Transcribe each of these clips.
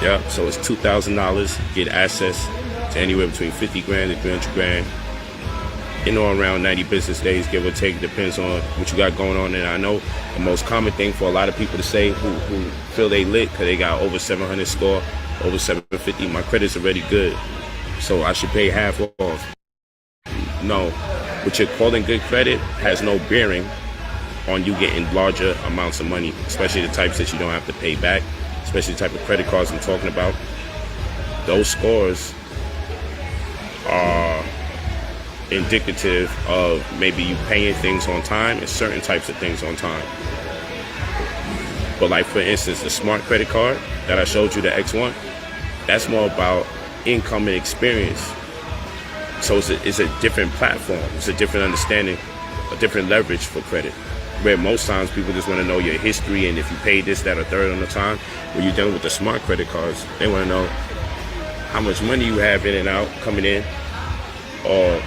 Yeah, so it's $2,000. Get access to anywhere between 50 grand and 300 grand. In or around 90 business days, give or take, depends on what you got going on. And I know the most common thing for a lot of people to say who feel they lit because they got over 700 score, over 750, my credit's already good, so I should pay half off. No, what you're calling good credit has no bearing on you getting larger amounts of money, especially the types that you don't have to pay back, especially the type of credit cards I'm talking about. Those scores are indicative of maybe you paying things on time and certain types of things on time. But like for instance, the smart credit card that I showed you, the X1, that's more about income and experience. So it's a different platform. It's a different understanding, a different leverage for credit. Where most times people just want to know your history and if you paid this, that, or third on the time. When you're dealing with the smart credit cards, they want to know how much money you have in and out coming in, or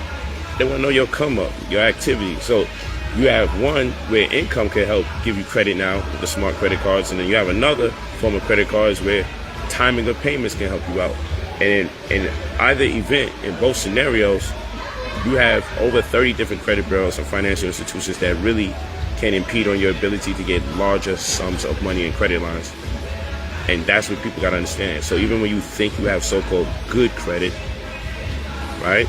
they want to know your come up, your activity. So you have one where income can help give you credit now with the smart credit cards, and then you have another form of credit cards where timing of payments can help you out. And in either event, in both scenarios, you have over 30 different credit bureaus and financial institutions that really can impede on your ability to get larger sums of money in credit lines. And that's what people got to understand. So even when you think you have so-called good credit, right,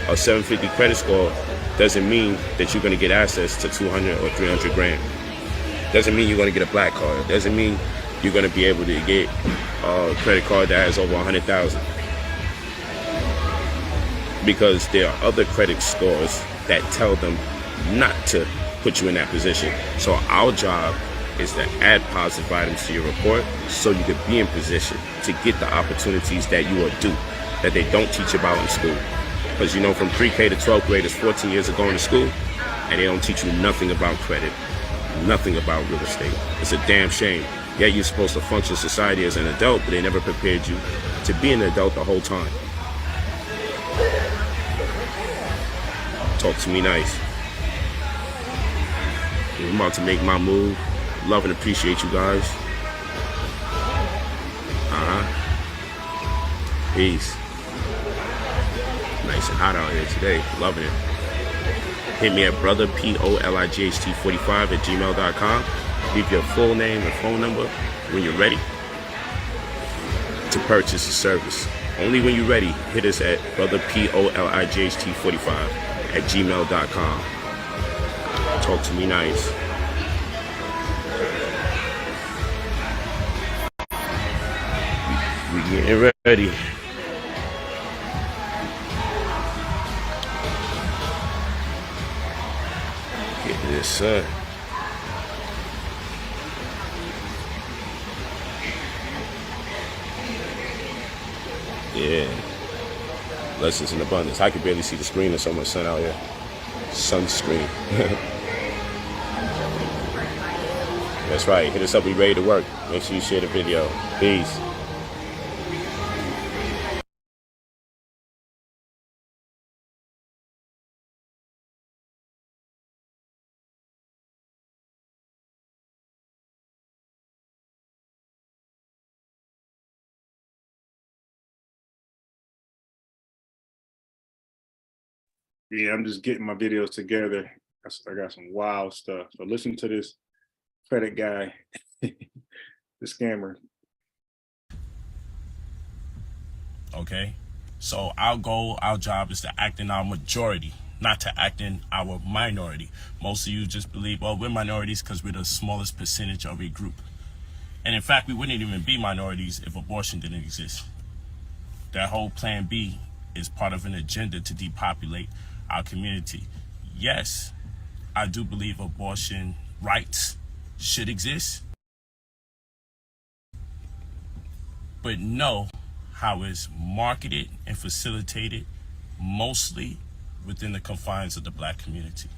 a 750 credit score doesn't mean that you're going to get access to 200 or 300 grand. Doesn't mean you're going to get a black card. Doesn't mean you're going to be able to get a credit card that has over 100,000. Because there are other credit scores that tell them not to put you in that position. So our job is to add positive items to your report so you can be in position to get the opportunities that you are due, that they don't teach about in school. Because you know, from pre-K to 12th grade is 14 years of going to school, and they don't teach you nothing about credit, nothing about real estate. It's a damn shame. Yeah, you're supposed to function in society as an adult, but they never prepared you to be an adult the whole time. Talk to me nice. I'm about to make my move. Love and appreciate you guys. Peace. Nice and hot out here today. Loving it. Hit me at brotherpolight45@gmail.com. Leave your full name and phone number when you're ready to purchase the service. Only when you're ready, hit us at brotherpolight45@gmail.com. Talk to me nice. We getting ready. Get this, son. Yeah. Blessings in abundance. I can barely see the screen. There's so much sun out here. Sunscreen. That's right. Hit us up. We ready to work. Make sure you share the video. Peace. Yeah, I'm just getting my videos together. I got some wild stuff. So listen to this credit guy, the scammer. Okay, so our goal, our job is to act in our majority, not to act in our minority. Most of you just believe, well, we're minorities because we're the smallest percentage of a group. And in fact, we wouldn't even be minorities if abortion didn't exist. That whole Plan B is part of an agenda to depopulate our community. Yes, I do believe abortion rights should exist, but know how it's marketed and facilitated mostly within the confines of the black community.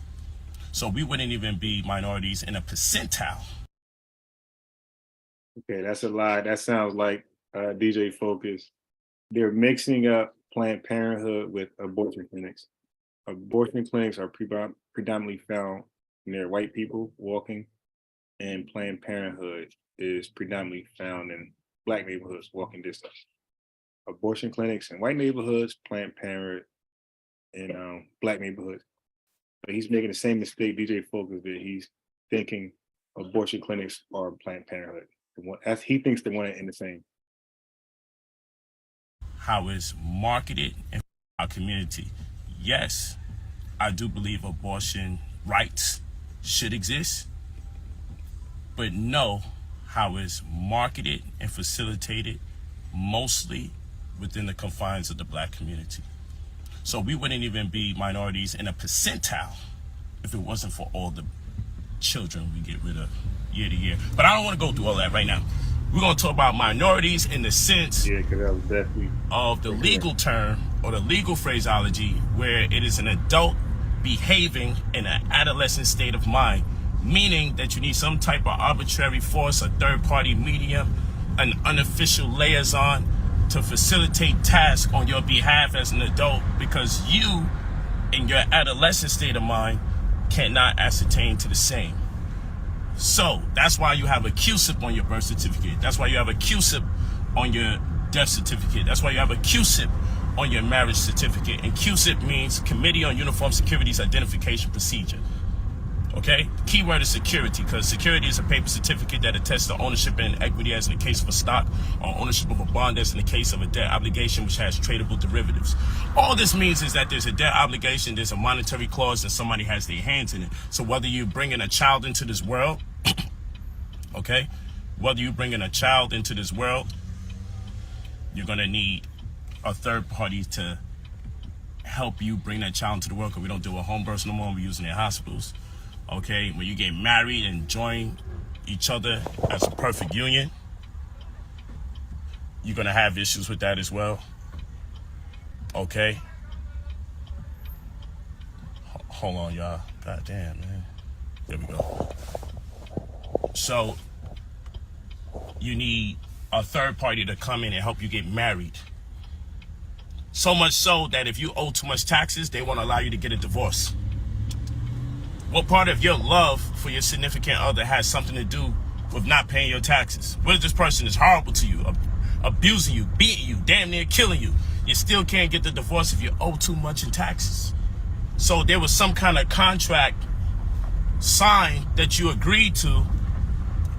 So we wouldn't even be minorities in a percentile. Okay, that's a lie. That sounds like DJ Focus. They're mixing up Planned Parenthood with abortion clinics. Abortion clinics are predominantly found near white people walking, and Planned Parenthood is predominantly found in black neighborhoods, walking distance. Abortion clinics in white neighborhoods, Planned Parenthood in black neighborhoods. But he's making the same mistake DJ Focus did. He's thinking abortion clinics are Planned Parenthood. As he thinks they're one and the same. How it's marketed in our community. Yes, I do believe abortion rights should exist, but no, how it's marketed and facilitated mostly within the confines of the black community. So we wouldn't even be minorities in a percentile if it wasn't for all the children we get rid of year to year. But I don't want to go through all that right now. We're going to talk about minorities in the sense of the legal term or the legal phraseology where it is an adult behaving in an adolescent state of mind, meaning that you need some type of arbitrary force, a third-party medium, an unofficial liaison to facilitate tasks on your behalf as an adult because you, in your adolescent state of mind, cannot ascertain to the same. So that's why you have a QSIP on your birth certificate. That's why you have a QSIP on your death certificate. That's why you have a QSIP on your marriage certificate. And QSIP means Committee on Uniform Securities Identification Procedure. Okay? Keyword is security, because security is a paper certificate that attests to ownership and equity as in the case of a stock, or ownership of a bond as in the case of a debt obligation which has tradable derivatives. All this means is that there's a debt obligation, there's a monetary clause, and somebody has their hands in it. So whether you're bringing a child into this world, okay, whether you're bringing a child into this world, you're going to need a third party to help you bring that child into the world, because we don't deal with home births no more, we're using their hospitals. Okay, when you get married and join each other as a perfect union, you're gonna have issues with that as well. Okay. Hold on, y'all. God damn, man. There we go. So you need a third party to come in and help you get married. So much so that if you owe too much taxes, they won't allow you to get a divorce. What part of your love for your significant other has something to do with not paying your taxes? What if this person is horrible to you, abusing you, beating you, damn near killing you? You still can't get the divorce if you owe too much in taxes. So there was some kind of contract signed that you agreed to,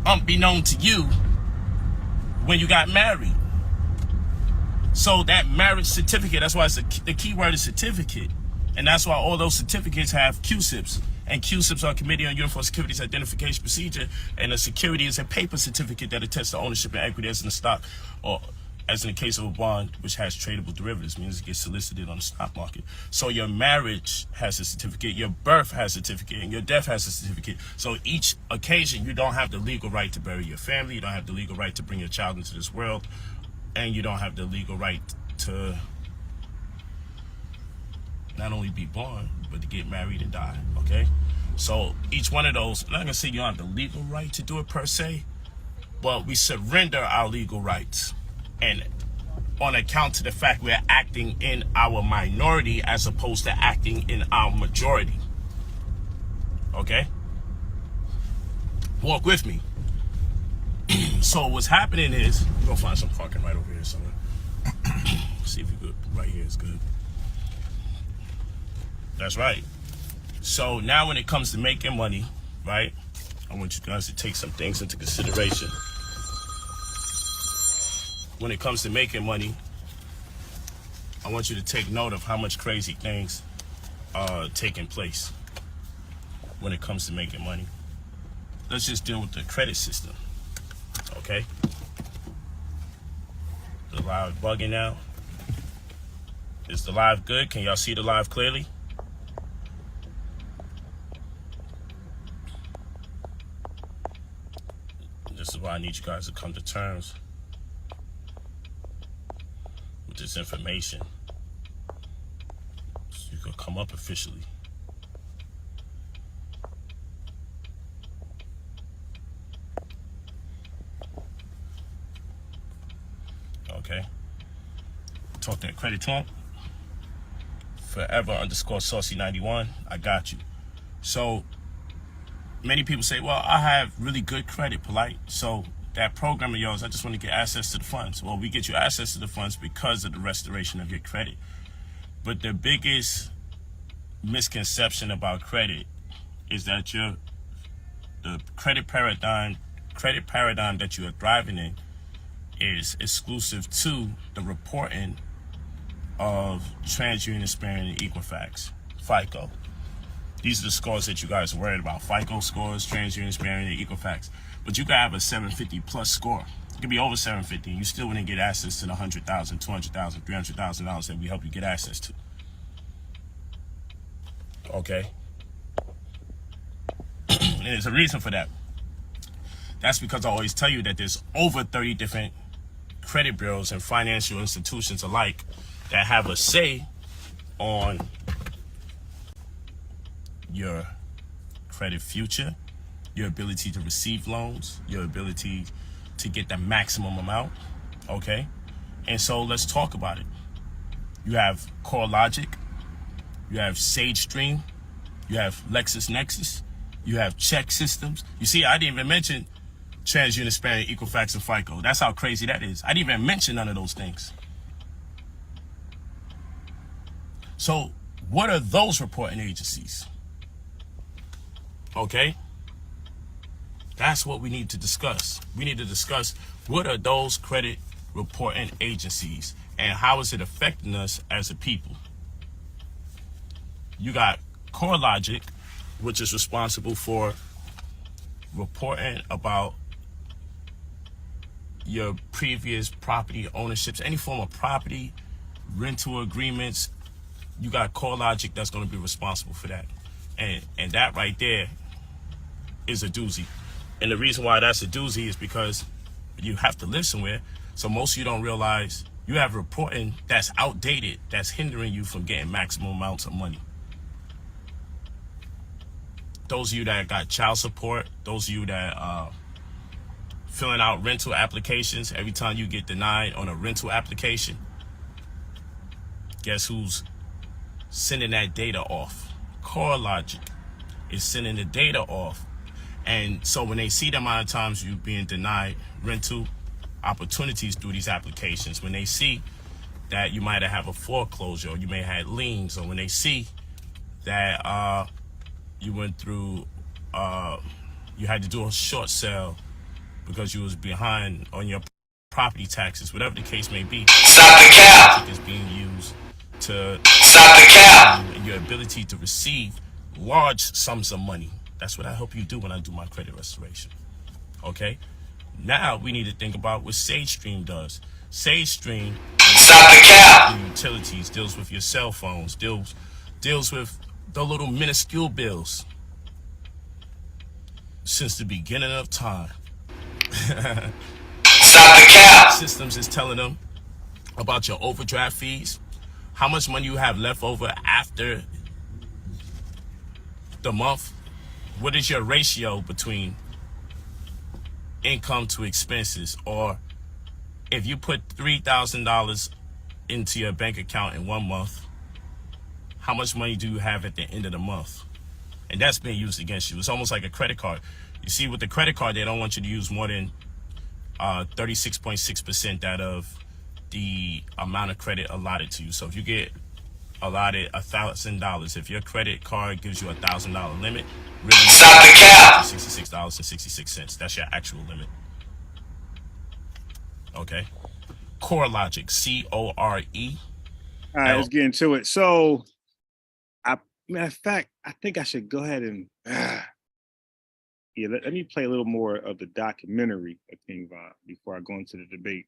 unbeknown to you, when you got married. So that marriage certificate, that's why the key word is certificate. And that's why all those certificates have QSIPs. And QSIPs are Committee on Uniform Securities Identification Procedure, and a security is a paper certificate that attests to ownership and equity as in the stock, or as in the case of a bond which has tradable derivatives, means it gets solicited on the stock market. So your marriage has a certificate, your birth has a certificate, and your death has a certificate. So each occasion, you don't have the legal right to bury your family, you don't have the legal right to bring your child into this world, and you don't have the legal right to not only be born, but to get married and die, okay? So each one of those, I'm not gonna say you don't have the legal right to do it per se, but we surrender our legal rights. And on account to the fact we're acting in our minority as opposed to acting in our majority, okay? Walk with me. So what's happening is, we're gonna find some parking right over here somewhere. See if we good, right here is good. That's right. So now when it comes to making money, right, I want you guys to take some things into consideration. When it comes to making money, I want you to take note of how much crazy things are taking place when it comes to making money. Let's just deal with the credit system, okay? The live bugging now. Is the live good? Can y'all see the live clearly? This is why I need you guys to come to terms with this information so you can come up officially. Okay. Talk that credit talk. Forever _saucy91. I got you. So many people say, well, I have really good credit, Polite. So that program of yours, I just want to get access to the funds. Well, we get you access to the funds because of the restoration of your credit. But the biggest misconception about credit is that the credit paradigm that you are thriving in is exclusive to the reporting of TransUnion, Experian, and Equifax, FICO. These are the scores that you guys are worried about. FICO scores, TransUnion, Experian, and Equifax. But you can have a 750 plus score. It could be over 750. You still wouldn't get access to the $100,000, $200,000, $300,000 that we help you get access to. Okay? And there's a reason for that. That's because I always tell you that there's over 30 different credit bureaus and financial institutions alike that have a say on your credit future, your ability to receive loans, your ability to get the maximum amount, okay? And so let's talk about it. You have CoreLogic, you have SageStream, you have LexisNexis, you have ChexSystems. You see, I didn't even mention TransUnion, Experian, Equifax, and FICO. That's how crazy that is. I didn't even mention none of those things. So what are those reporting agencies? Okay? That's what we need to discuss. We need to discuss what are those credit reporting agencies and how is it affecting us as a people. You got CoreLogic, which is responsible for reporting about your previous property ownerships, any form of property, rental agreements. You got CoreLogic that's going to be responsible for that. And that right there is a doozy. And the reason why that's a doozy is because you have to live somewhere. So most of you don't realize you have reporting that's outdated, that's hindering you from getting maximum amounts of money. Those of you that got child support, those of you that filling out rental applications, every time you get denied on a rental application, guess who's sending that data off? CoreLogic is sending the data off. And so when they see the amount of times you being denied rental opportunities through these applications, when they see that you might have a foreclosure or you may have had liens, or when they see that you went through, you had to do a short sale because you was behind on your property taxes, whatever the case may be. Stop the cap. Is being used to stop the cap. And your ability to receive large sums of money. That's what I help you do when I do my credit restoration. Okay? Now we need to think about what SageStream does. SageStream, stop the cap. Your utilities, deals with your cell phones, deals with the little minuscule bills. Since the beginning of time. Stop the cap. Systems is telling them about your overdraft fees, how much money you have left over after the month. What is your ratio between income to expenses? Or if you put $3,000 into your bank account in 1 month, how much money do you have at the end of the month? And that's being used against you. It's almost like a credit card. You see, with the credit card, they don't want you to use more than 36.6% out of the amount of credit allotted to you. So if you get allotted $1,000, if your credit card gives you $1,000 limit, really stop the cap. $66.66. That's your actual limit. Okay. CoreLogic, CORE. All right, let's get into it. So, matter of fact, I think I should go ahead and let me play a little more of the documentary of King Von before I go into the debate.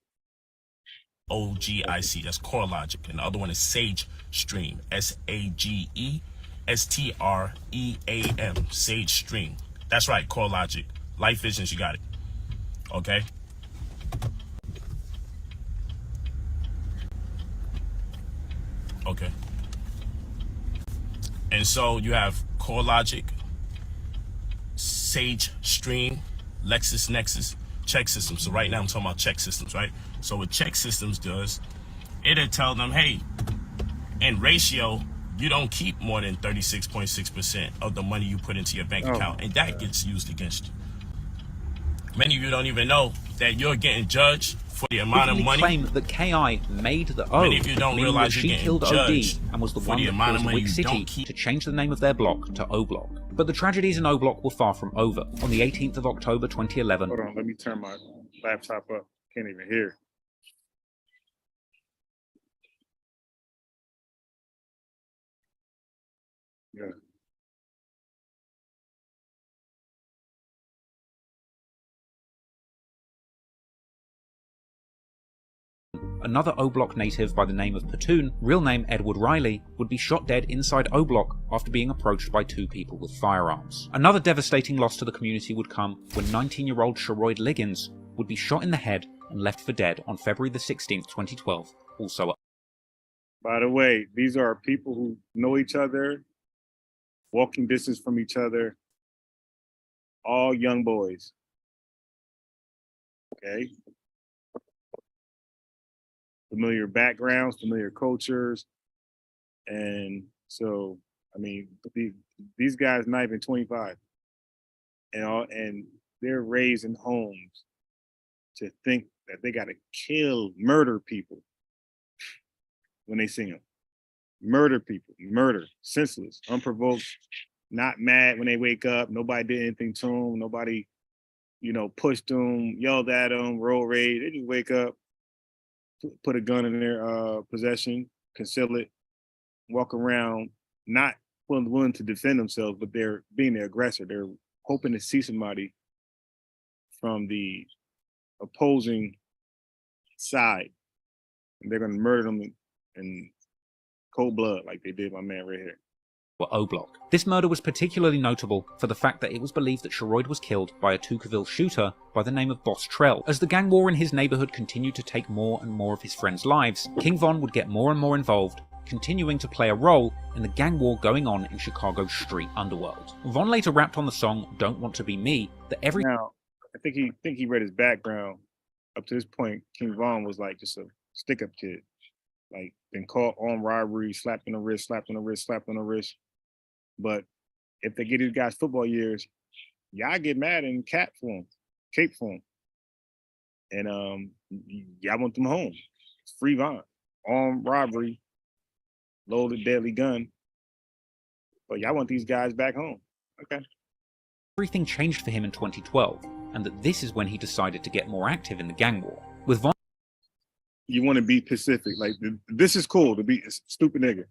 OGIC, that's CoreLogic, and the other one is SageStream, SageStream, SageStream. That's right, CoreLogic. Life Visions, you got it. Okay. Okay. And so you have CoreLogic, SageStream, LexisNexis, ChexSystems. So right now I'm talking about ChexSystems, right? So what ChexSystems does, it'll tell them, hey, in ratio, you don't keep more than 36.6% of the money you put into your bank account, and that gets used against you. Many of you don't even know that you're getting judged for the amount of Openly money. claim that KI made the O, Many of you don't meaning realize that you're she getting killed OD judged and was the for one the that amount of caused money Wick you City don't keep. to change the name of their block to O Block. But the tragedies in O Block were far from over. On the 18th of October 2011, Hold on, let me turn my laptop up. Can't even hear. Yeah. another O Block native by the name of Patoon, real name Edward Riley, would be shot dead inside O Block after being approached by two people with firearms. Another devastating loss to the community would come when 19-year-old Sharoyd Liggins would be shot in the head and left for dead on February the 16th, 2012, also. By the way, these are people who know each other, walking distance from each other, all young boys. Okay. Familiar backgrounds, familiar cultures. And so, I mean, these guys not even 25. And they're raised in homes to think that they got to kill, murder people when they see them. Murder people, murder, senseless, unprovoked, not mad when they wake up. Nobody did anything to them. Nobody, pushed them, yelled at them, road rage. They just wake up, put a gun in their possession, conceal it, walk around, not willing to defend themselves, but they're being the aggressor. They're hoping to see somebody from the opposing side, and they're going to murder them in cold blood like they did my man right here. O Block. This murder was particularly notable for the fact that it was believed that Sharoyd was killed by a Toukerville shooter by the name of Boss Trell. As the gang war in his neighborhood continued to take more and more of his friends' lives, King Von would get more and more involved, continuing to play a role in the gang war going on in Chicago's street underworld. Von later rapped on the song Don't Want to Be Me that every... Now, I think he read his background. Up to this point, King Von was like just a stick-up kid. Like, been caught on robbery, slapped on the wrist, slapped on the wrist, slapped on the wrist. But if they get these guys football years, y'all get mad and cape for them. And y'all want them home. It's free Von. Armed robbery, loaded deadly gun. But y'all want these guys back home. Okay. Everything changed for him in 2012, and that this is when he decided to get more active in the gang war. With Von... You want to be Pacific. Like, this is cool to be a stupid nigga.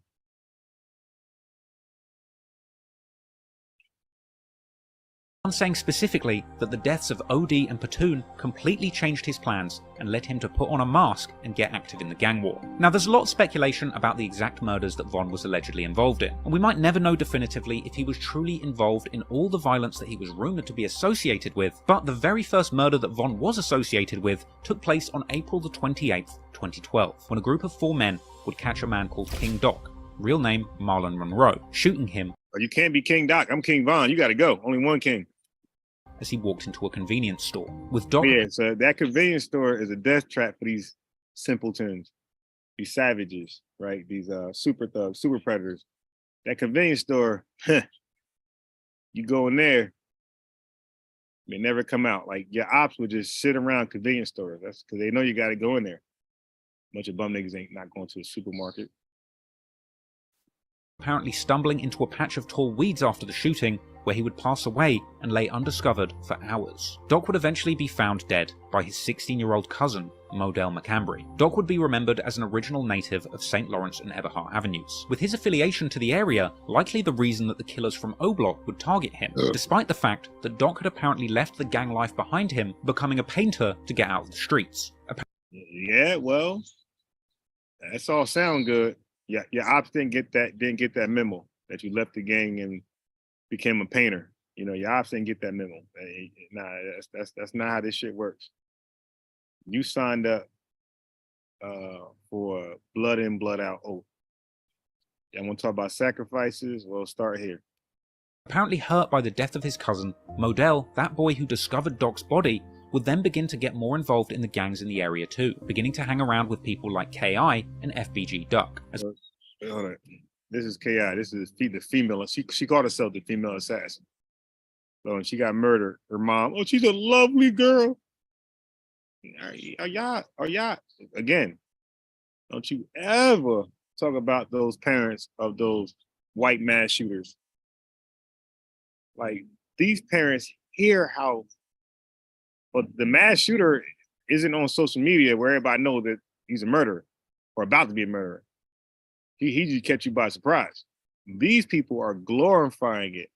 saying specifically that the deaths of OD and Patoon completely changed his plans and led him to put on a mask and get active in the gang war. Now, there's a lot of speculation about the exact murders that Von was allegedly involved in, and we might never know definitively if he was truly involved in all the violence that he was rumoured to be associated with, but the very first murder that Von was associated with took place on April the 28th, 2012, when a group of 4 men would catch a man called King Doc, real name Marlon Monroe, shooting him. You can't be King Doc. I'm King Von. You got to go. Only one king. As he walked into a convenience store. With Doc... Yeah, so that convenience store is a death trap for these simpletons, these savages, right? These super thugs, super predators. That convenience store, you go in there, they never come out. Like, your ops would just sit around convenience stores. That's because they know you got to go in there. Bunch of bum niggas ain't not going to a supermarket. Apparently stumbling into a patch of tall weeds after the shooting, where he would pass away and lay undiscovered for hours. Doc would eventually be found dead by his 16-year-old cousin, Modell McCambry. Doc would be remembered as an original native of St. Lawrence and Eberhart Avenues, with his affiliation to the area likely the reason that the killers from O Block would target him, despite the fact that Doc had apparently left the gang life behind him, becoming a painter to get out of the streets. Yeah, well, that's all sound good. Yeah, your ops didn't get that memo that you left the gang and became a painter. Your ops didn't get that memo. Nah, that's not how this shit works. You signed up for blood in, blood out oath. I want to talk about sacrifices. We'll start here. Apparently hurt by the death of his cousin, Modell, that boy who discovered Doc's body, would then begin to get more involved in the gangs in the area too, beginning to hang around with people like KI and FBG Duck. Hold on. This is KI. This is the female. She called herself the female assassin. So when she got murdered, her mom, she's a lovely girl. Are y'all again? Don't you ever talk about those parents of those white mass shooters. Like these parents hear how, but the mass shooter isn't on social media where everybody knows that he's a murderer or about to be a murderer. He just catch you by surprise. These people are glorifying it.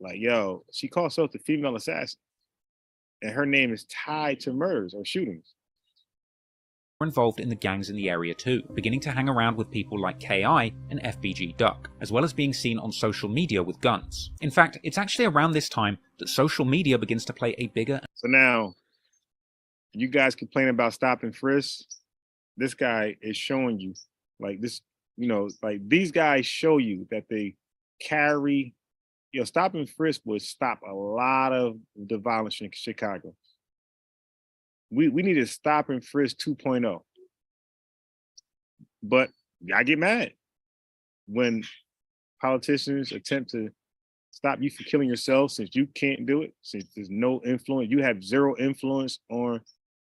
Like, yo, she calls herself the female assassin, and her name is tied to murders or shootings. Were involved in the gangs in the area too, beginning to hang around with people like KI and FBG Duck, as well as being seen on social media with guns. In fact, it's actually around this time that social media begins to play a bigger. So now, you guys complain about stop and frisk. This guy is showing you, like this, like these guys show you that they carry. Stop and frisk would stop a lot of the violence in Chicago. We need to stop and frisk 2.0. But I get mad when politicians attempt to stop you from killing yourself, since you can't do it, since there's no influence. You have zero influence on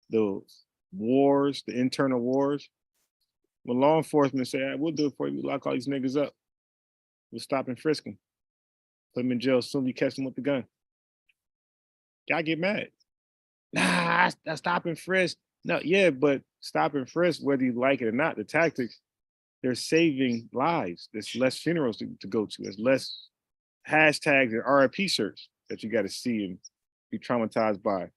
the wars, the internal wars. When law enforcement say, we'll do it for you, we'll lock all these niggas up. We'll stop and frisk them. Put them in jail as soon as you catch them with the gun. Y'all get mad. Nah, that's stop and frisk. No, yeah, but stop and frisk, whether you like it or not, the tactics, they're saving lives. There's less funerals to go to. There's less hashtags and RIP shirts that you got to see and be traumatized by.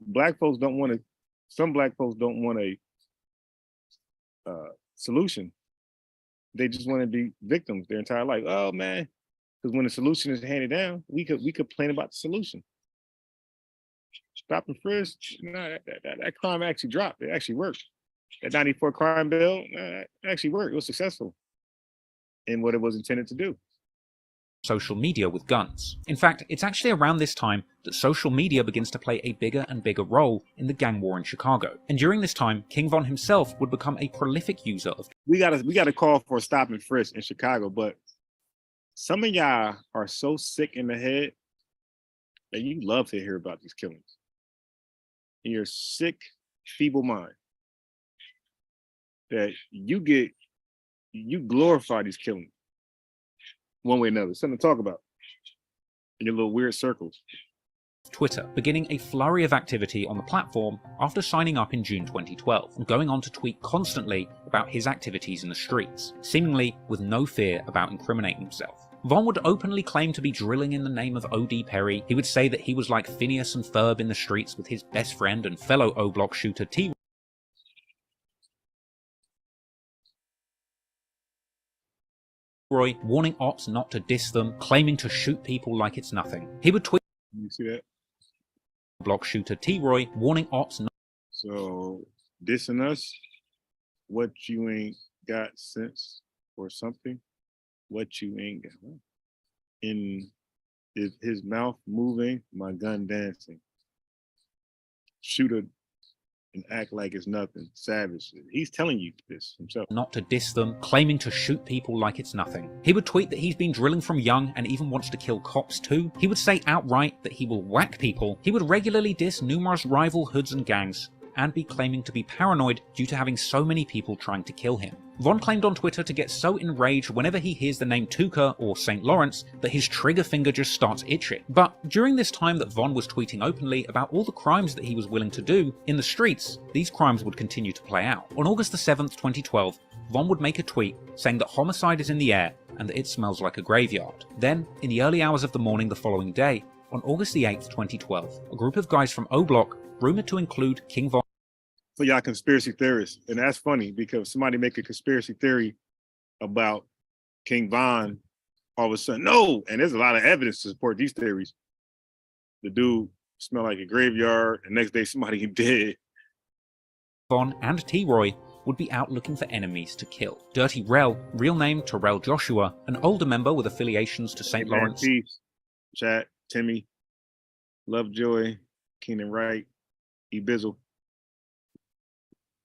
Black folks don't want to, some black folks don't want a solution. They just want to be victims their entire life. Oh man, because when the solution is handed down, we complain about the solution. Stop and frisk, that crime actually dropped. It actually worked. That 94 crime bill actually worked. It was successful in what it was intended to do. Social media with guns. In fact, it's actually around this time that social media begins to play a bigger and bigger role in the gang war in Chicago. And during this time, King Von himself would become a prolific user of. We gotta call for a stop and frisk in Chicago, but some of y'all are so sick in the head that you love to hear about these killings. In your sick, feeble mind, that you glorify these killings one way or another. Something to talk about in your little weird circles. Twitter, beginning a flurry of activity on the platform after signing up in June 2012 and going on to tweet constantly about his activities in the streets, seemingly with no fear about incriminating himself. Von would openly claim to be drilling in the name of O.D. Perry. He would say that he was like Phineas and Ferb in the streets with his best friend and fellow O-Block shooter T. Roy, warning ops not to diss them, claiming to shoot people like it's nothing. He would tweet. You see that? Block shooter T-Roy, warning ops not. So dissing us, what you ain't got sense or something, what you ain't got. In his mouth moving, my gun dancing. Shooter and act like it's nothing. Savage. He's telling you this himself. Not to diss them, claiming to shoot people like it's nothing. He would tweet that he's been drilling from young and even wants to kill cops too. He would say outright that he will whack people. He would regularly diss numerous rival hoods and gangs, and be claiming to be paranoid due to having so many people trying to kill him. Von claimed on Twitter to get so enraged whenever he hears the name Tuka or St. Lawrence that his trigger finger just starts itching. But during this time that Von was tweeting openly about all the crimes that he was willing to do in the streets, these crimes would continue to play out. On August the 7th, 2012, Von would make a tweet saying that homicide is in the air and that it smells like a graveyard. Then, in the early hours of the morning the following day, on August the 8th, 2012, a group of guys from O-Block, rumored to include King Von. For y'all conspiracy theorists, and that's funny because somebody make a conspiracy theory about King Von, all of a sudden, no, and there's a lot of evidence to support these theories. The dude smelled like a graveyard, and next day somebody dead. Von and T-Roy would be out looking for enemies to kill. Dirty Rel, real name Terrell Joshua, an older member with affiliations to St. Lawrence. Peace, Chat, Timmy, Lovejoy, Keenan Wright, E. Bizzle.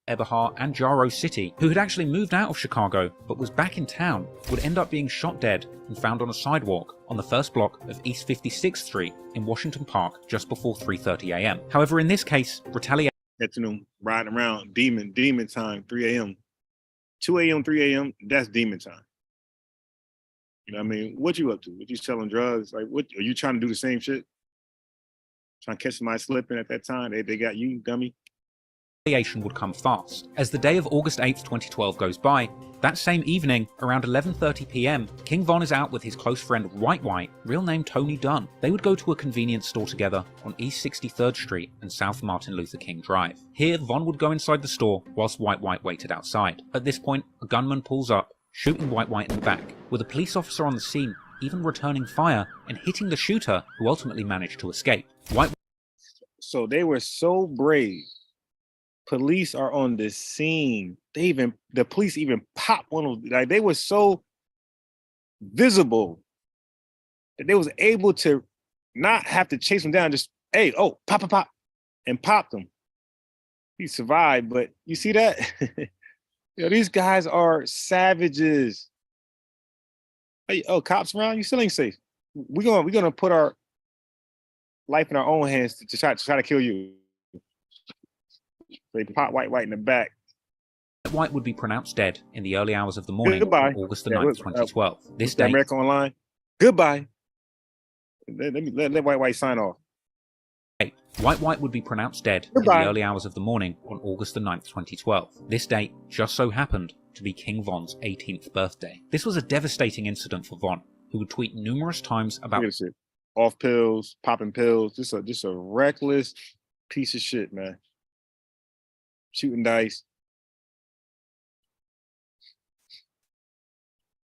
Eberhard, and Jarrow City, who had actually moved out of Chicago but was back in town, would end up being shot dead and found on a sidewalk on the first block of East 56th Street in Washington Park just before 3:30 a.m. However, in this case, retaliation Catching them riding around demon time, 3 a.m. 2 a.m., 3 a.m., that's demon time. You know what I mean? What you up to? What you selling drugs? Like, what are you trying to do the same shit? Trying to catch somebody slipping at that time? They got you, dummy. would come fast. As the day of August 8th, 2012 goes by, that same evening, around 11:30 p.m, King Von is out with his close friend White White, real name Tony Dunn. They would go to a convenience store together on East 63rd Street and South Martin Luther King Drive. Here, Von would go inside the store whilst White White waited outside. At this point, a gunman pulls up, shooting White White in the back, with a police officer on the scene even returning fire and hitting the shooter, who ultimately managed to escape. So they were so brave. Police are on the scene. The police even popped one of, like, they were so visible that they was able to not have to chase him down, just, hey, oh, pop, pop, pop, and popped him. He survived, but you see that? You know, these guys are savages. Hey, oh, cops around? You still ain't safe. We're gonna put our life in our own hands to try to kill you. They pop White White in the back. White would be pronounced dead in the early hours of the morning on August the 9th, 2012. This day, America Online. Goodbye. Let White White sign off. White White would be pronounced dead in the early hours of the morning on August the 9th, 2012. This date just so happened to be King Von's 18th birthday. This was a devastating incident for Von, who would tweet numerous times about off pills, popping pills, just a reckless piece of shit, man. Shooting dice.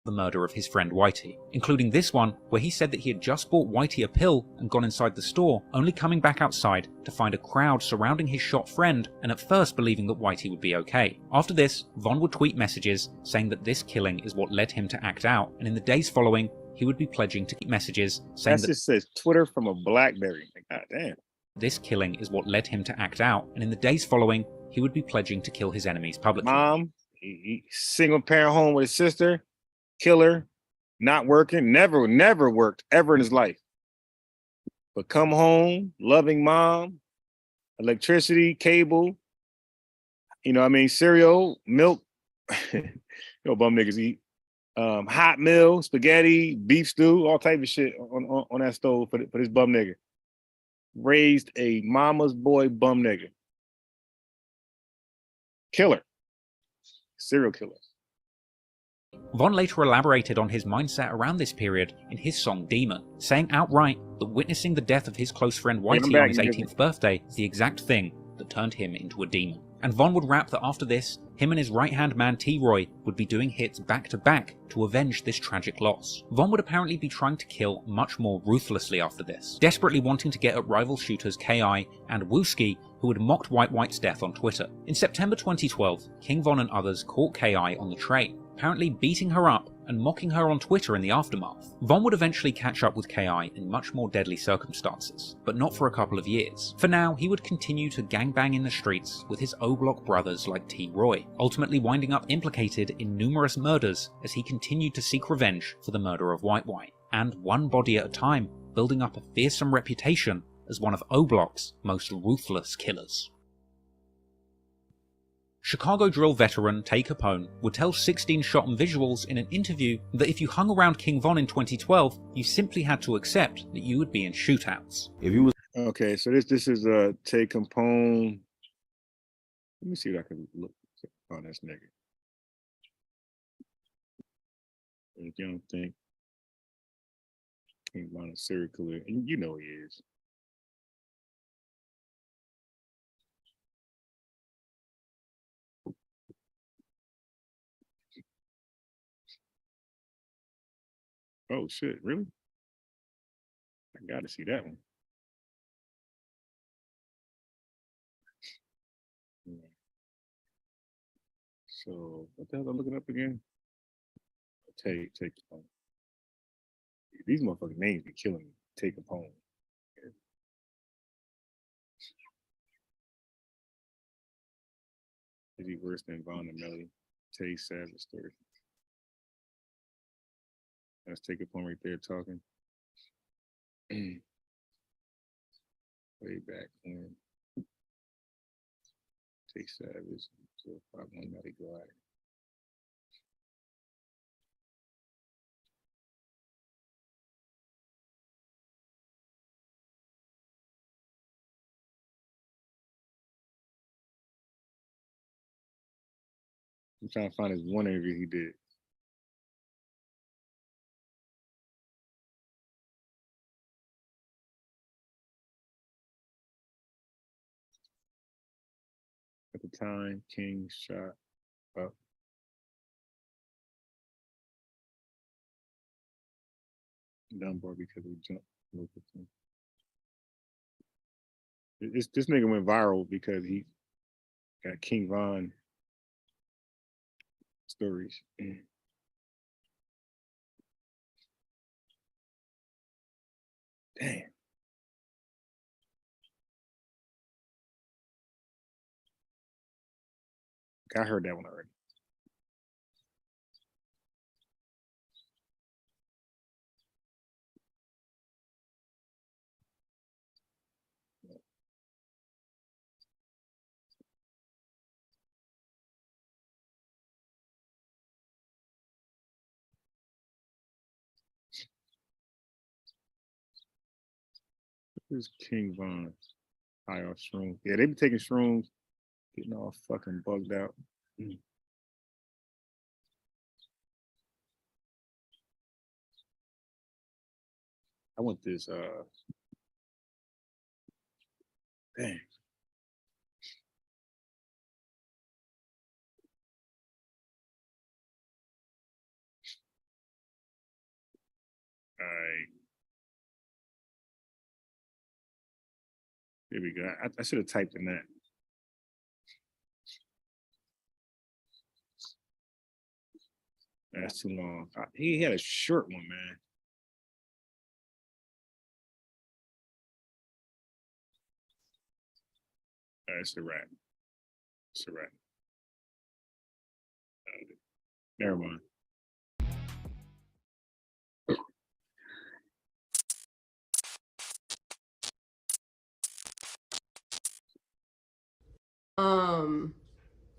the murder of his friend Whitey, including this one where he said that he had just bought Whitey a pill and gone inside the store, only coming back outside to find a crowd surrounding his shot friend and at first believing that Whitey would be okay. After this, Von would tweet messages saying that this killing is what led him to act out, and in the days following, he would be pledging to keep messages saying that just says Twitter from a BlackBerry. God damn. This killing is what led him to act out, and in the days following, he would be pledging to kill his enemies publicly. Mom, single parent home with his sister, killer, not working, never worked ever in his life. But come home, loving mom, electricity, cable, cereal, milk, bum niggas eat. Hot meal, spaghetti, beef stew, all type of shit on that stove for this bum nigga. Raised a mama's boy bum nigga. Killer. Serial killer. Von later elaborated on his mindset around this period in his song Demon, saying outright that witnessing the death of his close friend Whitey on his 18th birthday is the exact thing that turned him into a demon. And Von would rap that after this, him and his right-hand man T-Roy would be doing hits back-to-back to avenge this tragic loss. Von would apparently be trying to kill much more ruthlessly after this, desperately wanting to get at rival shooters K.I. and Wooski, who had mocked White's death on Twitter. In September 2012, King Von and others caught K.I. on the train, apparently beating her up and mocking her on Twitter in the aftermath. Von would eventually catch up with K.I. in much more deadly circumstances, but not for a couple of years. For now, he would continue to gangbang in the streets with his O-Block brothers like T-Roy, ultimately winding up implicated in numerous murders as he continued to seek revenge for the murder of White, and one body at a time, building up a fearsome reputation as one of O-Block's most ruthless killers. Chicago drill veteran Tay Capone would tell 16 Shot and Visuals in an interview that if you hung around King Von in 2012, you simply had to accept that you would be in shootouts. Okay, so this is Tay Capone. Let me see if I can look on this nigga. If you don't think King Von is serial killer, and you know he is. Oh shit, really? I gotta see that one. Yeah. So what the hell am I looking up again? Take Capone. These motherfucking names be killing me. Take Capone. Is he worse than Von and Melly? Tay Savage story. Let's take a point right there talking. Way back when. Tay Savage. So 5-1 Melly Glide. I'm trying to find his one interview he did. At the time, King shot up. Dunbar because he jumped. This nigga went viral because he got King Von stories. Damn. I heard that one already. Who's King Von? High off shrooms. Yeah, they be taking shrooms, getting all fucking bugged out. I want this dang. All right. There we go. I should have typed in that. That's too long. He had a short one, man. It's a wrap. It's a wrap. Never mind.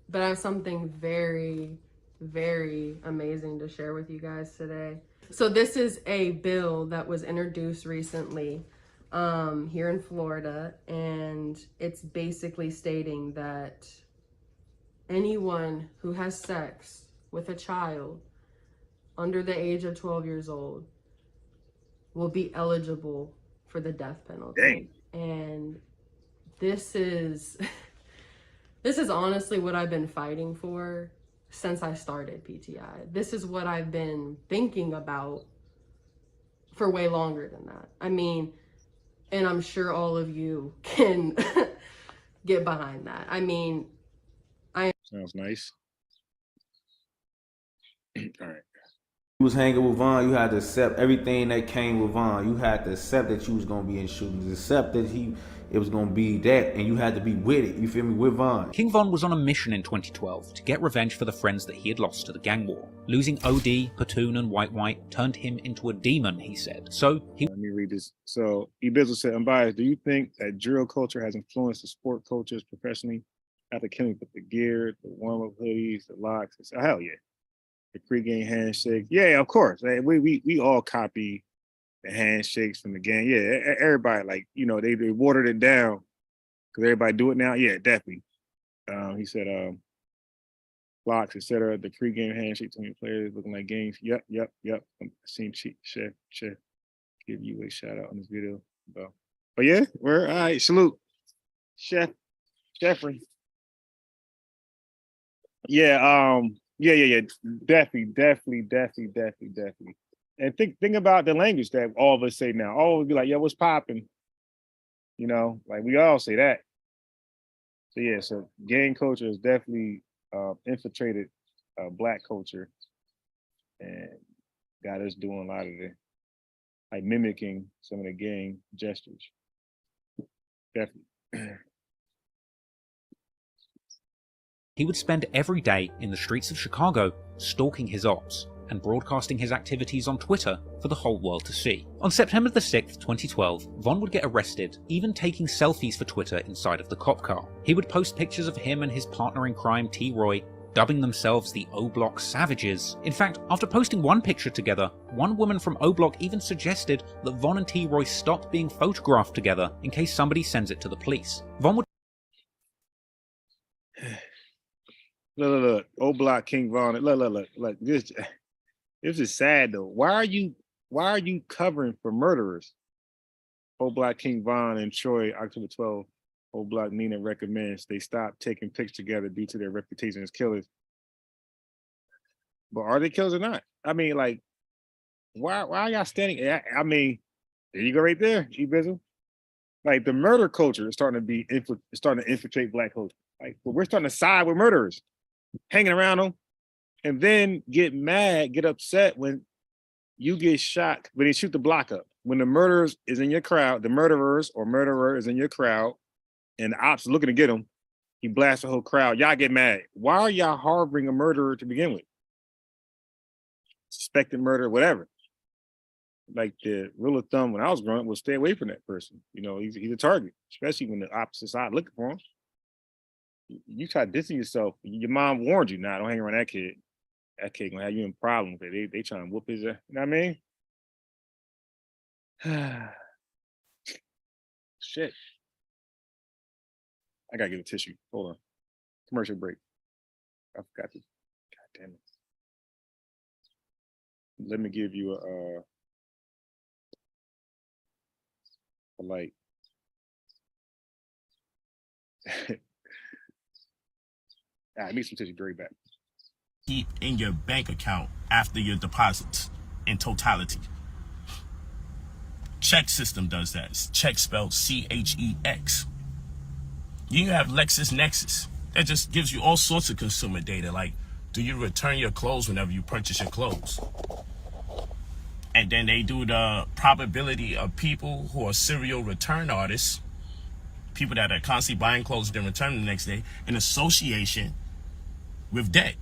But I have something very, very amazing to share with you guys today. So this is a bill that was introduced recently here in Florida, and it's basically stating that anyone who has sex with a child under the age of 12 years old will be eligible for the death penalty. Dang. And this is honestly what I've been fighting for since I started PTI. This is what I've been thinking about for way longer than that. I mean, and I'm sure all of you can get behind that. I mean, Sounds nice. All right. You was hanging with Von, you had to accept everything that came with Von. You had to accept that you was gonna be in shootings, accept that it was gonna be that, and you had to be with it. You feel me? With Von. King Von was on a mission in 2012 to get revenge for the friends that he had lost to the gang war. Losing OD, Platoon, and White White turned him into a demon, he said. So he Let me read this. So Ibiza said, unbiased, do you think that drill culture has influenced the sport cultures professionally after killing with the gear, the warm-up hoodies, the locks? I said, hell yeah. The pregame handshake. Yeah, of course. We all copy the handshakes from the game. Yeah, everybody, like, you know, they watered it down because everybody do it now. Yeah, definitely. He said, blocks, etc. The pregame handshake between players looking like games. Yep. I've seen Chef give you a shout out on this video. But yeah, we're all right. Salute, Chef Jeffrey. Yeah, yeah. Definitely. And think about the language that all of us say now. All would be like, yo, what's popping? You know, like we all say that. So yeah, so gang culture has definitely infiltrated Black culture and got us doing a lot of the like mimicking some of the gang gestures. Definitely. He would spend every day in the streets of Chicago stalking his ops and broadcasting his activities on Twitter for the whole world to see. On September the 6th, 2012, Von would get arrested, even taking selfies for Twitter inside of the cop car. He would post pictures of him and his partner in crime, T. Roy, dubbing themselves the O-Block Savages. In fact, after posting one picture together, one woman from O-Block even suggested that Von and T. Roy stop being photographed together in case somebody sends it to the police. Von would Look. O-Block King Von. Look. This is sad though. Why are you covering for murderers? O-Block King Von and Troy, October 12th. O-Block Nina recommends they stop taking pics together due to their reputation as killers. But are they killers or not? I mean, like, why are y'all standing? I mean, there you go right there, G-Bizzle. Like the murder culture is starting to infiltrate Black culture. Like, but we're starting to side with murderers, hanging around them, and then get mad, get upset when you get shot, when they shoot the block up. When the murderers is in your crowd, the murderers or murderer is in your crowd, and the ops looking to get him, he blasts the whole crowd. Y'all get mad. Why are y'all harboring a murderer to begin with? Suspected murder, whatever. Like the rule of thumb when I was growing up was stay away from that person. You know, he's a target, especially when the opposite side looking for him. You try to distance yourself. Your mom warned you, nah, don't hang around that kid. That kid gonna have you in problems. They trying to whoop his ass. You know what I mean? Shit. I gotta get a tissue. Hold on. Commercial break. I forgot to. God damn it. Let me give you a light. I need some tissue. Be right back. Keep in your bank account after your deposits in totality. Check system does that. It's check spelled C-H-E-X. You have LexisNexis. That just gives you all sorts of consumer data, like do you return your clothes whenever you purchase your clothes? And then they do the probability of people who are serial return artists, people that are constantly buying clothes and then returning the next day, in association with debt.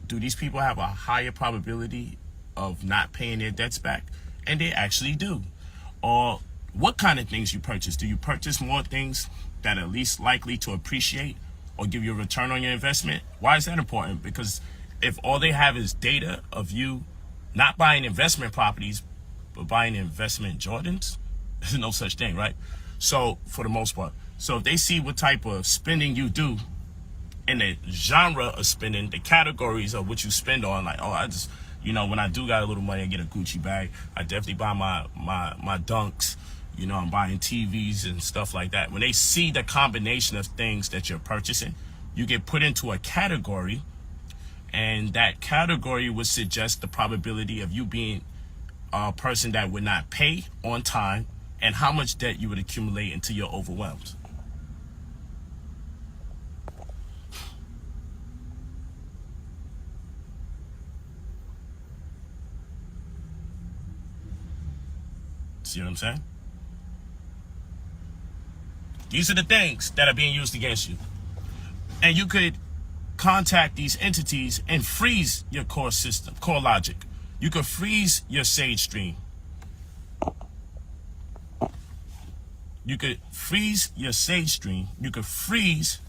Do these people have a higher probability of not paying their debts back? And they actually do. Or what kind of things you purchase? Do you purchase more things that are least likely to appreciate or give you a return on your investment? Why is that important? Because if all they have is data of you not buying investment properties, but buying investment Jordans, there's no such thing, right? So for the most part, so if they see what type of spending you do and the genre of spending, the categories of what you spend on, like, oh, I just, you know, when I do got a little money, I get a Gucci bag. I definitely buy my Dunks. You know, I'm buying TVs and stuff like that. When they see the combination of things that you're purchasing, you get put into a category, and that category would suggest the probability of you being a person that would not pay on time and how much debt you would accumulate until you're overwhelmed. See what I'm saying? These are the things that are being used against you. And you could contact these entities and freeze your core system, core logic. You could freeze your Sage Stream. You could freeze your Sage Stream. You could freeze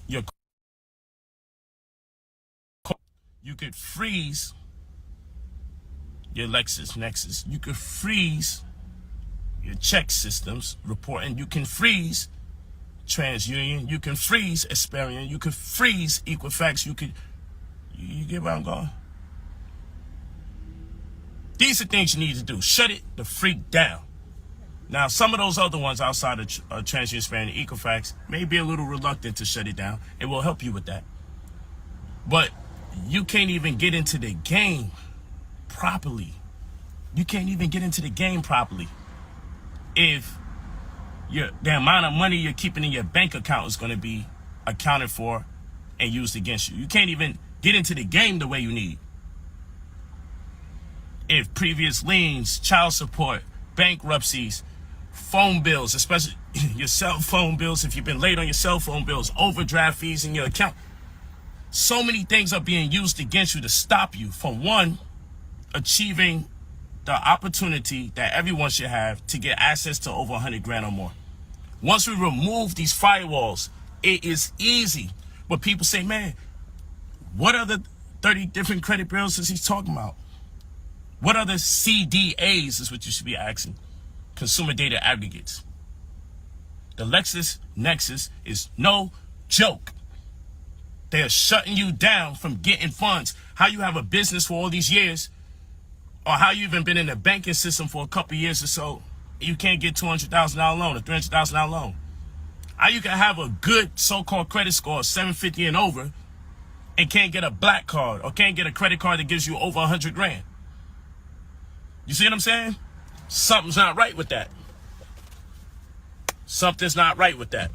your... You could freeze your LexisNexis. You could freeze your check systems reporting. You can freeze TransUnion. You can freeze Experian. You could freeze Equifax. You get where I'm going? These are things you need to do. Shut it the freak down. Now, some of those other ones outside of TransUnion, Experian, and Equifax may be a little reluctant to shut it down. It will help you with that. But you can't even get into the game properly. You can't even get into the game properly if the amount of money you're keeping in your bank account is going to be accounted for and used against you. You can't even get into the game the way you need if previous liens, child support, bankruptcies, phone bills, especially your cell phone bills, if you've been late on your cell phone bills, overdraft fees in your account. So many things are being used against you to stop you from, one, achieving the opportunity that everyone should have to get access to over 100 grand or more. Once we remove these firewalls, it is easy. But people say, man, what are the 30 different credit bureaus is he talking about? What are the CDAs is what you should be asking. Consumer data aggregates. The LexisNexis is no joke. They are shutting you down from getting funds. How you have a business for all these years, or how you even been in the banking system for a couple years or so, you can't get $200,000 loan or $300,000 loan. How you can have a good so-called credit score of 750 and over and can't get a black card or can't get a credit card that gives you over 100 grand. You see what I'm saying? Something's not right with that. Something's not right with that.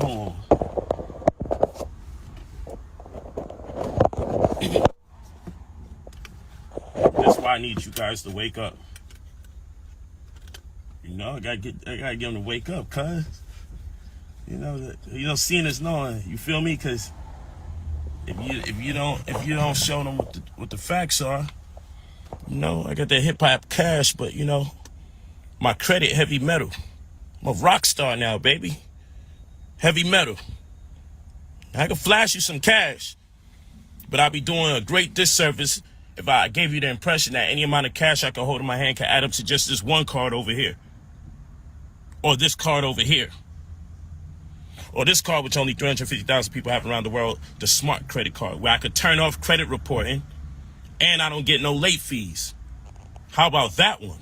Hold on. That's why I need you guys to wake up. You know, I gotta get them to wake up, cuz. Seeing is knowing. You feel me? Cause if you don't show them what the facts are, I got that hip hop cash, but my credit heavy metal. I'm a rock star now, baby. Heavy metal. I can flash you some cash, but I'd be doing a great disservice if I gave you the impression that any amount of cash I can hold in my hand can add up to just this one card over here. Or this card over here. Or this card, which only 350,000 people have around the world, the smart credit card, where I could turn off credit reporting and I don't get no late fees. How about that one?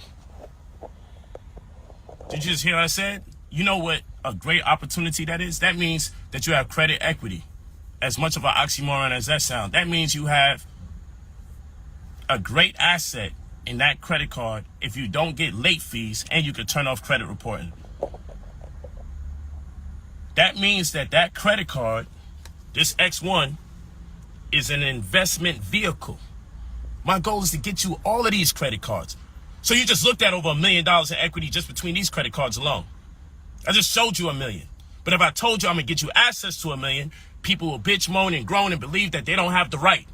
Did you just hear what I said? You know what a great opportunity that is? That means that you have credit equity. As much of an oxymoron as that sounds, that means you have a great asset in that credit card if you don't get late fees and you can turn off credit reporting. That means that credit card, this X1, is an investment vehicle. My goal is to get you all of these credit cards. So you just looked at over $1 million in equity just between these credit cards alone. I just showed you $1 million. But if I told you I'm gonna get you access to $1 million, people will bitch, moan, and groan and believe that they don't have the right.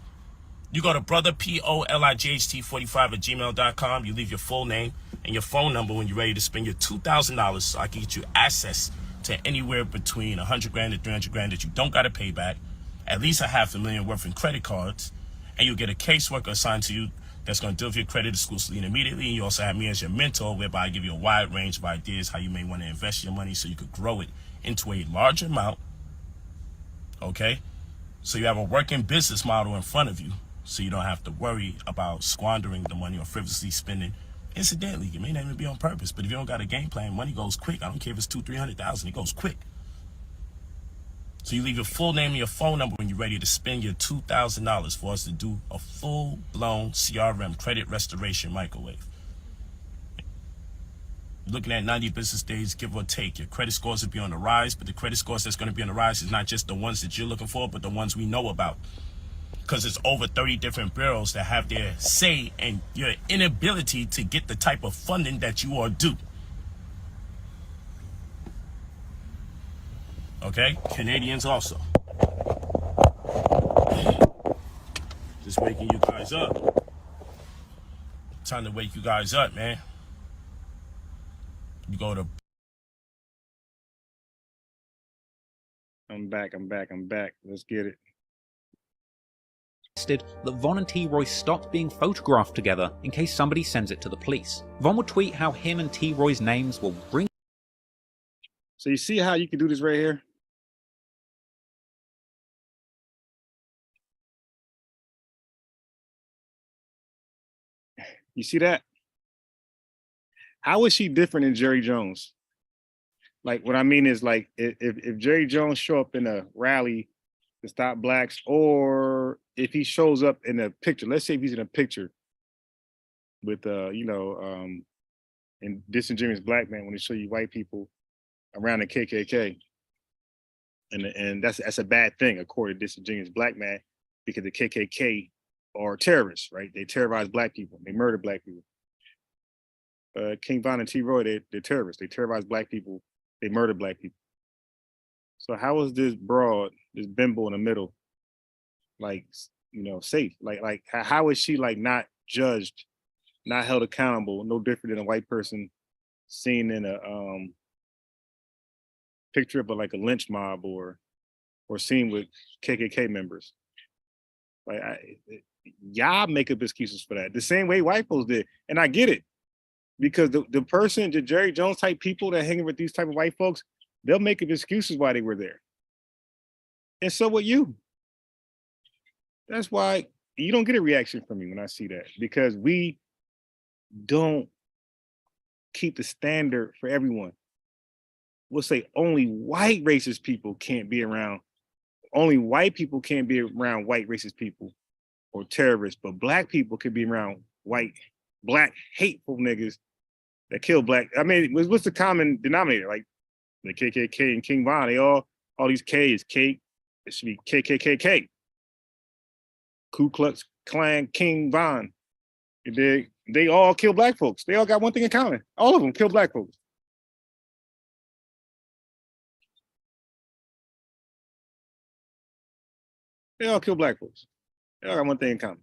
You go to brotherpolight45@gmail.com. You leave your full name and your phone number when you're ready to spend your $2,000 so I can get you access to anywhere between 100 grand and 300 grand that you don't got to pay back, at least $500,000 worth in credit cards, and you'll get a caseworker assigned to you that's going to deal with your credit exclusively and immediately. And you also have me as your mentor, whereby I give you a wide range of ideas how you may want to invest your money so you could grow it into a large amount, okay? So you have a working business model in front of you, so you don't have to worry about squandering the money or frivolously spending. Incidentally, it may not even be on purpose, but if you don't got a game plan, money goes quick. I don't care if it's $200,000-$300,000, it goes quick. So you leave your full name and your phone number when you're ready to spend your $2,000 for us to do a full-blown CRM, credit restoration microwave. Looking at 90 business days, give or take, your credit scores will be on the rise, but the credit scores that's going to be on the rise is not just the ones that you're looking for, but the ones we know about. Because it's over 30 different bureaus that have their say in your inability to get the type of funding that you are due. Okay? Canadians also. Just waking you guys up. Time to wake you guys up, man. You go to... I'm back. Let's get it. That Von and T. Roy stopped being photographed together in case somebody sends it to the police. Von would tweet how him and T. Roy's names will bring. So you see how you can do this right here? You see that? How is she different than Jerry Jones? Like, what I mean is, like, if Jerry Jones show up in a rally to stop blacks, or if he shows up in a picture, let's say if he's in a picture with and disingenuous black man, when they show you white people around the KKK, and that's a bad thing according to disingenuous black man, because the KKK are terrorists, right? They terrorize black people, they murder black people. King Von and T. Roy, they're terrorists. They terrorize black people. They murder black people. So how is this broad, this bimbo in the middle, like, safe? Like how is she like not judged, not held accountable, no different than a white person seen in a picture of like a lynch mob or seen with KKK members? Like y'all make up excuses for that the same way white folks did, and I get it, because the person, the Jerry Jones type people that hanging with these type of white folks, they'll make up excuses why they were there, and so will you. That's why you don't get a reaction from me when I see that, because we don't keep the standard for everyone. We'll say only white racist people can't be around. Only white people can't be around white racist people or terrorists, but black people can be around black hateful niggas that kill black. I mean, what's the common denominator? Like the KKK and King Von, all these K is K. It should be KKKK. Ku Klux Klan, King Von. They all kill black folks. They all got one thing in common. All of them kill black folks. They all kill black folks. They all got one thing in common.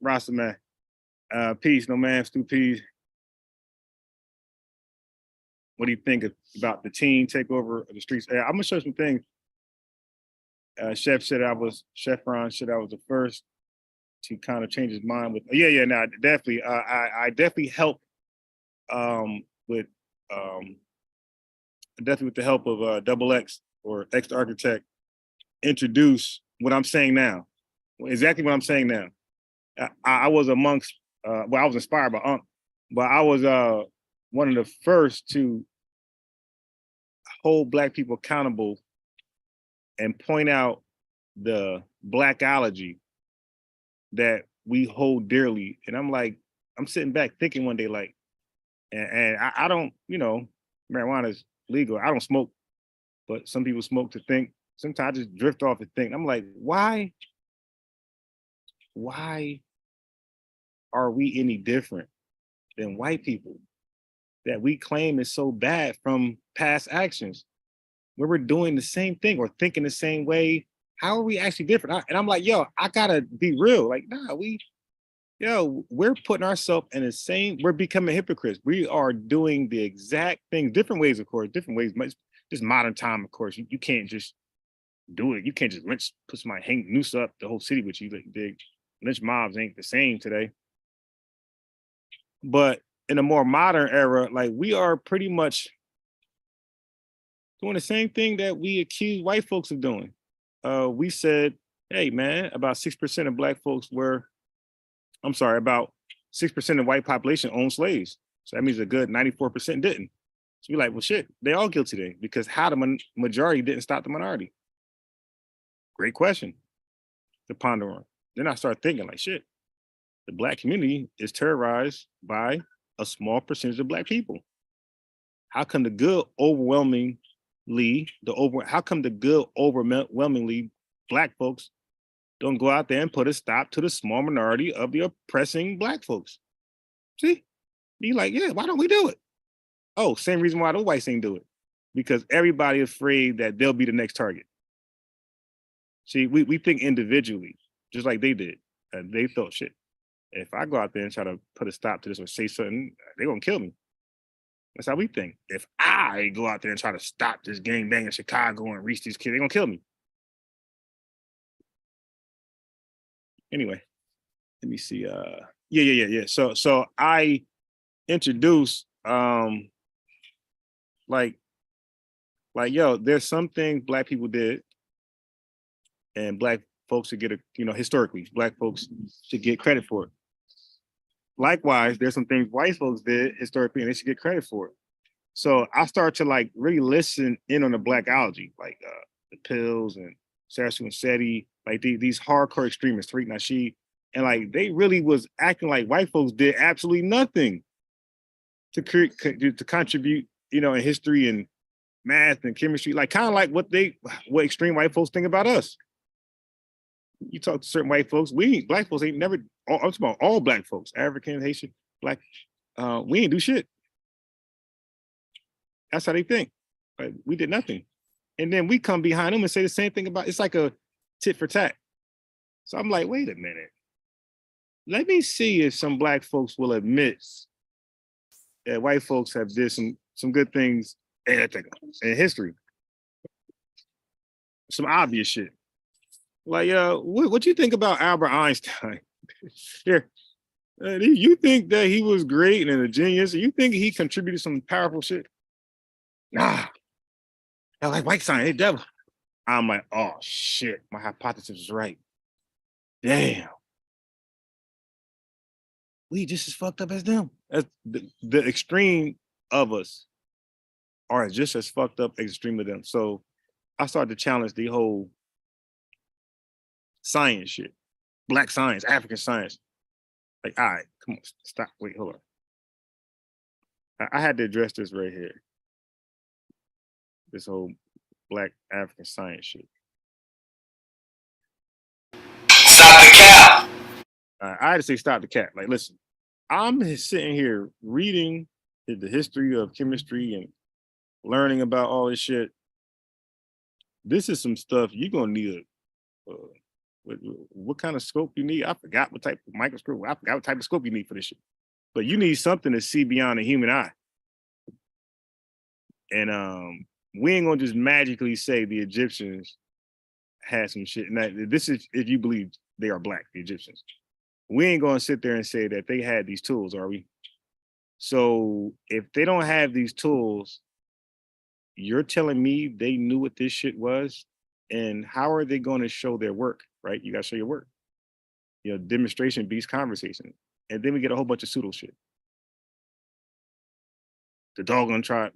Rasta man. Peace, no man, Stu Peace. What do you think about the teen takeover of the streets? I'm gonna show you some things. Chef Ron said I was the first to kind of change his mind with, no, definitely. I definitely helped with definitely with the help of Double X or X the Architect, introduce what I'm saying now. Exactly what I'm saying now. I was amongst, I was inspired by Unc, but I was one of the first to hold black people accountable and point out the blackology that we hold dearly. And I'm like, I'm sitting back thinking one day, like, and I don't, marijuana is legal. I don't smoke, but some people smoke to think. Sometimes I just drift off and think. I'm like, why are we any different than white people that we claim is so bad from past actions, where we're doing the same thing or thinking the same way? How are we actually different? And I'm like, I gotta be real. Like, nah, we're putting ourselves in the same, we're becoming hypocrites. We are doing the exact thing, different ways, of course, just modern time, of course. You can't just do it. You can't just put somebody, hang noose up the whole city with you. Like, the lynch mobs ain't the same today. But in a more modern era, like, we are pretty much doing the same thing that we accuse white folks of doing. We said, hey man, about 6% of black folks about 6% of white population owned slaves. So that means a good 94% didn't. So we're like, well, shit, they all guilty then, because how the majority didn't stop the minority? Great question to ponder on. Then I start thinking, like, shit, the black community is terrorized by a small percentage of black people. How come the good overwhelmingly black folks don't go out there and put a stop to the small minority of the oppressing black folks? See, be like, yeah, why don't we do it? Oh, same reason why the whites ain't do it, because everybody is afraid that they'll be the next target. See, we think individually, just like they did. They thought, shit, if I go out there and try to put a stop to this or say something, they're gonna kill me. That's how we think. If I go out there and try to stop this gangbang in Chicago and reach these kids, they're gonna kill me. Anyway, let me see. Yeah. So I introduced like, there's some things black people did, and black folks should get historically, black folks should get credit for it. Likewise, there's some things white folks did historically, and they should get credit for it. So I started to like really listen in on the blackology, like the Pills and Sarah Sue and Seti, like these hardcore extremists, Tariq Nasheed, and like they really was acting like white folks did absolutely nothing to contribute, in history and math and chemistry, like kind of like what extreme white folks think about us. You talk to certain white folks, black folks ain't never, I'm talking about all black folks, African, Haitian, black, we ain't do shit. That's how they think. Like, we did nothing. And then we come behind them and say the same thing about, it's like a tit for tat. So I'm like, wait a minute. Let me see if some black folks will admit that white folks have did some good things in history. Some obvious shit. Like, what you think about Albert Einstein? Here, you think that he was great and a genius? You think he contributed some powerful shit? Nah. I like white science, they devil. I'm like, oh shit, my hypothesis is right. Damn. We just as fucked up as them. As the extreme of us are just as fucked up as extreme of them. So I started to challenge the whole science shit. Black science, African science. Like, all right, come on, stop, wait, hold on. I had to address this right here. This whole Black African science shit. Stop the cap. I had to say stop the cap. Like, listen, I'm just sitting here reading the history of chemistry and learning about all this shit. This is some stuff you're gonna need what kind of scope you need. I forgot what type of microscope. I forgot what type of scope you need for this shit. But you need something to see beyond the human eye. And we ain't gonna just magically say the Egyptians had some shit. Now, this is if you believe they are black, the Egyptians. We ain't gonna sit there and say that they had these tools, are we? So if they don't have these tools, you're telling me they knew what this shit was? And how are they going to show their work, right? You got to show your work. You know, demonstration beats conversation. And then we get a whole bunch of pseudo shit. The doggone tribe.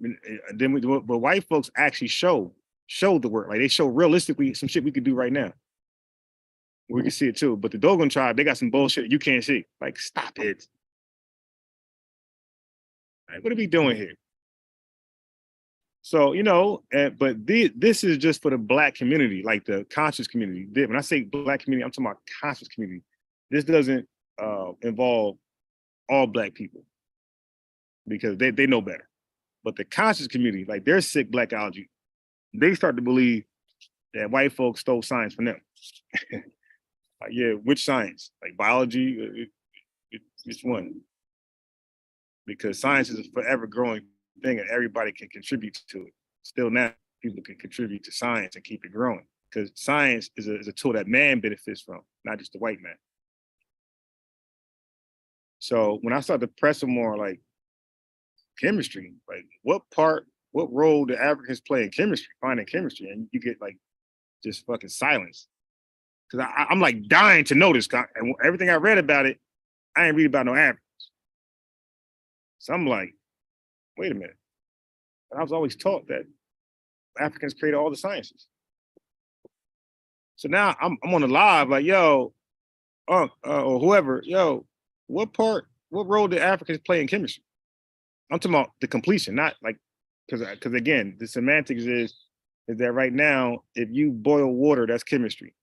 Then but white folks actually show the work. Like, they show realistically some shit we could do right now. We can see it too. But the Dogon tribe, they got some bullshit you can't see. Like, stop it. Like, what are we doing here? So, you know, but this is just for the black community, like the conscious community. When I say black community, I'm talking about conscious community. This doesn't involve all black people because they know better. But the conscious community, like their sick blackology, they start to believe that white folks stole science from them. Like, yeah, which science? Like biology? Which one? Because science is a forever growing thing and everybody can contribute to it. Still now, people can contribute to science and keep it growing because science is a tool that man benefits from, not just the white man. So when I started to press them more like chemistry, like what role do Africans play in chemistry, finding chemistry? And you get like just fucking silence. Because I'm like dying to know this. And everything I read about it, I ain't read about no Africans. So I'm like, wait a minute. I was always taught that Africans created all the sciences. So now I'm on the live, like, yo, or whoever, yo, what role did Africans play in chemistry? I'm talking about the completion, not like, because again, the semantics is that right now, if you boil water, that's chemistry.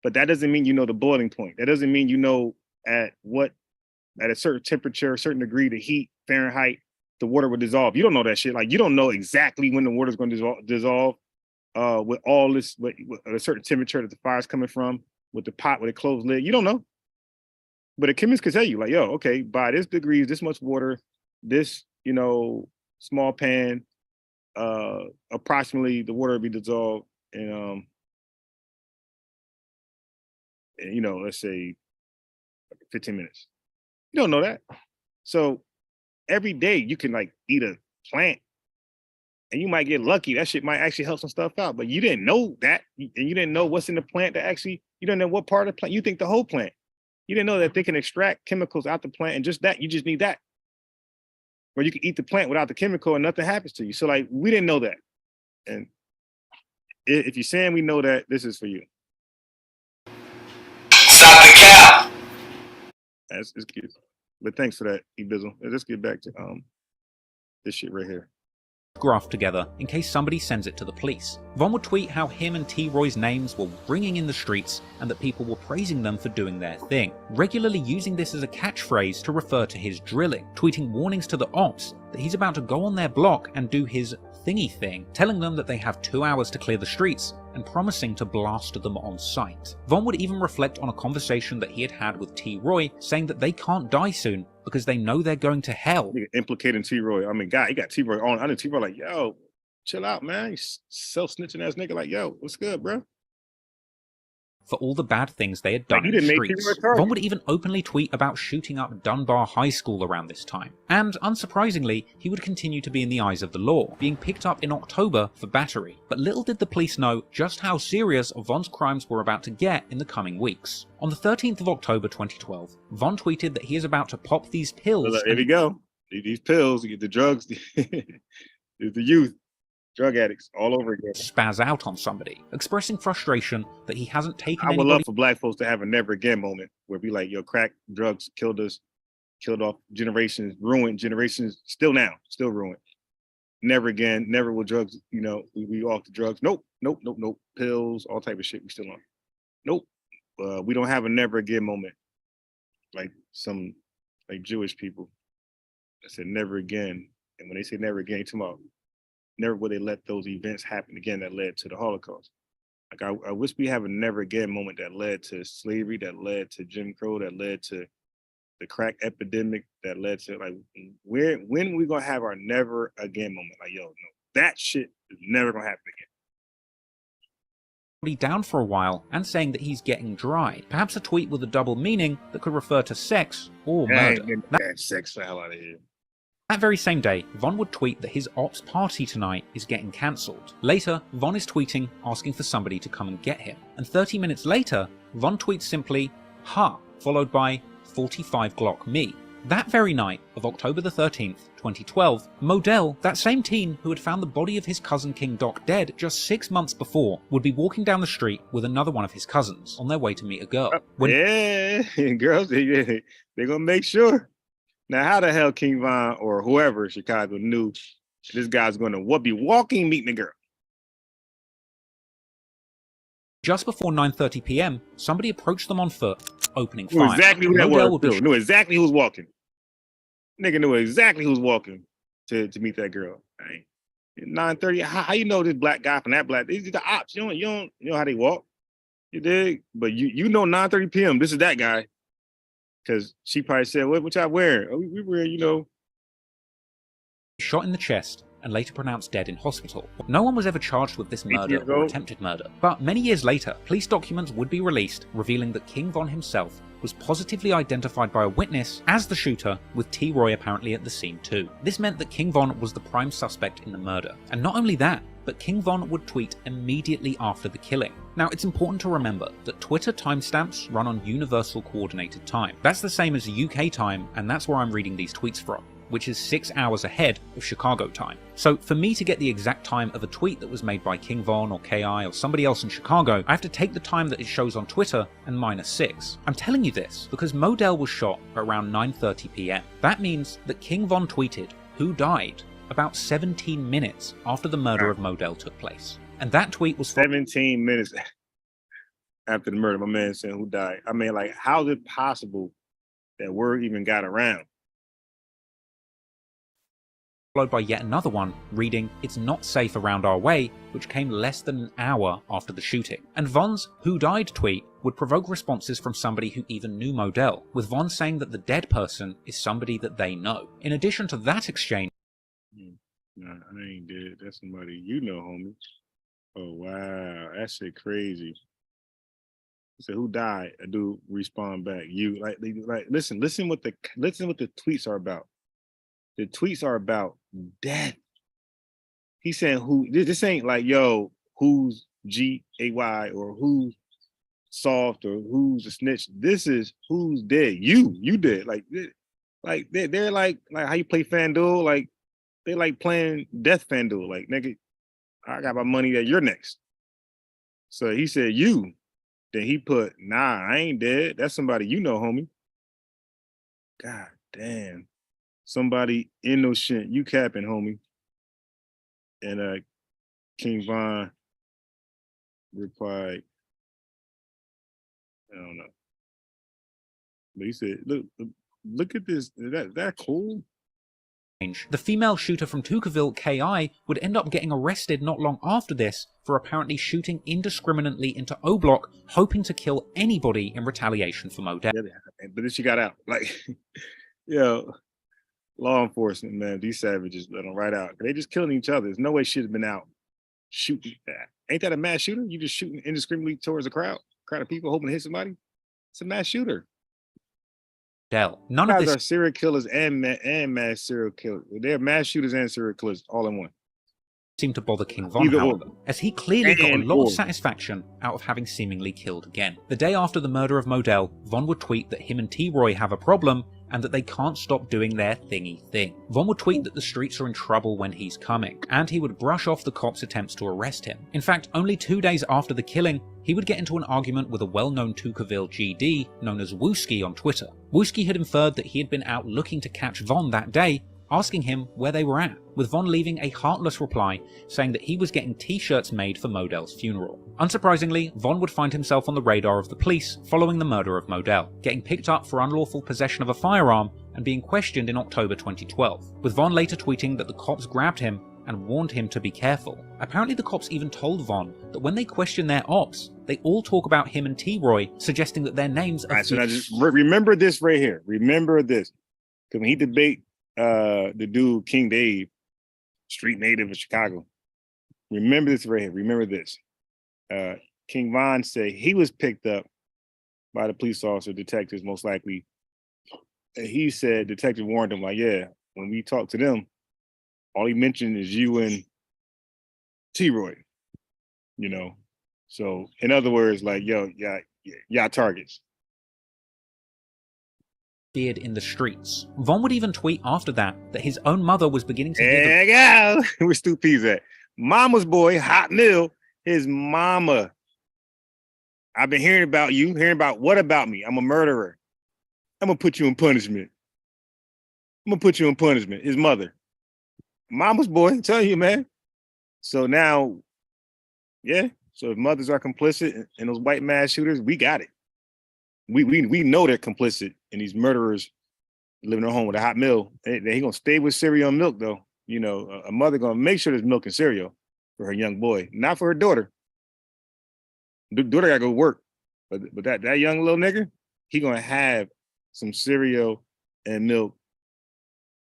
But that doesn't mean you know the boiling point. That doesn't mean you know at a certain temperature, a certain degree, the heat, Fahrenheit, the water would dissolve. You don't know that shit. Like, you don't know exactly when the water's going to dissolve with all this, with a certain temperature that the fire's coming from, with the pot with a closed lid. You don't know. But a chemist could tell you, like, yo, okay, by this degrees, this much water, this, you know, small pan, approximately the water would be dissolved in, you know, let's say 15 minutes. You don't know that. So every day you can like eat a plant and you might get lucky. That shit might actually help some stuff out, but you didn't know that. And you didn't know what's in the plant that actually, you don't know what part of the plant, you think the whole plant. You didn't know that they can extract chemicals out the plant and just that, you just need that. Or you can eat the plant without the chemical and nothing happens to you. So like, we didn't know that. And if you're saying we know that, this is for you. Stop the cap. That's good. But thanks for that, E-Bizzle. Let's get back to this shit right here. graph together in case somebody sends it to the police. Von would tweet how him and T-Roy's names were ringing in the streets and that people were praising them for doing their thing, regularly using this as a catchphrase to refer to his drilling, tweeting warnings to the ops that he's about to go on their block and do his thingy thing, telling them that they have 2 hours to clear the streets and promising to blast them on sight. Von would even reflect on a conversation that he had had with T-Roy, saying that they can't die soon because they know they're going to hell. Implicating T-Roy. I mean, God, he got T-Roy on. I know T-Roy like, yo, chill out, man. You self-snitching ass nigga like, yo, what's good, bro? For all the bad things they had done Like, in the streets. Von would even openly tweet about shooting up Dunbar High School around this time. And unsurprisingly, he would continue to be in the eyes of the law, being picked up in October for battery. But little did the police know just how serious Von's crimes were about to get in the coming weeks. On the 13th of October 2012, Von tweeted that he is about to pop these pills. Here we go. These pills, you get the drugs, it's the youth. Drug addicts all over again. Spaz out on somebody, expressing frustration that he hasn't taken I would anybody. love for black folks to have a never again moment where we like, yo, crack, drugs killed us, killed off generations, ruined generations, still now, still ruined. Never again, never will drugs, you know, we off the drugs. Nope. Pills, all type of shit we still on. Nope. We don't have a never again moment like some like Jewish people that said never again. And when they say never again, tomorrow, never will they let those events happen again that led to the Holocaust. Like I wish we have a never again moment that led to slavery, that led to Jim Crow, that led to the crack epidemic, that led to like when we gonna have our never again moment? Like, yo, no, that shit is never gonna happen again. Down for a while and saying that he's getting dry. Perhaps a tweet with a double meaning that could refer to sex or murder. That sex the hell out of here. That very same day, Von would tweet that his ops party tonight is getting cancelled. Later, Von is tweeting asking for somebody to come and get him. And 30 minutes later, Von tweets simply, "Ha," followed by 45 Glock me. That very night of October the 13th, 2012, Modell, that same teen who had found the body of his cousin King Doc dead just 6 months before, would be walking down the street with another one of his cousins on their way to meet a girl. Yeah, girls, they're gonna make sure. Now, how the hell King Von or whoever in Chicago knew this guy's going to be walking meeting a girl? Just before 9:30 p.m., somebody approached them on foot, opening fire. Knew exactly who that Modell was. would be Knew exactly who was walking. Nigga knew exactly who was walking to meet that girl. Right? 9:30. How you know this black guy from that black? These are the ops. You don't know how they walk. You dig? But you know 9:30 p.m. This is that guy. Because she probably said, what y'all wearing? Oh, we wear, you know. shot in the chest and later pronounced dead in hospital. No one was ever charged with this murder years or old. attempted murder. But many years later, police documents would be released revealing that King Von himself was positively identified by a witness as the shooter, with T-Roy apparently at the scene too. This meant that King Von was the prime suspect in the murder. And not only that, but King Von would tweet immediately after the killing. Now, it's important to remember that Twitter timestamps run on Universal Coordinated Time. That's the same as UK time, and that's where I'm reading these tweets from, which is 6 hours ahead of Chicago time. So for me to get the exact time of a tweet that was made by King Von or KI or somebody else in Chicago, I have to take the time that it shows on Twitter and -6. I'm telling you this because Modell was shot at around 9:30 p.m. That means that King Von tweeted who died about 17 minutes after the murder of Modell took place. And that tweet was 17 minutes after the murder, my man saying who died. I mean, like, how is it possible that word even got around? followed by yet another one reading "It's not safe around our way," which came less than an hour after the shooting. And Von's "Who died?" tweet would provoke responses from somebody who even knew Modell, with Von saying that the dead person is somebody that they know. In addition to that exchange, Nah, I ain't dead. That's somebody you know, homie. Oh wow, that shit crazy. So who died? A dude respond back. You like listen what the tweets are about. The tweets are about death. He's saying who this ain't like, yo, who's GAY or who's soft or who's a snitch. This is who's dead. You dead. Like they're like how you play FanDuel, like they like playing death FanDuel. Like, nigga, I got my money that you're next. So he said you. Then he put, nah, I ain't dead. That's somebody you know, homie. God damn. Somebody innocent. You capping, homie. And King Von replied, I don't know. But he said, look at this. That cool? The female shooter from Tukaville, KI, would end up getting arrested not long after this for apparently shooting indiscriminately into O Block, hoping to kill anybody in retaliation for Modell. But then she got out. Like, yo, law enforcement, man, these savages let them right out. They just killing each other. There's no way she'd have been out shooting that. Ain't that a mass shooter? You just shooting indiscriminately towards a crowd of people hoping to hit somebody? It's a mass shooter. None of Guys this are serial killers and mass serial killers. They're mass shooters and serial killers all in one. seemed to bother King Von, however, as he clearly got a lot of satisfaction out of having seemingly killed again. The day after the murder of Modell, Von would tweet that him and T-Roy have a problem and that they can't stop doing their thingy thing. Von would tweet that the streets are in trouble when he's coming, and he would brush off the cops' attempts to arrest him. In fact, only 2 days after the killing, he would get into an argument with a well-known Tukaville GD known as Wooski on Twitter. Wooski had inferred that he had been out looking to catch Von that day, asking him where they were at, with Von leaving a heartless reply saying that he was getting t-shirts made for Modell's funeral. Unsurprisingly, Von would find himself on the radar of the police following the murder of Modell, getting picked up for unlawful possession of a firearm and being questioned in October 2012, with Von later tweeting that the cops grabbed him and warned him to be careful. Apparently the cops even told Von that when they question their ops, they all talk about him and T-Roy, suggesting that their names are... All right, so now just remember this right here. Remember this. Because when he debate the dude King Dave, street native of Chicago, remember this right here. Remember this. King Von said he was picked up by the police officer, detectives most likely. And he said detective warned him, like, yeah, when we talk to them, all he mentioned is you and T-Roy, you know. So in other words, like, yo, y'all targets. Beard in the streets. Von would even tweet after that his own mother was beginning to hear There you go. Where Stu P's at? Mama's boy, Hot Mill, his mama. I've been hearing about you. Hearing about what about me? I'm a murderer. I'm gonna put you in punishment. I'm gonna put you in punishment. His mother. Mama's boy, I'm telling you, man. So now, yeah. So if mothers are complicit in those white mass shooters, we got it. We know they're complicit in these murderers living at home with a hot meal. He gonna stay with cereal and milk though. You know, a mother gonna make sure there's milk and cereal for her young boy, not for her daughter. The daughter gotta go work, but that young little nigga, he gonna have some cereal and milk,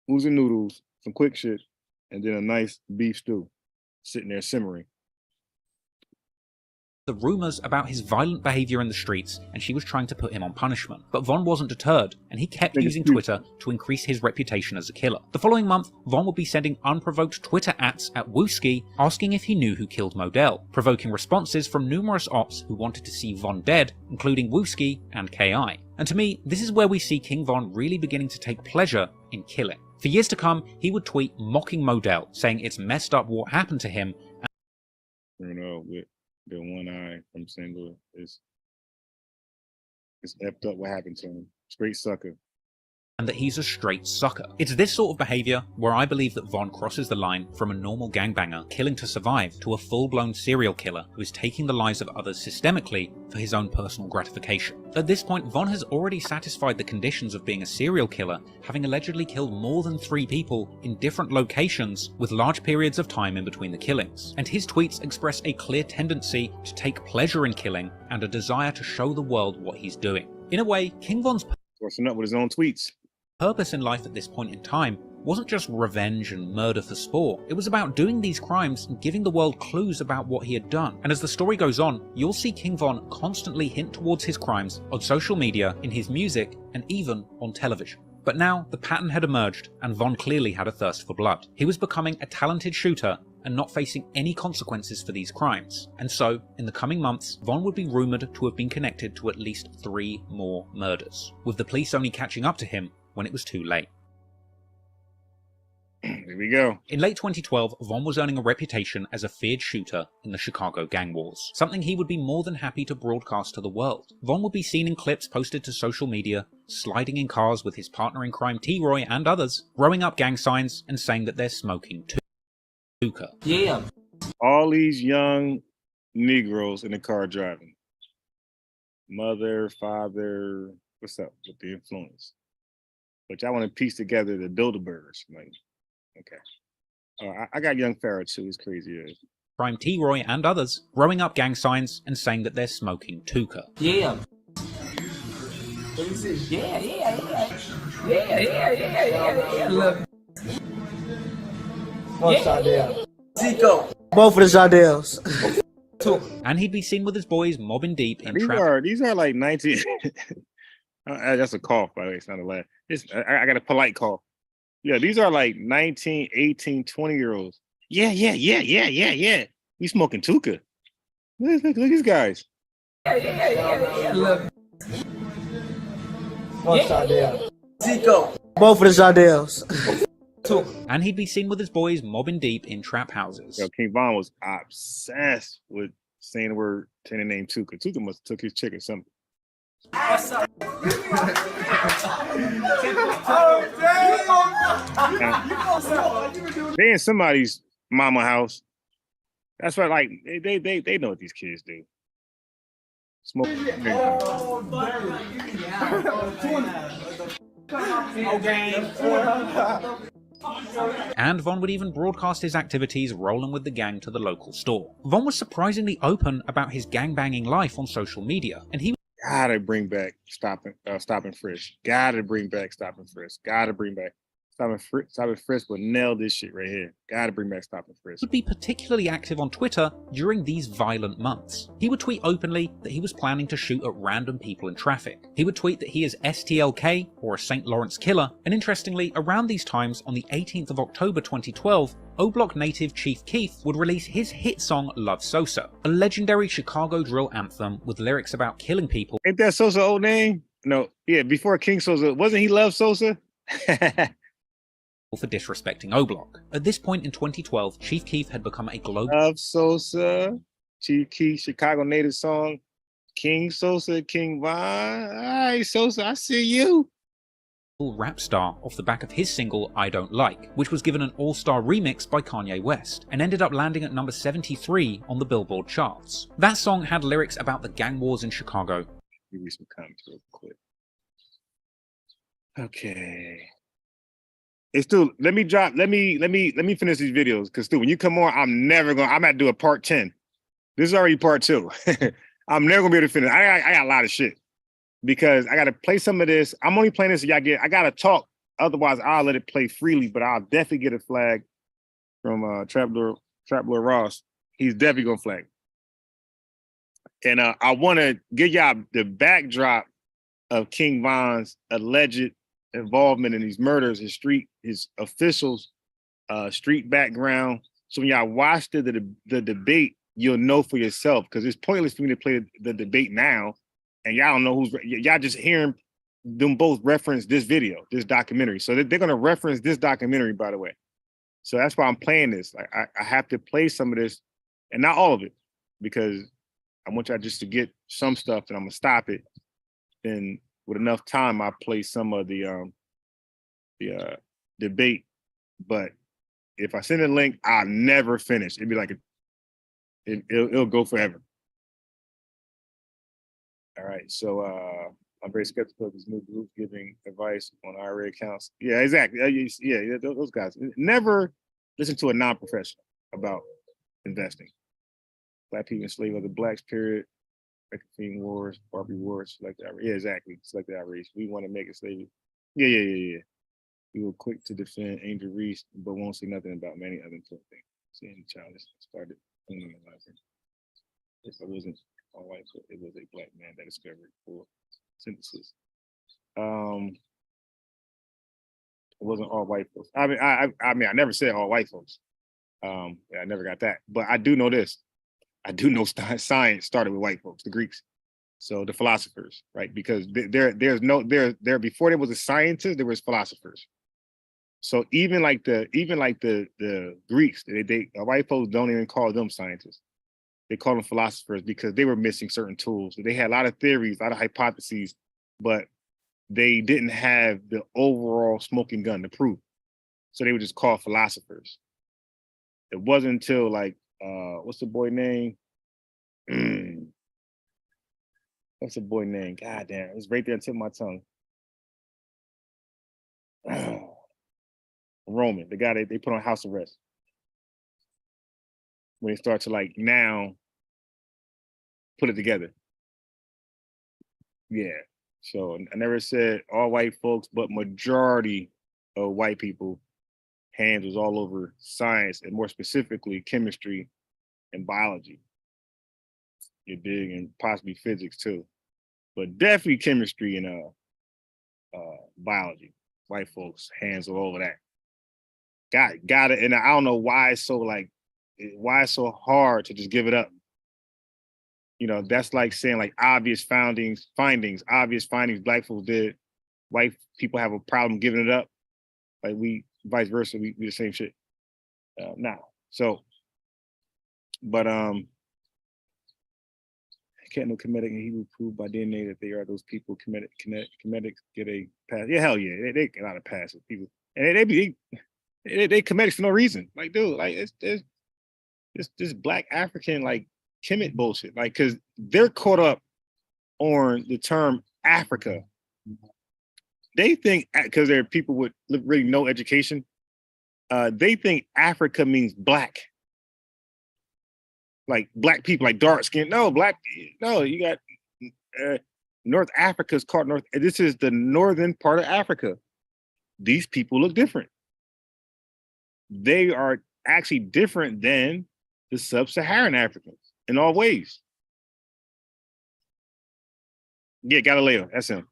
oodles and noodles, some quick shit, and then a nice beef stew sitting there simmering. the rumors about his violent behavior in the streets, and she was trying to put him on punishment. But Von wasn't deterred, and he kept using Twitter to increase his reputation as a killer. The following month, Von would be sending unprovoked Twitter ats at Wooski, asking if he knew who killed Modell, provoking responses from numerous ops who wanted to see Von dead, including Wooski and KI. And to me, this is where we see King Von really beginning to take pleasure in killing. For years to come, he would tweet mocking Modell, saying it's messed up what happened to him. You know, with the one eye from Single, it's effed up what happened to him. Straight sucker. And that he's a straight sucker. It's this sort of behavior where I believe that Von crosses the line from a normal gangbanger killing to survive to a full-blown serial killer who is taking the lives of others systemically for his own personal gratification. At this point, Von has already satisfied the conditions of being a serial killer, having allegedly killed more than 3 people in different locations with large periods of time in between the killings. And his tweets express a clear tendency to take pleasure in killing and a desire to show the world what he's doing. In a way, King Von's Forcing up with his own tweets. purpose in life at this point in time wasn't just revenge and murder for sport. It was about doing these crimes and giving the world clues about what he had done. And as the story goes on, you'll see King Von constantly hint towards his crimes on social media, in his music, and even on television. But now, the pattern had emerged, and Von clearly had a thirst for blood. He was becoming a talented shooter and not facing any consequences for these crimes. And so, in the coming months, Von would be rumoured to have been connected to at least 3 more murders, with the police only catching up to him when it was too late. Here we go. In late 2012, Von was earning a reputation as a feared shooter in the Chicago gang wars, something he would be more than happy to broadcast to the world. Von would be seen in clips posted to social media, sliding in cars with his partner in crime T-Roy and others, throwing up gang signs and saying that they're smoking too. hookah. Yeah. All these young Negroes in the car driving. Mother, father, what's up with the influence? But y'all want to piece together the Bilderbergers. Like, okay. I got young Pharaoh too. He's crazy. Prime T-Roy and others, throwing up gang signs and saying that they're smoking hookah. Yeah. Yeah. Look. Zico. Both of the Jardels. And he'd be seen with his boys mobbing deep in These trap. are like 19. That's a cough, by the way. It's not a laugh. I got a polite cough. Yeah, these are like 19, 18, 20-year-olds. Yeah. You smoking hookah. Look at these guys. Look. Zico. Both of the Jardels. And he'd be seen with his boys mobbing deep in trap houses. Yo, King Von was obsessed with saying the name Tuka. Tuka must have took his chick or something. They in somebody's mama house. That's right. Like they know what these kids do. Smoke. And Von would even broadcast his activities rolling with the gang to the local store. Von was surprisingly open about his gangbanging life on social media, and he Gotta bring back stop and frisk. Gotta bring back stop and frisk. Gotta bring back stop and frisk will nail this shit right here. Gotta bring back stop and frisk. would be particularly active on Twitter during these violent months. He would tweet openly that he was planning to shoot at random people in traffic. He would tweet that he is STLK, or a St. Lawrence killer, and interestingly, around these times, on the 18th of October 2012, O-Block native Chief Keef would release his hit song Love Sosa, a legendary Chicago drill anthem with lyrics about killing people. Ain't that Sosa old name? No, yeah, before King Sosa, wasn't he Love Sosa? For disrespecting O-Block. At this point in 2012, Chief Keef had become a global Love Sosa, Chief Keef, Chicago native song, King Sosa, King Von. All right, Sosa, I see you. rap star off the back of his single I Don't Like, which was given an all-star remix by Kanye West, and ended up landing at number 73 on the Billboard charts. That song had lyrics about the gang wars in Chicago. Give me some comments real quick. Okay. Hey Stu, let me finish these videos, because Stu, when you come on, I'm gonna do a part 10. This is already part 2. I'm never gonna be able to finish. I got a lot of shit, because I gotta play some of this. I'm only playing this so I gotta talk, otherwise I'll let it play freely, but I'll definitely get a flag from Trap Lord Ross. He's definitely gonna flag. And I wanna give y'all the backdrop of King Von's alleged involvement in these murders, his officials, street background. So when y'all watch the debate, you'll know for yourself, because it's pointless for me to play the debate now, and y'all don't know y'all just hearing them both reference this video, this documentary. So they're gonna reference this documentary, by the way. So that's why I'm playing this. Like I have to play some of this, and not all of it, because I want y'all just to get some stuff, and I'm gonna stop it. And with enough time, I play some of the debate. But if I send a link, I'll never finish. It'd be like it'll go forever. All right, so I'm very skeptical of this new group giving advice on IRA accounts. Yeah, exactly. Yeah, those guys. Never listen to a non-professional about investing. Black people enslaved other blacks, period. Reckoning wars, Barbie wars, select outrage. Yeah, exactly. Select outrage. We want to make it slavery. Yeah. We were quick to defend Angel Reese, but won't say nothing about many other important things. Seeing the child started cleaning the library. If it wasn't all white, so it was a black man that discovered for synthesis. It wasn't all white folks. I mean, I never said all white folks. Yeah, I never got that. But I do know this. I do know science started with white folks, the Greeks. So the philosophers, right? Because there before there was a scientist, there was philosophers. So even like the Greeks, they white folks don't even call them scientists. They call them philosophers, because they were missing certain tools. They had a lot of theories, a lot of hypotheses, but they didn't have the overall smoking gun to prove. So they were just called philosophers. It wasn't until like what's the boy name? What's the boy name? God damn, it was right there on the tip of my tongue. Roman, the guy they put on house arrest. When they start to like now put it together. Yeah. So I never said all white folks, but majority of white people hands was all over science and more specifically chemistry and biology. You dig, and possibly physics too, but definitely chemistry and biology. White folks hands all over that. Got it, and I don't know why it's so why it's so hard to just give it up. You know, that's like saying like obvious findings, black folks did. White people have a problem giving it up. Like we, vice versa, we the same shit now. So, but can't no Kemetic and Hebrew prove by DNA that they are those people. Kemetics get a pass. Yeah, hell yeah, they get a lot of passes. People, and they Kemetics for no reason. Like, dude, like it's this black African like Kemet bullshit. Like, cause they're caught up on the term Africa. They think because they're people with really no education, they think Africa means black. Like black people, like dark skin. No, you got North Africa's called North. This is the northern part of Africa. These people look different. They are actually different than the sub-Saharan Africans in all ways. Yeah, Galileo, that's him.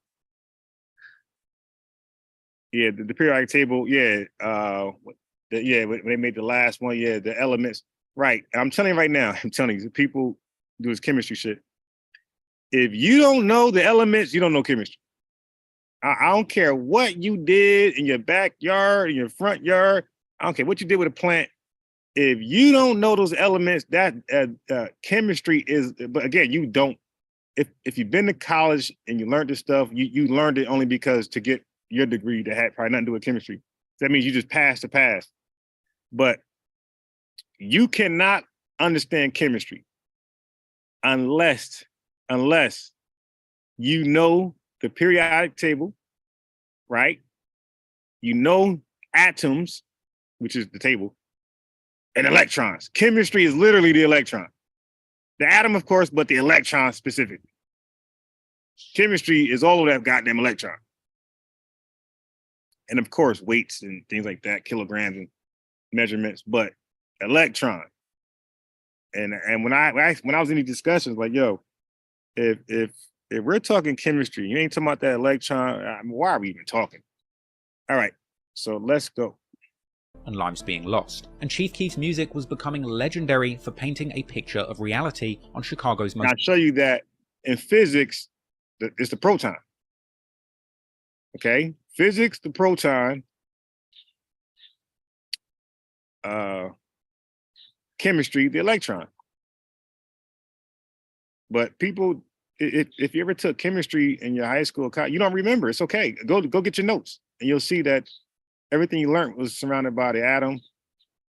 Yeah, the periodic table, yeah. When they made the last one, yeah, the elements. Right. I'm telling you right now, people do this chemistry shit. If you don't know the elements, you don't know chemistry. I don't care what you did in your backyard, in your front yard. I don't care what you did with a plant. If you don't know those elements, that chemistry is, but again, you don't, if you've been to college and you learned this stuff, you learned it only because to get your degree that had probably nothing to do with chemistry. That means you just passed the pass. But you cannot understand chemistry unless you know the periodic table, right? You know atoms, which is the table, and electrons. Chemistry is literally the electron. The atom, of course, but the electron specifically. Chemistry is all of that goddamn electron. And of course, weights and things like that, kilograms and measurements, but electron. And when I was in these discussions, like, yo, if we're talking chemistry, you ain't talking about that electron, I mean, why are we even talking? All right, so let's go. And lives being lost. And Chief Keef's music was becoming legendary for painting a picture of reality on Chicago's most... I'll show you that in physics, it's the proton. Okay, physics, the proton. Chemistry, the electron. But people, if you ever took chemistry in your high school, you don't remember. It's okay. Go get your notes, and you'll see that everything you learned was surrounded by the atom,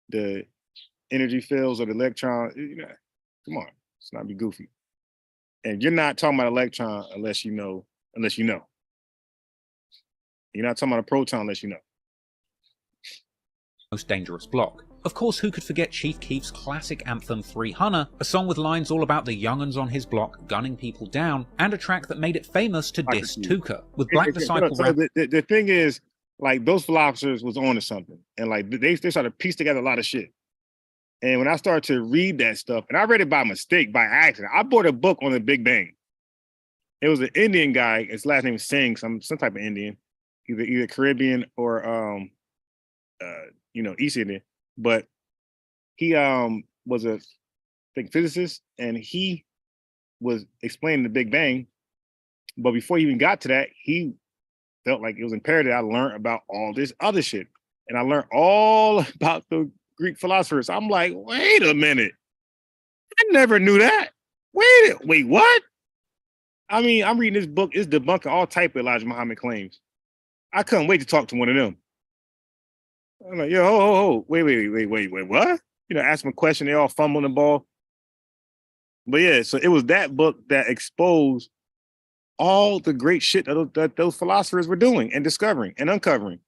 the energy fields, or the electron. You know, come on, let's not be goofy. And you're not talking about electron unless you know. You're not talking about a proton unless you know. Most dangerous block. Of course, who could forget Chief Keef's classic anthem 300, a song with lines all about the young'uns on his block gunning people down, and a track that made it famous to diss Tuka, with Black Disciple rap. The thing is, like, those philosophers was on to something, and like they started to piece together a lot of shit. And when I started to read that stuff, and I read it by mistake, by accident, I bought a book on the Big Bang. It was an Indian guy. His last name is Singh, some type of Indian, either Caribbean or East Indian. But he was a physicist, and he was explaining the Big Bang. But before he even got to that, he felt like it was imperative I learned about all this other shit. And I learned all about the Greek philosophers. I'm like, wait a minute. I never knew that. Wait, what? I mean, I'm reading this book. It's debunking all type of Elijah Muhammad claims. I couldn't wait to talk to one of them. I'm like, yo, wait, what? ask them a question, they all fumbling the ball. But yeah, so it was that book that exposed all the great shit that those philosophers were doing and discovering and uncovering.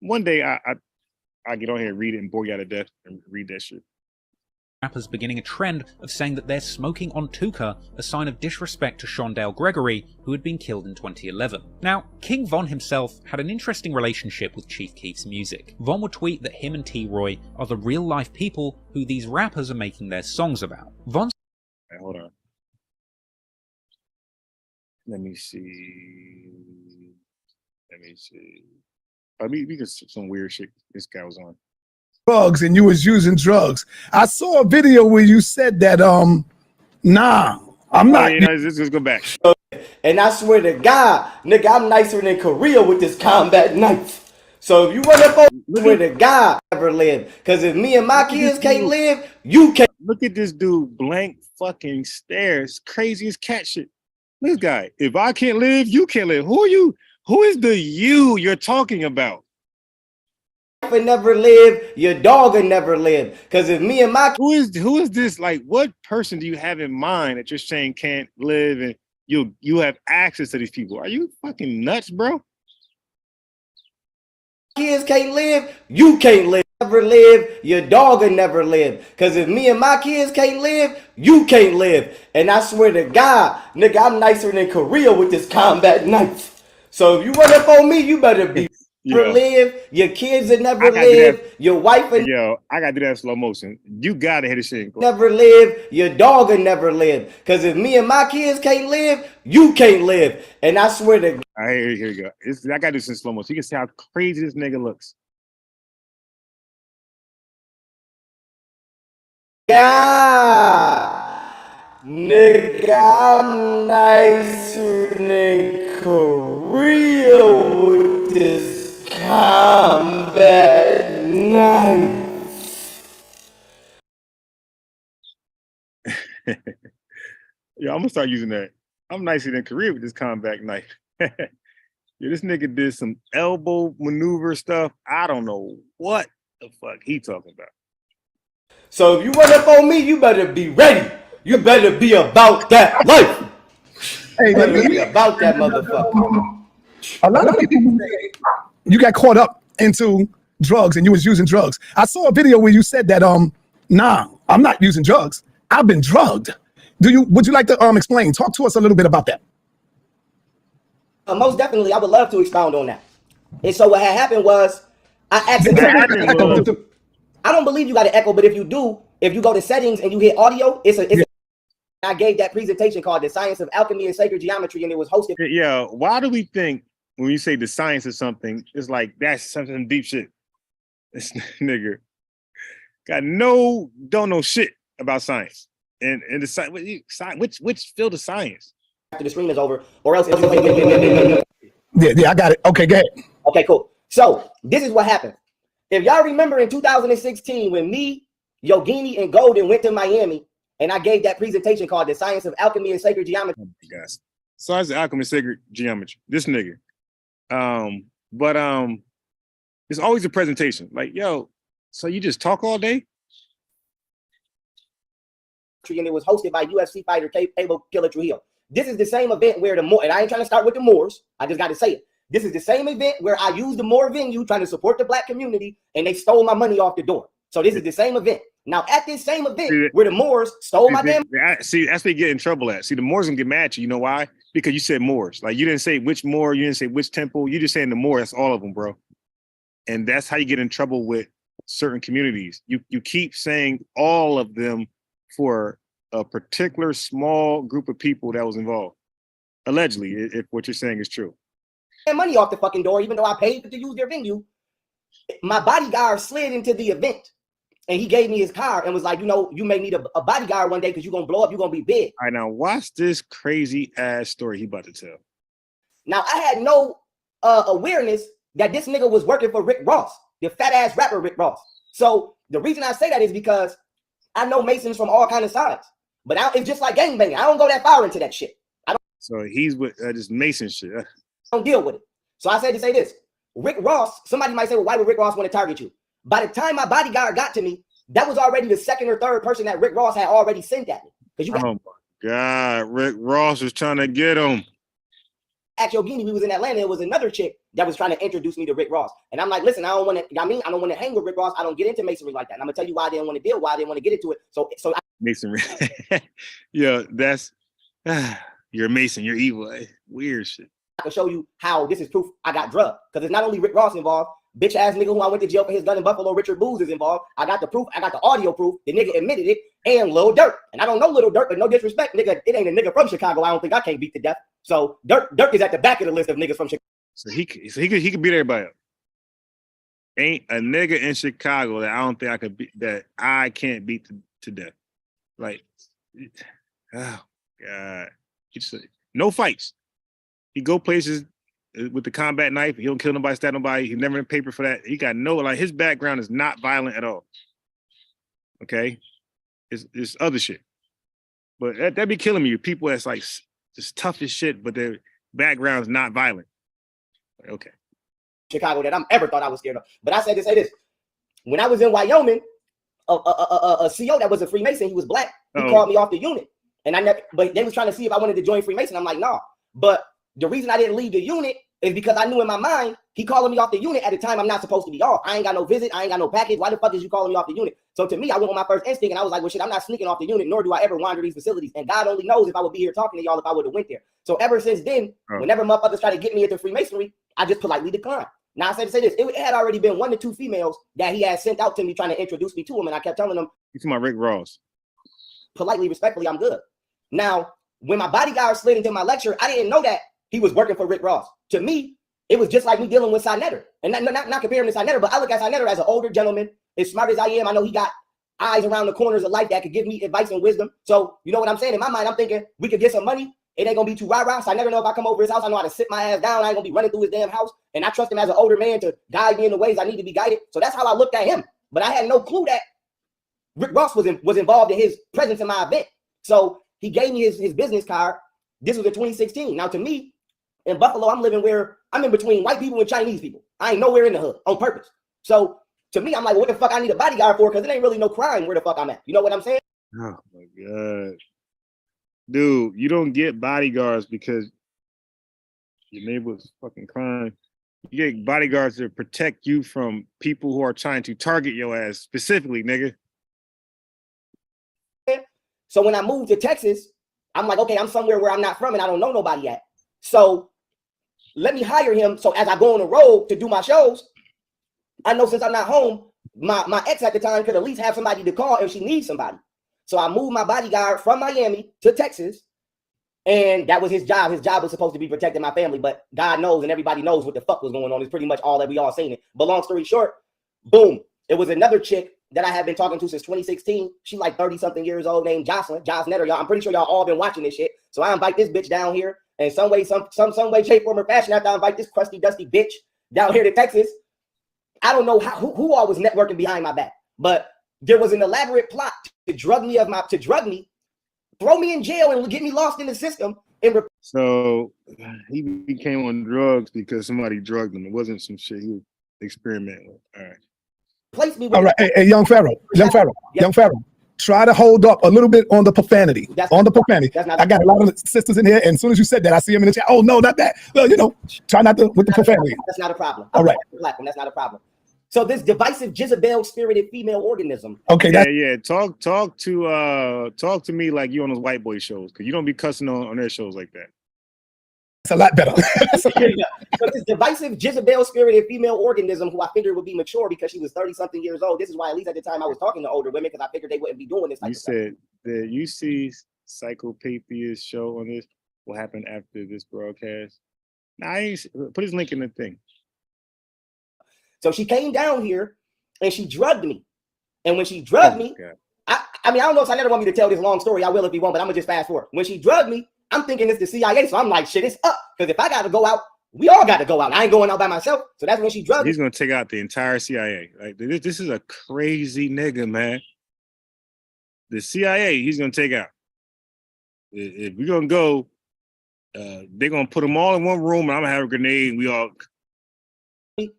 One day I get on here and read it and bore you out of death and read that shit. Rappers beginning a trend of saying that they're smoking on Tuka, a sign of disrespect to Shondale Gregory, who had been killed in 2011. Now, King Von himself had an interesting relationship with Chief Keef's music. Von would tweet that him and T-Roy are the real-life people who these rappers are making their songs about. Von... Right, hold on. Let me see. We just some weird shit this guy was on. Drugs and you was using drugs. I saw a video where you said that nah, I'm not. Let's go back. And I swear to God, nigga, I'm nicer than Korea with this combat knife. So if you run up on, swear to God, never live. Because if me and my kids can't live, you can't. Look at this dude, blank fucking stares, crazy as cat shit. This guy, if I can't live, you can't live. Who are you? Who is the you you're talking about? Will never live, your dog will never live. Because if me and my who is this? Like, what person do you have in mind that you're saying can't live and you have access to these people? Are you fucking nuts, bro? Kids can't live, you can't live. Never live, your dog will never live. Because if me and my kids can't live, you can't live. And I swear to God, nigga, I'm nicer than Korea with this combat knife. So if you run up on me, you better be never live, your kids will never live, your wife will I gotta do that in slow motion. You gotta hit a shit. Never live, your dog will never live. Because if me and my kids can't live, you can't live. And I swear to God. All right, here you go. I gotta do this in slow motion. You can see how crazy this nigga looks. Yeah, nigga, I'm nicer than Korea with this combat knife. Yeah, I'm gonna start using that. I'm nicer than Korea with this combat knife. Yeah, this nigga did some elbow maneuver stuff. I don't know what the fuck he talking about. So if you run up on me, you better be ready. You better be about that life. Hey, you better be about that motherfucker. A lot of people say you got caught up into drugs and you was using drugs. I saw a video where you said that nah, I'm not using drugs. I've been drugged. Would you like to explain? Talk to us a little bit about that. Most definitely, I would love to expound on that. And so what had happened was I accidentally I don't believe you got to echo, but if you do, if you go to settings and you hit audio, I gave that presentation called The Science of Alchemy and Sacred Geometry, and it was hosted. Yeah, why do we think when you say the science of something, it's like that's some deep shit? This nigga don't know shit about science. And the science, which field of science? After the stream is over, or else. Yeah, I got it. Okay, go ahead. Okay, cool. So this is what happened. If y'all remember in 2016, when me, Yogini, and Golden went to Miami, and I gave that presentation called The Science of Alchemy and Sacred Geometry. Oh my gosh. Science of Alchemy and Sacred Geometry. This nigga. But it's always a presentation. Like, yo, so you just talk all day? And it was hosted by UFC fighter Abel Killer Trujillo. This is the same event where and I ain't trying to start with the Moors. I just got to say it. This is the same event where I used the Moor venue trying to support the black community, and they stole my money off the door. So this is the same event. Now, at this same event where the Moors stole my damn... See, that's where you get in trouble at. See, the Moors gonna get mad at you. You know why? Because you said Moors. Like, you didn't say which Moor, you didn't say which temple. You just saying the Moor. That's all of them, bro. And that's how you get in trouble with certain communities. You keep saying all of them for a particular small group of people that was involved. Allegedly, if what you're saying is true. Money off the fucking door, even though I paid to use their venue. My bodyguard slid into the event, and he gave me his car and was like, you know, you may need a bodyguard one day because you're gonna blow up, you're gonna be big. All right, now watch this crazy ass story he about to tell. Now, I had no awareness that this nigga was working for Rick Ross, the fat ass rapper Rick Ross. So the reason I say that is because I know Masons from all kinds of sides, but it's just like gangbanging. I don't go that far into that shit. So he's with this Mason shit. Don't deal with it. So I said to say this. Rick Ross, somebody might say, well, why would Rick Ross want to target you? By the time my bodyguard got to me, that was already the second or third person that Rick Ross had already sent at me. Because you got Oh my God, Rick Ross was trying to get him. at Yogini, we was in Atlanta. It was another chick that was trying to introduce me to Rick Ross. And I'm like, listen, I don't want to, I don't want to hang with Rick Ross. I don't get into masonry like that. And I'm gonna tell you why I didn't want to deal, why I didn't want to get into it. So Masonry. Yeah, that's you're a Mason, you're evil. Weird shit. I can show you how this is proof I got drugged. Because it's not only Rick Ross involved, bitch ass nigga who I went to jail for his gun in Buffalo, Richard Booz, is involved. I got the proof, I got the audio proof, the nigga admitted it, and Lil Durk. And I don't know Lil Durk, but no disrespect, nigga, it ain't a nigga from Chicago. I don't think I can't beat to death. So Durk is at the back of the list of niggas from Chicago. So he could beat everybody up. Ain't a nigga in Chicago that I don't think I could beat, that I can't beat to death. Like, oh God, no fights. He go places with the combat knife. He don't kill nobody, stab nobody. He never in paper for that. He got his background is not violent at all. Okay, it's other shit. But that be killing me. People that's like just tough as shit, but their background is not violent. Okay. Chicago that I'm ever thought I was scared of. But I said to say this: when I was in Wyoming, a CO that was a Freemason, he was black. He called me off the unit, and but they was trying to see if I wanted to join Freemason. I'm like, nah. But the reason I didn't leave the unit is because I knew in my mind he calling me off the unit at a time I'm not supposed to be off. I ain't got no visit. I ain't got no package. Why the fuck is you calling me off the unit? So to me, I went on my first instinct and I was like, well, shit, I'm not sneaking off the unit, nor do I ever wander these facilities. And God only knows if I would be here talking to y'all if I would have went there. So ever since then, whenever motherfuckers try to get me into Freemasonry, I just politely decline. Now I said to say this, it had already been 1 to 2 females that he had sent out to me trying to introduce me to him, and I kept telling them, you talking about Rick Ross? Politely, respectfully, I'm good. Now, when my bodyguard slid into my lecture, I didn't know that he was working for Rick Ross. To me, it was just like me dealing with Synetter. And not comparing to Synetter, but I look at Synetter as an older gentleman, as smart as I am. I know he got eyes around the corners of life that could give me advice and wisdom. So, you know what I'm saying? In my mind, I'm thinking we could get some money. It ain't gonna be too rah-rah. So I never know if I come over his house, I know how to sit my ass down. I ain't gonna be running through his damn house. And I trust him as an older man to guide me in the ways I need to be guided. So that's how I looked at him. But I had no clue that Rick Ross was involved in his presence in my event. So he gave me his business card. This was in 2016. Now to me, in Buffalo, I'm living where I'm in between white people and Chinese people. I ain't nowhere in the hood on purpose. So to me, I'm like, what the fuck I need a bodyguard for? Because it ain't really no crime where the fuck I'm at. You know what I'm saying? Oh my God. Dude, you don't get bodyguards because your neighbor's fucking crying. You get bodyguards to protect you from people who are trying to target your ass specifically, nigga. So when I moved to Texas, I'm like, okay, I'm somewhere where I'm not from and I don't know nobody at. So let me hire him. So as I go on the road to do my shows, I know since I'm not home, my ex at the time could at least have somebody to call if she needs somebody. So I moved my bodyguard from Miami to Texas, and that was his job. His job was supposed to be protecting my family, but God knows and everybody knows what the fuck was going on. It's pretty much all that we all seen it. But long story short, boom, it was another chick that I had been talking to since 2016. She like 30-something years old, named Jocelyn Netter. Y'all, I'm pretty sure y'all all been watching this shit. So I invite this bitch down here in some way, some way, shape, form, or fashion. After I invite this crusty, dusty bitch down here to Texas, I don't know who all was networking behind my back, but there was an elaborate plot to drug me, throw me in jail and get me lost in the system. So he became on drugs because somebody drugged him. It wasn't some shit he was experimenting with. All right. Place me with all right, hey, young Pharaoh, try to hold up a little bit on the profanity. I got a lot of sisters in here, and as soon as you said that, I see them in the chat. Oh no, not that. Well, you know, try not to with the profanity. That's not a problem. All right, that's not a problem. So this divisive Jezebel spirited female organism. Okay, yeah. Talk to me like you on those white boy shows, because you don't be cussing on their shows like that. It's a lot better. So this divisive Jezebel spirited female organism, who I figured would be mature because she was 30-something years old. This is why, at least at the time, I was talking to older women, because I figured they wouldn't be doing this. You said that you see Psychopathia show on this. What happened after this broadcast? Now, put his link in the thing. So she came down here and she drugged me. And when she drugged me, I mean, I don't know if I never want me to tell this long story. I will if you want, but I'm gonna just fast forward. When she drugged me, I'm thinking it's the CIA. So I'm like, shit, it's up. Because if I got to go out, we all got to go out. I ain't going out by myself. So that's when she drugged me. He's going to take out the entire CIA. Like, this is a crazy nigga, man. The CIA, he's going to take out. If we're going to go, they're going to put them all in one room, and I'm going to have a grenade, and we all...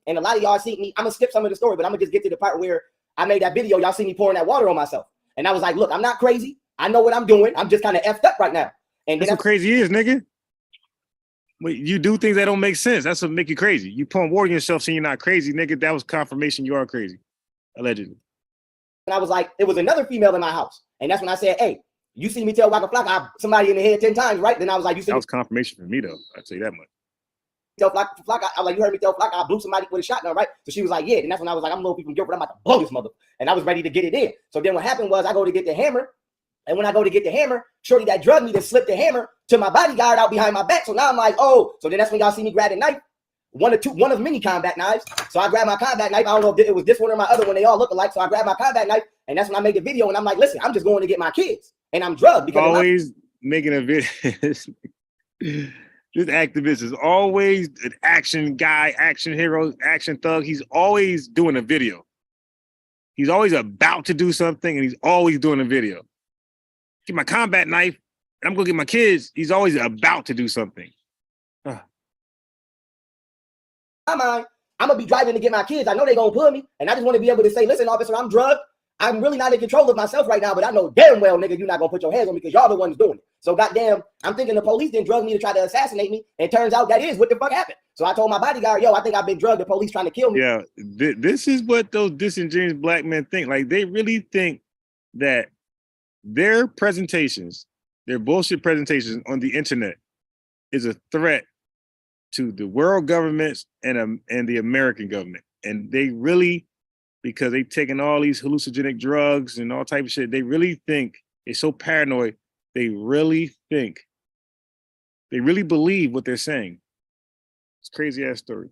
and a lot of y'all see me. I'm gonna skip some of the story, but I'm gonna just get to the part where I made that video. Y'all see me pouring that water on myself, and I was like, look, I'm not crazy. I know what I'm doing. I'm just kind of effed up right now. And That's what crazy is, nigga. You do things that don't make sense. That's what make you crazy. You pouring water on yourself saying you're not crazy, nigga. That was confirmation you are crazy, allegedly. And I was like, it was another female in my house, and that's when I said, hey, you see me tell Waka Flocka somebody in the head 10 times, right? Then I was like, you see that was confirmation for me though. I'd say that much. Tell Flocka, I was like, you heard me tell Flocka I blew somebody with a shotgun, right? So she was like, yeah. And that's when I was like, I'm a little people Guilford, I'm about to blow this mother. And I was ready to get it in. So then what happened was I go to get the hammer. And when I go to get the hammer, shorty that drugged me then slipped the hammer to my bodyguard out behind my back. So now I'm like, oh, so then that's when y'all see me grab a knife. One of many combat knives. So I grabbed my combat knife. I don't know if it was this one or my other one. They all look alike. So I grabbed my combat knife. And that's when I made the video. And I'm like, listen, I'm just going to get my kids. And I'm drugged. Because always making a video. This activist is always an action guy, action hero, action thug. He's always doing a video. He's always about to do something, and he's always doing a video. Get my combat knife, and I'm gonna get my kids. He's always about to do something. my mind, I'm gonna be driving to get my kids. I know they're gonna pull me, and I just want to be able to say, listen, officer, I'm drugged. I'm really not in control of myself right now, but I know damn well, nigga, you're not gonna put your hands on me because y'all the ones doing it. So goddamn, I'm thinking the police didn't drug me to try to assassinate me. And it turns out that is what the fuck happened. So I told my bodyguard, yo, I think I've been drugged. The police trying to kill me. Yeah, this is what those disingenuous black men think. Like, they really think that their presentations, their bullshit presentations on the internet is a threat to the world governments and the American government. And they really, because they've taken all these hallucinogenic drugs and all type of shit, they really think, they're so paranoid, they really believe what they're saying. It's a crazy ass story.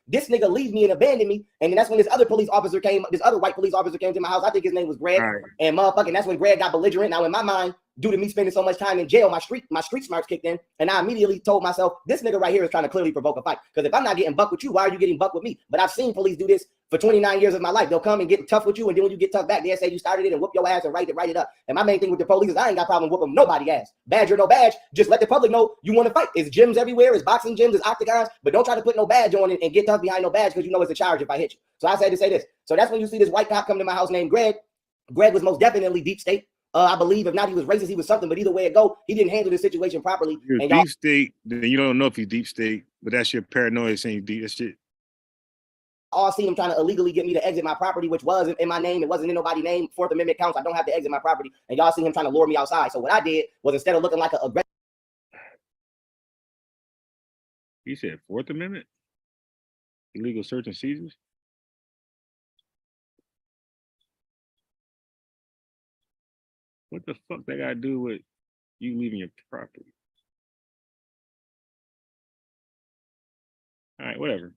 This nigga leave me and abandon me. And then that's when this other police officer came, this other white police officer came to my house. I think his name was Greg. Right. And motherfucking, that's when Greg got belligerent. Now in my mind, due to me spending so much time in jail, my street smarts kicked in. And I immediately told myself, this nigga right here is trying to clearly provoke a fight. Because if I'm not getting bucked with you, why are you getting bucked with me? But I've seen police do this for 29 years of my life. They'll come and get tough with you. And then when you get tough back, they'll say you started it and whoop your ass and write it up. And my main thing with the police is I ain't got a problem whooping nobody ass. Badge or no badge, just let the public know you want to fight. It's gyms everywhere. It's boxing gyms. It's octagons. But don't try to put no badge on it and get tough behind no badge because you know it's a charge if I hit you. So I said to say this. So that's when you see this white cop come to my house named Greg. Greg was most definitely deep state. I believe if not he was racist, he was something. But either way it go, he didn't handle the situation properly. If you're deep state, then you don't know if he's deep state, but that's your paranoia saying he's deep. That shit. All seen him trying to illegally get me to exit my property, which was in my name. It wasn't in nobody's name. Fourth Amendment counts. I don't have to exit my property. And y'all see him trying to lure me outside. So what I did was instead of looking like an aggressive. You said Fourth Amendment? Illegal search and seizures? What the fuck that got to do with you leaving your property? All right, whatever.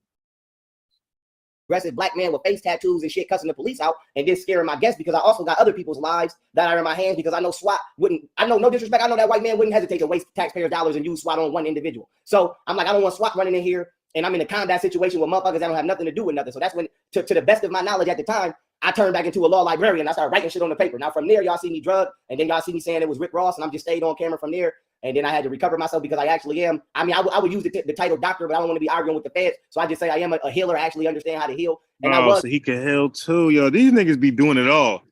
Aggressive black man with face tattoos and shit cussing the police out and then scaring my guests because I also got other people's lives that are in my hands because I know SWAT wouldn't, I know no disrespect, I know that white man wouldn't hesitate to waste taxpayer dollars and use SWAT on one individual. So I'm like, I don't want SWAT running in here and I'm in a combat situation with motherfuckers that don't have nothing to do with nothing. So that's when, to the best of my knowledge at the time, I turned back into a law librarian. I started writing shit on the paper. Now from there, y'all see me drugged and then y'all see me saying it was Rick Ross and I'm just stayed on camera from there. And then I had to recover myself because I actually am. I mean, I would use the title doctor, but I don't want to be arguing with the feds. So I just say I am a healer. I actually understand how to heal. And so he can heal too. Yo, these niggas be doing it all.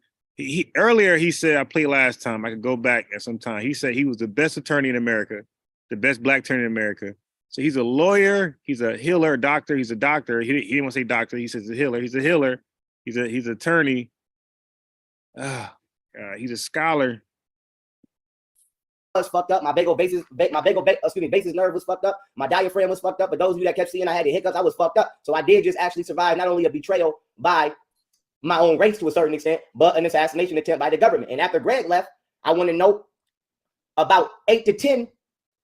Earlier he said, I played last time. I could go back at some time. He said he was the best attorney in America, the best black attorney in America. So he's a lawyer. He's a healer, doctor. He's a doctor. He didn't want to say doctor. He says a healer. He's a healer. He's an attorney. He's a scholar. Was fucked up. My basis nerve was fucked up. My diaphragm was fucked up. But those of you that kept seeing I had the hiccups, I was fucked up. So I did just actually survive not only a betrayal by my own race to a certain extent, but an assassination attempt by the government. And after Greg left, I want to know about 8 to 10.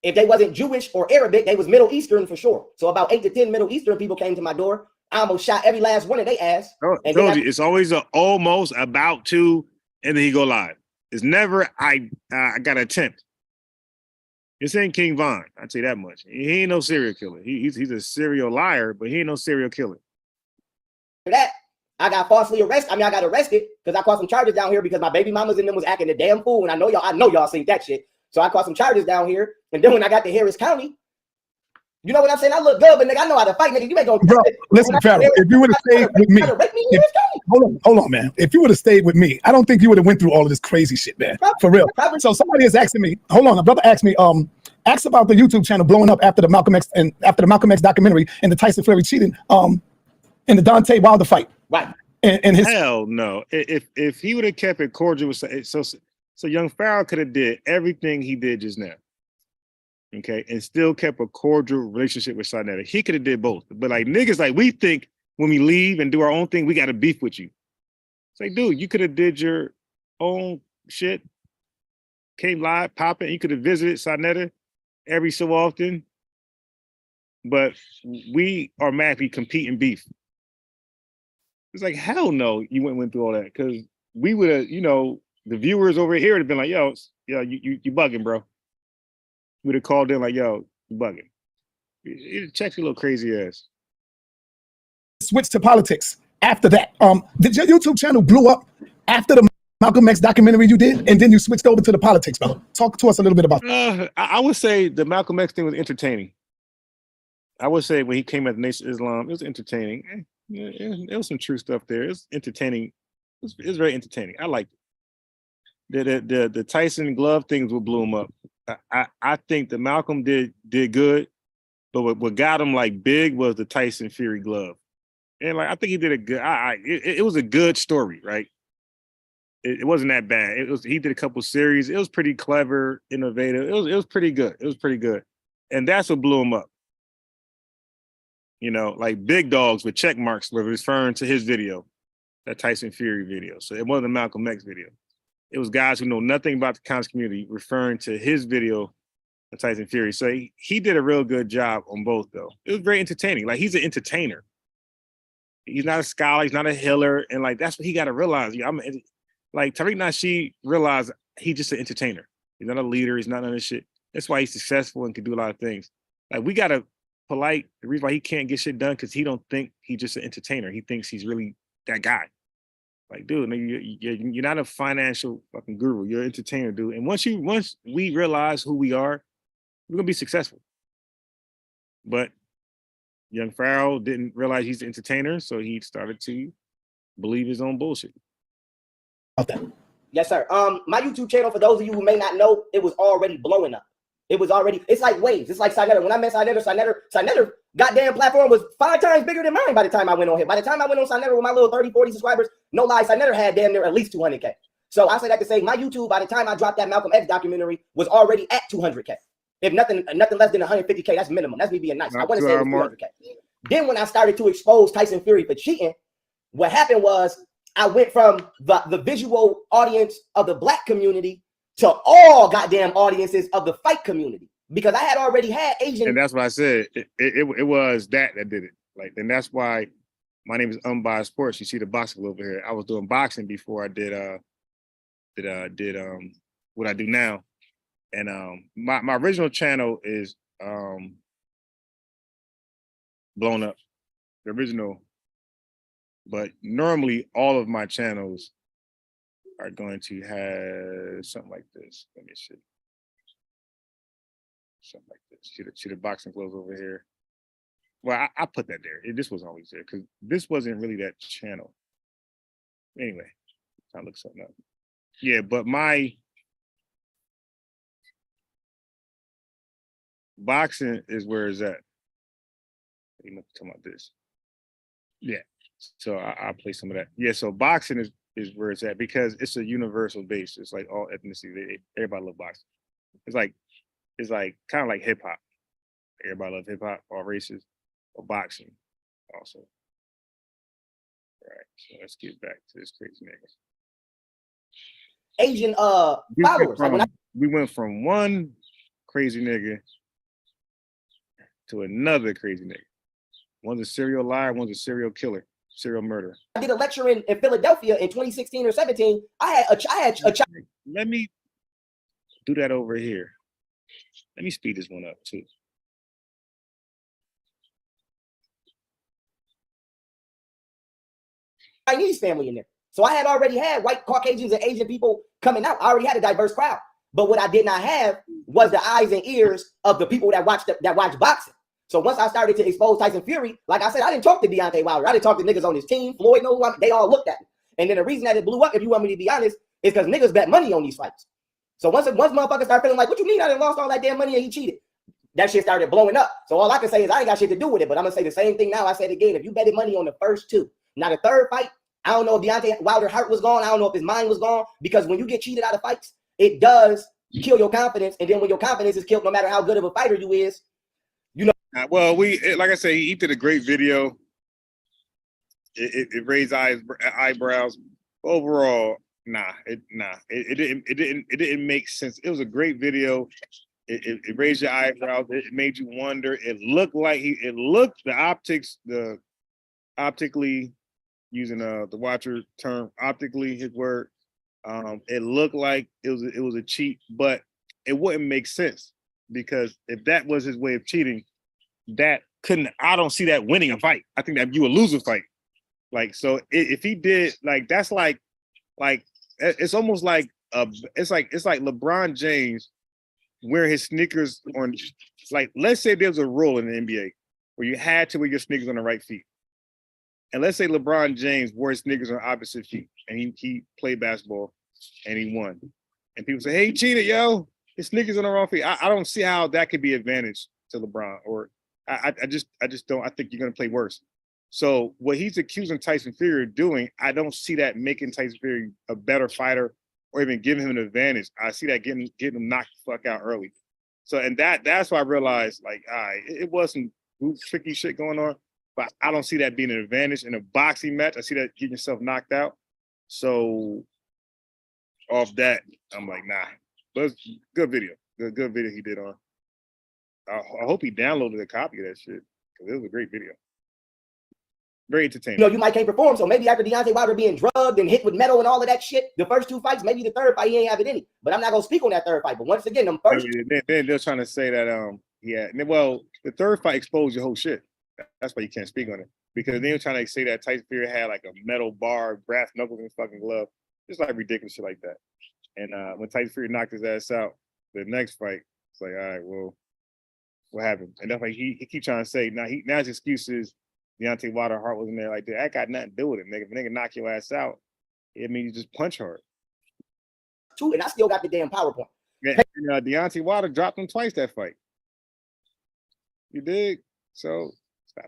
If they wasn't Jewish or Arabic, they was Middle Eastern for sure. So about 8 to 10 Middle Eastern people came to my door. I almost shot every last one of their ass. I told you, it's always a almost, about to, and then he go live. It's never I got to attempt. This ain't King Von. I'd say that much. He ain't no serial killer. He's a serial liar, but he ain't no serial killer. For that, I got falsely arrested. I mean, I got arrested because I caught some charges down here because my baby mamas and them was acting a damn fool. And I know y'all seen that shit. So I caught some charges down here. And then when I got to Harris County, You know what I'm saying? I look good, but nigga, I know how to fight, nigga. You ain't gonna. Bro, listen, Pharaoh, if you would have stayed with me, hold on, man. If you would have stayed with me, I don't think you would have went through all of this crazy shit, man. For real. So somebody is asking me, hold on, a brother asked me, ask about the YouTube channel blowing up after the Malcolm X documentary and the Tyson Fury cheating, in the Deontay Wilder fight. Right. And his hell no. If he would have kept it cordial with so young Pharaoh could have did everything he did just now. Okay, and still kept a cordial relationship with Sarnetta. He could have did both. But like niggas, like we think when we leave and do our own thing, we got to beef with you. It's like, dude, you could have did your own shit, came live, popping. You could have visited Sarnetta every so often. But we are mad we compete in beef. It's like, hell no, you went through all that. Because we would have, the viewers over here would have been like, yo, you bugging, bro. Would have called in like, yo, you bugging. It checks your little crazy ass. Switch to politics after that. Did your YouTube channel blew up after the Malcolm X documentary you did, and then you switched over to the politics, brother? Talk to us a little bit about that. I would say the Malcolm X thing was entertaining. I would say when he came at the Nation of Islam, it was entertaining. There was some true stuff there. It was entertaining. It was very entertaining. I liked it. The Tyson glove things will blow him up. I think the Malcolm did good, but what got him like big was the Tyson Fury glove, and like I think he did a good. It was a good story, right? It wasn't that bad. He did a couple series. It was pretty clever, innovative. It was pretty good. It was pretty good, and that's what blew him up. Like big dogs with check marks were referring to his video, that Tyson Fury video. So it wasn't a Malcolm X video. It was guys who know nothing about the conscious community referring to his video of Tyson Fury. So he did a real good job on both, though. It was very entertaining. Like, he's an entertainer. He's not a scholar. He's not a healer. And, like, that's what he got to realize. Like, Tariq Nasheed realized he's just an entertainer. He's not a leader. He's not none of this shit. That's why he's successful and can do a lot of things. Like, we got to the reason why he can't get shit done because he don't think he's just an entertainer. He thinks he's really that guy. Like, dude, you're not a financial fucking guru. You're an entertainer, dude. And once we realize who we are, we're gonna be successful. But young Pharaoh didn't realize he's an entertainer, so he started to believe his own bullshit. Okay. Yes, sir. My YouTube channel, for those of you who may not know, it was already blowing up. It's like waves. It's like Sarnetta. When I met Sarnetta, goddamn platform was 5 times bigger than mine by the time I went on here. By the time I went on Sarnetta with my little 30, 40 subscribers, no lie, Sarnetta had damn near at least 200K. So I say that to say my YouTube, by the time I dropped that Malcolm X documentary, was already at 200K. If nothing less than 150K, that's minimum. That's me being nice. I want to say it was 200K. Then when I started to expose Tyson Fury for cheating, what happened was I went from the visual audience of the black community to all goddamn audiences of the fight community, because I had already had Asian. And that's what I said. It was that did it. Like, and that's why my name is Unbiased Sports. You see the boxing over here. I was doing boxing before I did what I do now. And my original channel is blown up. The original. But normally all of my channels are going to have something like this. Let me see. Something like this. See the boxing gloves over here? Well, I put that there. This was always there because this wasn't really that channel. Anyway, I'll look something up. Yeah, but my boxing is where it's at. You must be talking about this. Yeah. So I'll play some of that. Yeah, so boxing is where it's at because it's a universal base. It's like all ethnicity. Everybody love boxing. It's like kind of like hip hop. Everybody love hip hop, all races, or boxing also. All right, so let's get back to this crazy nigga. Asian followers. We went from one crazy nigga to another crazy nigga. One's a serial liar, one's a serial killer. Serial murder. I did a lecture in Philadelphia in 2016 or 17. I had a child. Let me do that over here. Let me speed this one up too. Chinese family in there. So I had already had white Caucasians and Asian people coming out. I already had a diverse crowd. But what I did not have was the eyes and ears of the people that watch boxing. So once I started to expose Tyson Fury, like I said, I didn't talk to Deontay Wilder. I didn't talk to niggas on his team. Floyd, no, they all looked at me. And then the reason that it blew up, if you want me to be honest, is because niggas bet money on these fights. So once motherfuckers start feeling like, what you mean I done lost all that damn money and he cheated? That shit started blowing up. So all I can say is I ain't got shit to do with it, but I'm gonna say the same thing now. I said again, if you betted money on the first two, now the third fight, I don't know if Deontay Wilder's heart was gone. I don't know if his mind was gone, because when you get cheated out of fights, it does kill your confidence. And then when your confidence is killed, no matter how good of a fighter you is, you know. Well, like I say, he did a great video. It raised eyebrows. Overall, it didn't make sense. It was a great video. It raised your eyebrows. It made you wonder. It looked like optically, using the watcher term, optically, his word. It looked like it was a cheat, but it wouldn't make sense, because if that was his way of cheating, I don't see that winning a fight. I think that you would lose a fight. Like, so if he did, like, that's like it's almost like it's like LeBron James wearing his sneakers on, like, let's say there's a rule in the NBA where you had to wear your sneakers on the right feet. And let's say LeBron James wore his sneakers on opposite feet, and he played basketball and he won. And people say, hey, he cheated, yo. His sneakers on the wrong feet. I don't see how that could be advantage to LeBron. Or I just don't. I think you're gonna play worse. So what he's accusing Tyson Fury of doing, I don't see that making Tyson Fury a better fighter or even giving him an advantage. I see that getting him knocked the fuck out early. So, and that's why I realized, like, it wasn't tricky shit going on, but I don't see that being an advantage in a boxing match. I see that getting yourself knocked out. So off that, I'm like, nah. But it's a good video. Good video he did on. I hope he downloaded a copy of that shit, because it was a great video. Very entertaining. You know, you might can't perform, so maybe after Deontay Wilder being drugged and hit with metal and all of that shit, the first two fights, maybe the third fight, he ain't have it in him. But I'm not gonna speak on that third fight. But once again, them first. Then they're trying to say that well, the third fight exposed your whole shit. That's why you can't speak on it, because they're trying to say that Tyson Fury had like a metal bar, brass knuckles in his fucking glove, just like ridiculous shit like that. And when Tyson Fury knocked his ass out, the next fight, it's like, all right, well, what happened? And that's like he keep trying to say now his excuse is Deontay Wilder heart wasn't there like that. That got nothing to do with it, nigga. If a nigga knock your ass out, it means you just punch hard. Two, and I still got the damn PowerPoint. Yeah, and, Deontay Wilder dropped him twice that fight. You dig? So stop.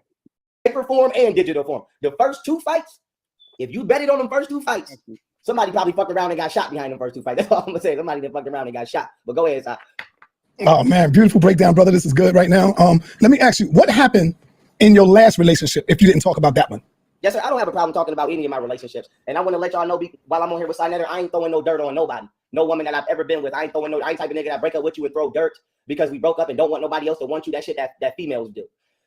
Paper form and digital form. The first two fights, if you bet it on them first two fights, somebody probably fucked around and got shot behind them first two fights. That's all I'm gonna say. Somebody that fucked around and got shot. But go ahead, Si. Oh man, beautiful breakdown, brother. This is good right now. Let me ask you, what happened in your last relationship, if you didn't talk about that one? Yes, sir. I don't have a problem talking about any of my relationships. And I want to let y'all know, while I'm on here with Synetter, I ain't throwing no dirt on nobody. No woman that I've ever been with. I ain't type of nigga that break up with you and throw dirt because we broke up and don't want nobody else to want you. That shit that females do.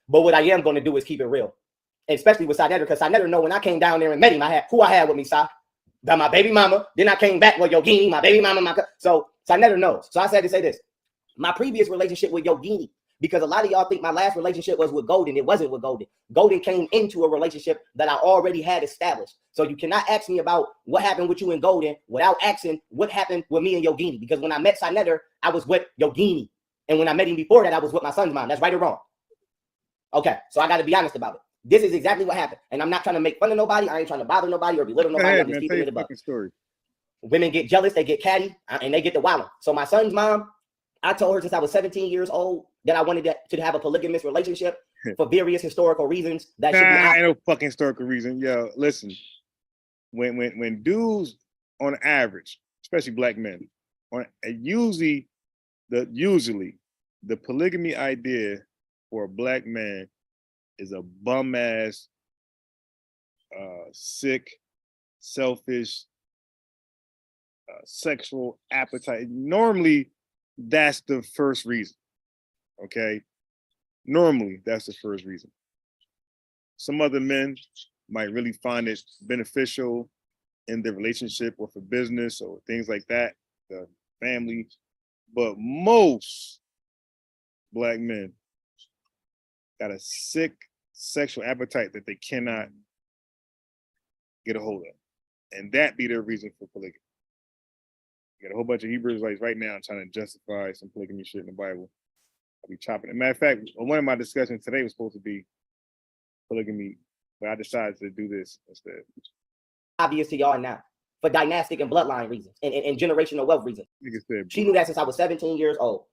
But what I am going to do is keep it real. And especially with Synetter, because Synetter know when I came down there and met him, who I had with me, Si? My baby mama. Then I came back with Yogini, my baby mama. So Synetter knows. So I said to say this. My previous relationship with Yogini, because a lot of y'all think my last relationship was with Golden. It wasn't with Golden. Golden came into a relationship that I already had established. So you cannot ask me about what happened with you and Golden without asking what happened with me and Yogini. Because when I met Synetter, I was with Yogini. And when I met him before that, I was with my son's mom. That's right or wrong? Okay, so I got to be honest about it. This is exactly what happened. And I'm not trying to make fun of nobody. I ain't trying to bother nobody or belittle nobody. I'm just keeping it above. Women get jealous. They get catty. And they get the wilding. So my son's mom, I told her since I was 17 years old that I wanted to have a polygamous relationship for various historical reasons. That should be no fucking historical reason. Yo, listen. When dudes on average, especially black men, usually the polygamy idea for a black man is a bum ass, sick, selfish, sexual appetite. Normally, that's the first reason. Okay, normally that's the first reason. Some other men might really find it beneficial in their relationship or for business or things like that, the family, but most black men got a sick sexual appetite that they cannot get a hold of, and that be their reason for polygamy. You got a whole bunch of Hebrew Israelites right now trying to justify some polygamy shit in the Bible. I'll be chopping it. Matter of fact, one of my discussions today was supposed to be polygamy, but I decided to do this instead. Obvious to y'all now for dynastic and bloodline reasons and generational wealth reasons. She knew that since I was 17 years old.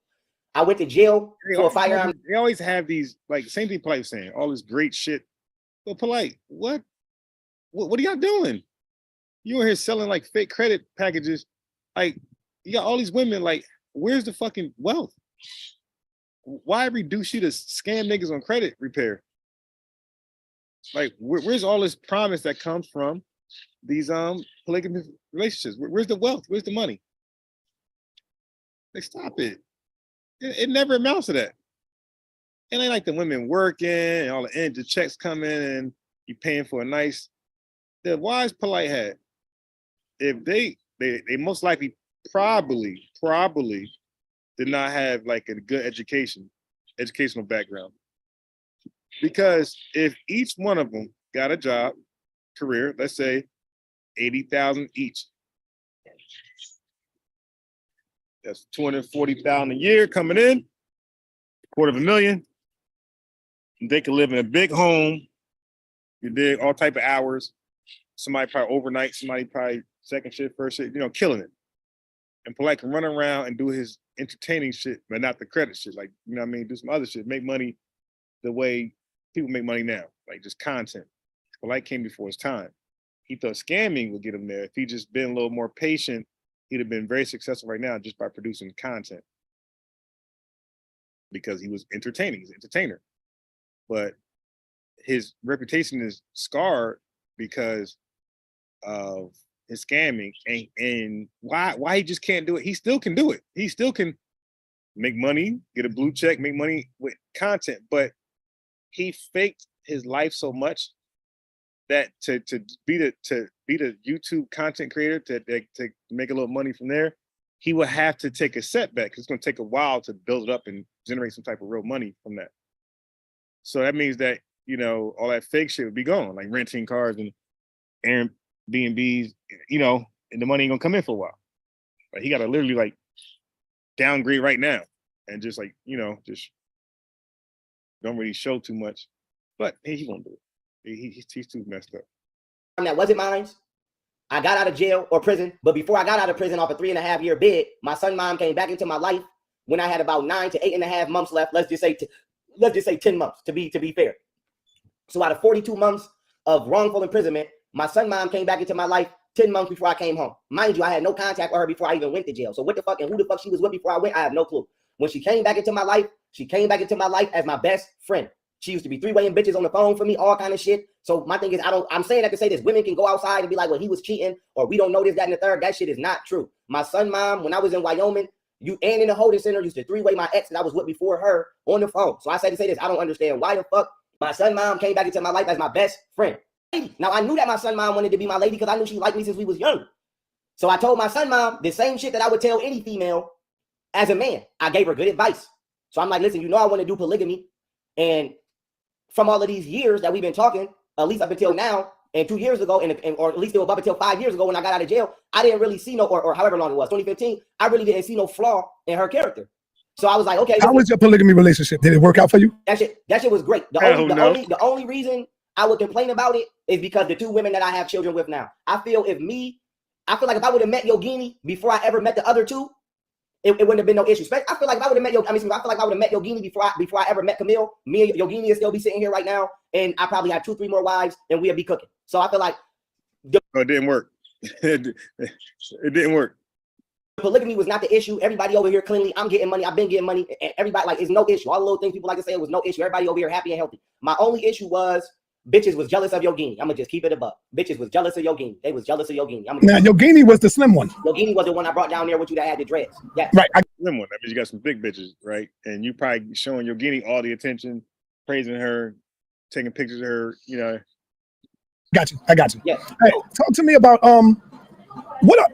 I went to jail for a firearm. They always have these, like, same thing Polite was saying, all this great shit. But Polite, what are y'all doing? You in here selling like fake credit packages. Like, you got all these women, like, where's the fucking wealth? Why reduce you to scam niggas on credit repair? Like, where's all this promise that comes from these polygamous relationships? Where's the wealth? Where's the money? Like, stop it. It never amounts to that. It ain't like the women working and all the checks coming and you paying for a nice. The wise Polite had, if they most likely probably did not have like a good educational background. Because if each one of them got a job, career, let's say 80,000 each. That's 240,000 a year coming in, $250,000. They could live in a big home. You did all type of hours. Somebody probably overnight, somebody probably second shift, first shift, killing it. And Polite can run around and do his entertaining shit, but not the credit shit. Like, you know what I mean? Do some other shit, make money the way people make money now, like just content. Polite came before his time. He thought scamming would get him there. If he just been a little more patient, he'd have been very successful right now just by producing content. Because he was entertaining, he's an entertainer. But his reputation is scarred because of his scamming and why he just can't do it. He still can do it. He still can make money, get a blue check, make money with content, but he faked his life so much that to be the YouTube content creator to make a little money from there, he would have to take a setback. It's going to take a while to build it up and generate some type of real money from that. So that means that, all that fake shit would be gone, like renting cars and Airbnbs, and the money ain't gonna come in for a while. Like, he got to literally like downgrade right now and just like, just don't really show too much, but he won't do it. He's too messed up. That wasn't mine. I got out of jail or prison, but before I got out of prison off a 3.5-year bid, my son mom came back into my life when I had about 9 to 8.5 months left. Let's just say 10 months to be fair. So out of 42 months of wrongful imprisonment, my son mom came back into my life 10 months before I came home. Mind you, I had no contact with her before I even went to jail. So what the fuck and who the fuck she was with before I went, I have no clue. When she came back into my life, she came back into my life as my best friend. She used to be three-waying bitches on the phone for me, all kind of shit. So my thing is, I'm saying that to say this. Women can go outside and be like, well, he was cheating, or we don't know this, that, and the third. That shit is not true. My son mom, when I was in Wyoming, and in the holding center, used to three-way my ex that I was with before her on the phone. So I said to say this, I don't understand why the fuck my son mom came back into my life as my best friend. Now, I knew that my son mom wanted to be my lady because I knew she liked me since we was young. So I told my son mom the same shit that I would tell any female as a man. I gave her good advice. So I'm like, listen, I want to do polygamy. And from all of these years that we've been talking, at least up until now, and 2 years ago, or at least it was up until 5 years ago when I got out of jail, I didn't really see or however long it was, 2015, I really didn't see no flaw in her character. So I was like, okay. How was your polygamy relationship? Did it work out for you? That shit was great. The only reason I would complain about it is because the 2 women that I have children with now. I feel like if I would have met Yogini before I ever met the other 2, it wouldn't have been no issue. I feel like if I would have met Yogini before I ever met Camille, me and Yogini would still be sitting here right now, and I probably have 2-3 more wives, and we'd be cooking. So I feel like it didn't work. It didn't work. Polygamy was not the issue. Everybody over here cleanly, I'm getting money, I've been getting money, and everybody, like, it's no issue. All the little things people like to say, it was no issue. Everybody over here happy and healthy. My only issue was bitches was jealous of Yogini. I'm gonna just keep it above. Bitches was jealous of Yogini. They was jealous of Yogini. Now, Yogini was the slim one. Yogini was the one I brought down there with you that had the dreads. Yes. Right. Slim one. That means you got some big bitches, right? And you probably showing Yogini all the attention, praising her, taking pictures of her, I got you. Yes. Hey, talk to me about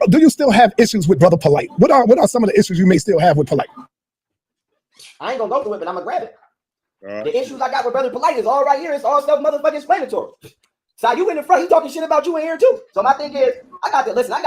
do you still have issues with Brother Polite? What are some of the issues you may still have with Polite? I ain't gonna go through it, but I'm gonna grab it. The issues I got with Brother Polite is all right here. It's all self motherfucking explanatory. So you in the front, he talking shit about you in here too. So my thing is, I got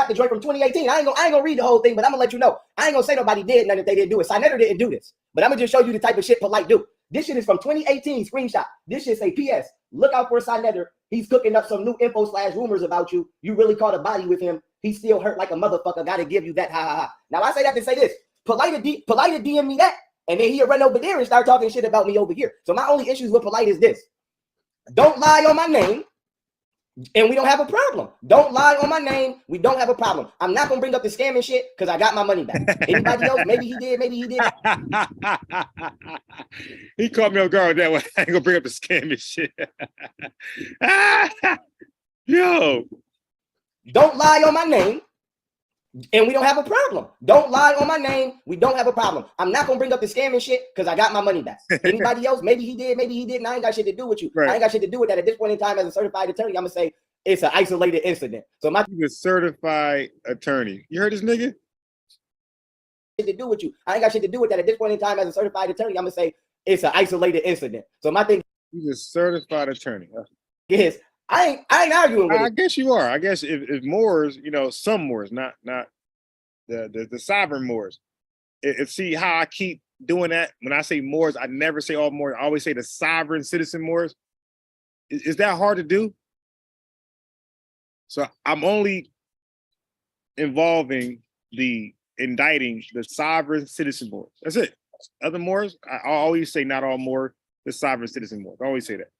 the joint from 2018. I ain't gonna read the whole thing, but I'm gonna let you know. I ain't gonna say nobody did nothing if they didn't do it. Sinetter didn't do this, but I'm gonna just show you the type of shit Polite do. This shit is from 2018 screenshot. This shit say PS. Look out for Sinetter. He's cooking up some new info/rumors about you. You really caught a body with him. He still hurt like a motherfucker. Gotta give you that. Ha ha ha. Now I say that to say this. Polite DM me that, and then he'll run over there and start talking shit about me over here. So my only issues with Polite is this: don't lie on my name, and we don't have a problem. Don't lie on my name. We don't have a problem. I'm not gonna bring up the scamming shit because I got my money back. Anybody else? Maybe he did. Maybe he didn't. He caught me on guard that way. I ain't gonna bring up the scamming shit. Yo, don't lie on my name, and we don't have a problem. Don't lie on my name. We don't have a problem. I'm not gonna bring up the scamming shit because I got my money back. Anybody else? Maybe he did. Maybe he didn't. I ain't got shit to do with you. Right. I ain't got shit to do with that. At this point in time, as a certified attorney, I'm gonna say it's an isolated incident. So my he's a certified attorney. You heard this nigga? shit to do with you. I ain't got shit to do with that. At this point in time, as a certified attorney, I'm gonna say it's an isolated incident. So my thing He's a certified attorney. is I ain't arguing with I it. guess you are. I guess if Moors, you know, some Moors, not the sovereign Moors. See how I keep doing that? When I say Moors, I never say all Moors. I always say the sovereign citizen Moors. Is that hard to do? So I'm only involving the indicting the sovereign citizen Moors. That's it. Other Moors, I always say not all Moors, the sovereign citizen Moors. I always say that.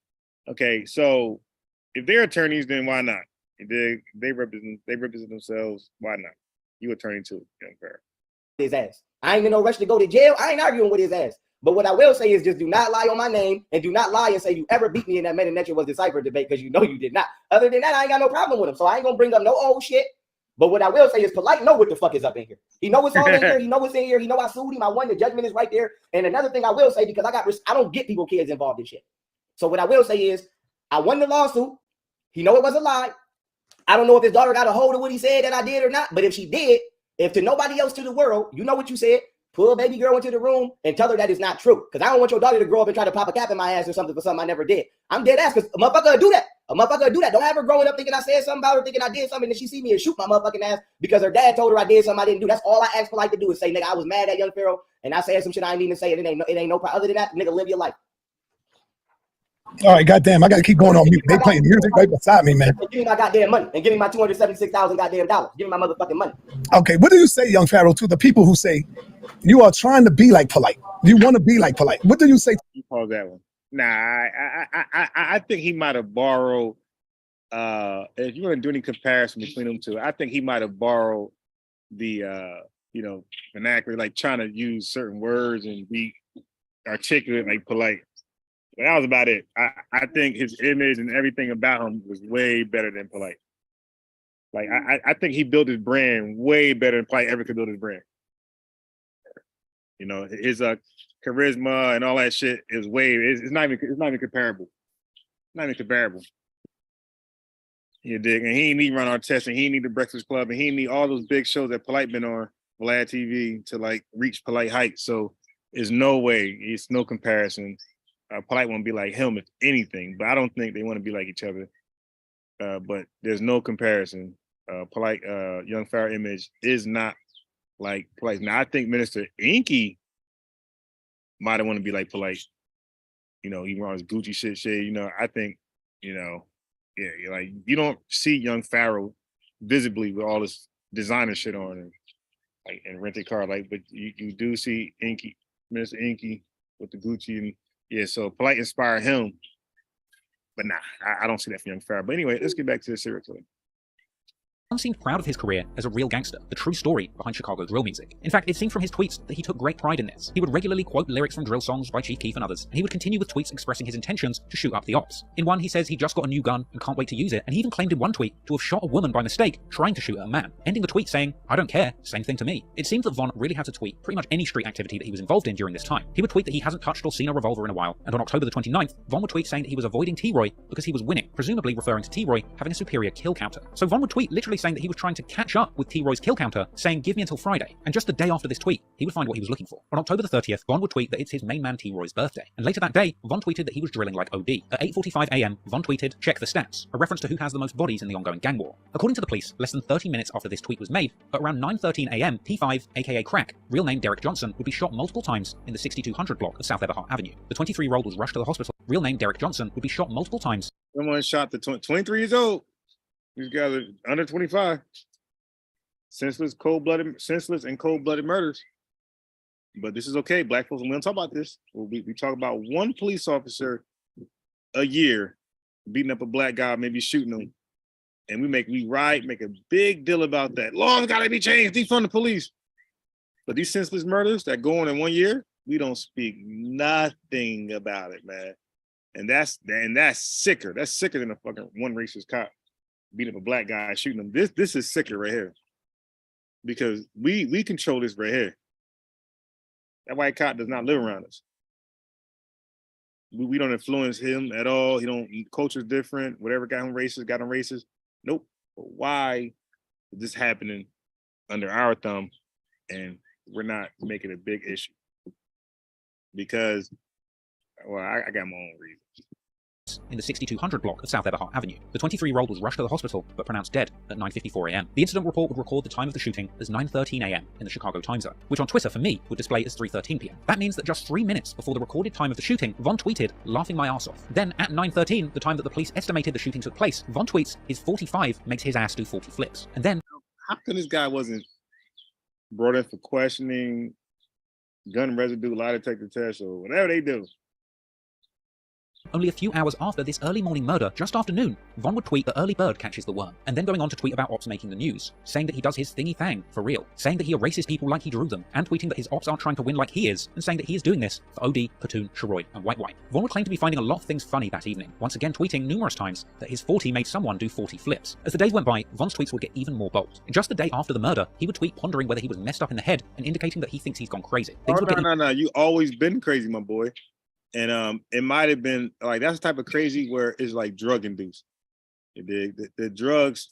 Okay, so if they're attorneys, then why not? If they represent themselves, why not? You attorney too, young Farrell. His ass. I ain't in no rush to go to jail. I ain't arguing with his ass. But what I will say is just do not lie on my name and do not lie and say you ever beat me in that Meta was Decipher debate because you know you did not. Other than that, I ain't got no problem with him. So I ain't gonna bring up no old shit. But what I will say is Polite know what the fuck is up in here. He know it's all in here. He know what's in here. He know I sued him. I won. The judgment is right there. And another thing I will say, because I don't get people kids involved in shit. So what I will say is I won the lawsuit. He know it was a lie. I don't know if his daughter got a hold of what he said that I did or not. But if she did, if to nobody else to the world, you know what you said. Pull a baby girl into the room and tell her that is not true. Because I don't want your daughter to grow up and try to pop a cap in my ass or something for something I never did. I'm dead ass because a motherfucker do that. A motherfucker do that. Don't have her growing up thinking I said something about her, thinking I did something, and she see me and shoot my motherfucking ass because her dad told her I did something I didn't do. That's all I asked Polite to do is say, nigga, I was mad at Young Pharaoh and I said some shit I ain't even say. It ain't no problem. Other than that, nigga, live your life. All right, goddamn, I gotta keep going on mute. They playing music right beside me, man. Give me my goddamn money and give me my $276,000 goddamn dollars. Give me my motherfucking money. Okay, what do you say, young Pharaoh, to the people who say you are trying to be like Polite? You want to be like Polite? What do you say? You pause that one. Nah, I think he might have borrowed. If you want to do any comparison between them two, I think he might have borrowed the vernacular, like trying to use certain words and be articulate like Polite. But that was about it. I think his image and everything about him was way better than Polite. Like I think he built his brand way better than Polite ever could build his brand. You know, his charisma and all that shit is it's not even comparable. Not even comparable. You dig? And he ain't need Run Artest, and he ain't need the Breakfast Club, and he ain't need all those big shows that Polite been on Vlad TV to like reach Polite heights. So there's no way, it's no comparison. Polite won't be like him if anything, but I don't think they want to be like each other. But there's no comparison. Polite, Young Pharaoh image is not like Polite. Now I think Minister Inky might have want to be like Polite. You know, he runs Gucci shit. You know, I think, you know, yeah, like you don't see Young Pharaoh visibly with all this designer shit on and rented car, like, but you do see Inky, Minister Inky with the Gucci and. Yeah, so Polite inspired him, but nah, I don't see that for Young Pharaoh. But anyway, let's get back to the serial killer. One seemed proud of his career as a real gangster, the true story behind Chicago drill music. In fact, it seemed from his tweets that he took great pride in this. He would regularly quote lyrics from drill songs by Chief Keef and others, and he would continue with tweets expressing his intentions to shoot up the ops. In one, he says he just got a new gun and can't wait to use it, and he even claimed in one tweet to have shot a woman by mistake trying to shoot at a man, ending the tweet saying, "I don't care, same thing to me." It seems that Von really had to tweet pretty much any street activity that he was involved in during this time. He would tweet that he hasn't touched or seen a revolver in a while, and on October the 29th, Von would tweet saying that he was avoiding T-Roy because he was winning, presumably referring to T-Roy having a superior kill counter. So Von would tweet literally saying that he was trying to catch up with T-Roy's kill counter, saying give me until Friday, and just the day after this tweet, he would find what he was looking for. On October the 30th, Von would tweet that it's his main man T-Roy's birthday, and later that day, Von tweeted that he was drilling like OD. At 8:45 AM, Von tweeted, check the stats, a reference to who has the most bodies in the ongoing gang war. According to the police, less than 30 minutes after this tweet was made, at around 9:13 AM, T5, aka Crack, real name Derek Johnson, would be shot multiple times in the 6200 block of South Eberhart Avenue. The 23-year-old was rushed to the hospital. Real name Derek Johnson would be shot multiple times. Someone shot the 23 years old. These guys are under 25. Senseless and cold-blooded murders. But this is okay. Black folks, we don't talk about this. We talk about one police officer a year beating up a black guy, maybe shooting him. And we make a big deal about that. Laws gotta be changed, defund the police. But these senseless murders that go on in 1 year, we don't speak nothing about it, man. And that's sicker. That's sicker than a fucking one racist cop beating up a black guy, shooting him. This is sicker right here. Because we control this right here. That white cop does not live around us. We don't influence him at all. Culture's different. Whatever got him racist. Nope. But why is this happening under our thumb and we're not making a big issue? Because, well, I got my own reasons. In the 6200 block of South Eberhart Avenue. The 23-year-old was rushed to the hospital, but pronounced dead at 9:54 AM. The incident report would record the time of the shooting as 9:13 AM in the Chicago Time Zone, which on Twitter for me would display as 3:13 PM. That means that just 3 minutes before the recorded time of the shooting, Von tweeted, laughing my ass off. Then at 9:13, the time that the police estimated the shooting took place, Von tweets, his 45 makes his ass do 40 flips. And then, how come this guy wasn't brought in for questioning, gun residue, lie detector test, or whatever they do? only a few hours after this early morning murder, just after noon, Von would tweet the early bird catches the worm, and then going on to tweet about ops making the news, saying that he does his thingy thang for real, saying that he erases people like he drew them, and tweeting that his ops aren't trying to win like he is, and saying that he is doing this for OD, Platoon, Shoroy, and White White. Von would claim to be finding a lot of things funny that evening, once again tweeting numerous times that his 40 made someone do 40 flips. As the days went by, Von's tweets would get even more bold. Just the day after the murder, he would tweet pondering whether he was messed up in the head and indicating that he thinks he's gone crazy. No, you always been crazy, my boy. And it might have been like that's the type of crazy where it's like drug induced. You dig? The drugs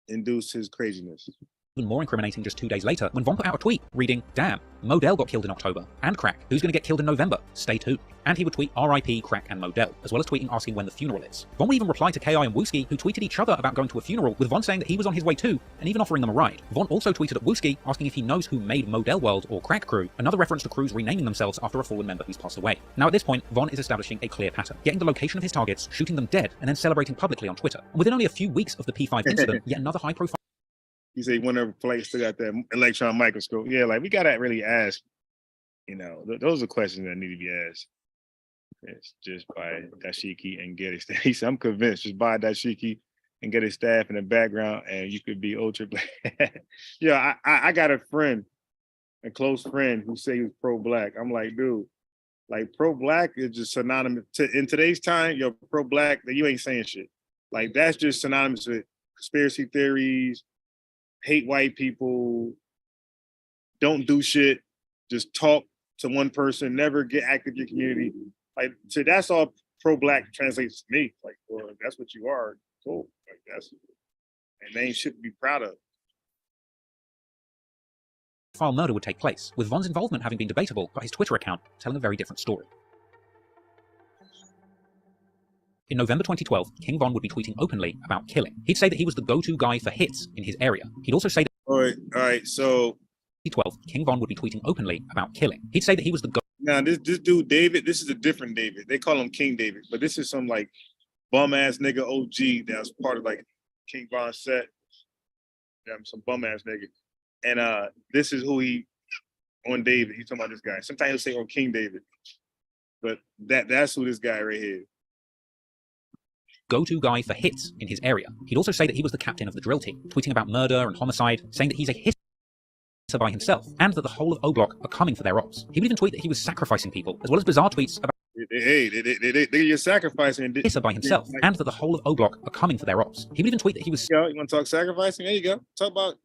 induce his craziness. Even more incriminating just 2 days later when Von put out a tweet reading, "Damn, Modell got killed in October, and Crack, who's going to get killed in November? Stay tuned." And he would tweet RIP Crack and Modell, as well as tweeting asking when the funeral is. Von would even reply to KI and Wooski, who tweeted each other about going to a funeral, with Von saying that he was on his way too, and even offering them a ride. Von also tweeted at Wooski asking if he knows who made Modell World or Crack Crew, another reference to crews renaming themselves after a fallen member who's passed away. Now at this point, Von is establishing a clear pattern, getting the location of his targets, shooting them dead, and then celebrating publicly on Twitter. And within only a few weeks of the P5 incident, yet another high-profile... You say whenever place still got that electron microscope. Yeah, like we gotta really ask, those are questions that need to be asked. It's just by Dashiki and get his staff. He said, I'm convinced, just buy Dashiki and get his staff in the background and you could be ultra black. Yeah, I got a friend, a close friend who say he was pro-black. I'm like, dude, like pro-black is just synonymous in today's time, you're pro-black, that you ain't saying shit. Like that's just synonymous with conspiracy theories, hate white people, don't do shit, just talk to one person, never get active in your community. Like, so that's all pro-black translates to me. Like, well, if that's what you are, cool. Like that's a name shit to be proud of. File murder would take place, with Von's involvement having been debatable, but his Twitter account telling a very different story. In November 2012, King Von would be tweeting openly about killing. He'd say that he was the go-to guy for hits in his area. He'd also say that... All right, so... 2012, King Von would be tweeting openly about killing. He'd say that he was the go... Now, this dude, David, this is a different David. They call him King David, but this is some, like, bum-ass nigga OG that was part of, like, King Von's set. Yeah, some bum-ass nigga. And this is who he... On David, he's talking about this guy. Sometimes he'll say on King David. But that's who this guy right here. Go-to guy for hits in his area. He'd also say that he was the captain of the drill team, tweeting about murder and homicide, saying that he's a hitter by himself, and that the whole of O-Block are coming for their ops. He would even tweet that he was sacrificing people, as well as bizarre tweets about you're sacrificing hitter by himself, and that the whole of O-Block are coming for their ops. He would even tweet that he was... You want to talk sacrificing? There you go. Talk about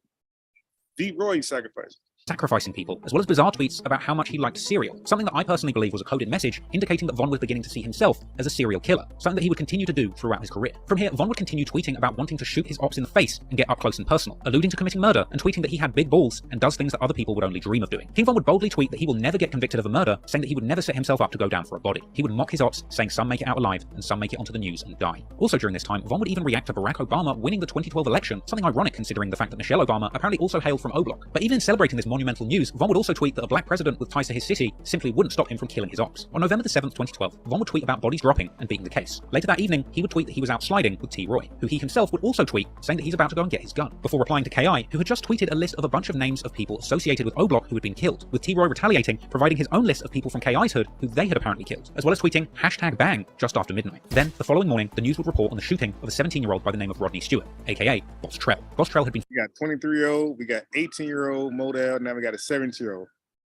D. Roy sacrifice. sacrificing people, as well as bizarre tweets about how much he liked cereal, something that I personally believe was a coded message indicating that Von was beginning to see himself as a serial killer, something that he would continue to do throughout his career. From here, Von would continue tweeting about wanting to shoot his ops in the face and get up close and personal, alluding to committing murder and tweeting that he had big balls and does things that other people would only dream of doing. King Von would boldly tweet that he will never get convicted of a murder, saying that he would never set himself up to go down for a body. He would mock his ops, saying some make it out alive and some make it onto the news and die. Also during this time, Von would even react to Barack Obama winning the 2012 election, something ironic considering the fact that Michelle Obama apparently also hailed from O Block. But even in celebrating this monumental news, Von would also tweet that a black president with ties to his city simply wouldn't stop him from killing his ops. On November the 7th, 2012, Von would tweet about bodies dropping and beating the case. Later that evening, he would tweet that he was out sliding with T. Roy, who he himself would also tweet, saying that he's about to go and get his gun, before replying to KI, who had just tweeted a list of a bunch of names of people associated with O Block who had been killed, with T. Roy retaliating, providing his own list of people from KI's hood who they had apparently killed, as well as tweeting #bang just after midnight. Then, the following morning, the news would report on the shooting of a 17-year-old by the name of Rodney Stewart, aka Boss Trell. Boss Trell had been— We got 23-year-old, we got 18-year-old Modell, now we got a 17-year-old.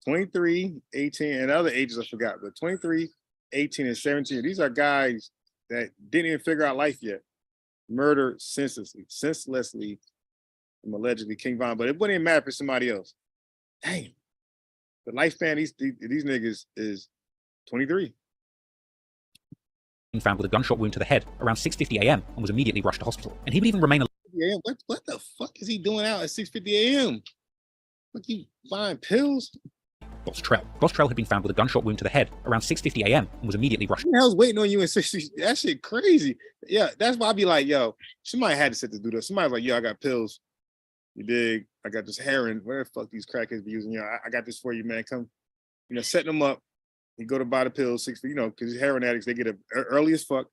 23, 18, and other ages I forgot, but 23, 18, and 17. These are guys that didn't even figure out life yet. Murdered senselessly, from allegedly King Von, but it wouldn't even matter for somebody else. Damn. The lifespan these niggas is 23. found with a gunshot wound to the head around 6:50 a.m. and was immediately rushed to hospital. And he would even remain alive. Yeah, what the fuck is he doing out at 6:50 a.m.? Like, you buying pills? Boss Trell. Boss Trell had been found with a gunshot wound to the head around 6:50 a.m. and was immediately rushed. Who the hell's waiting on you in 60? That shit crazy. Yeah, that's why I be like, yo, somebody had to sit to do this. Somebody's like, yo, I got pills. You dig? I got this heroin. Where the fuck these crackheads be using? I got this for you, man. Come, setting them up. He go to buy the pills, because heroin addicts, they get up early as fuck.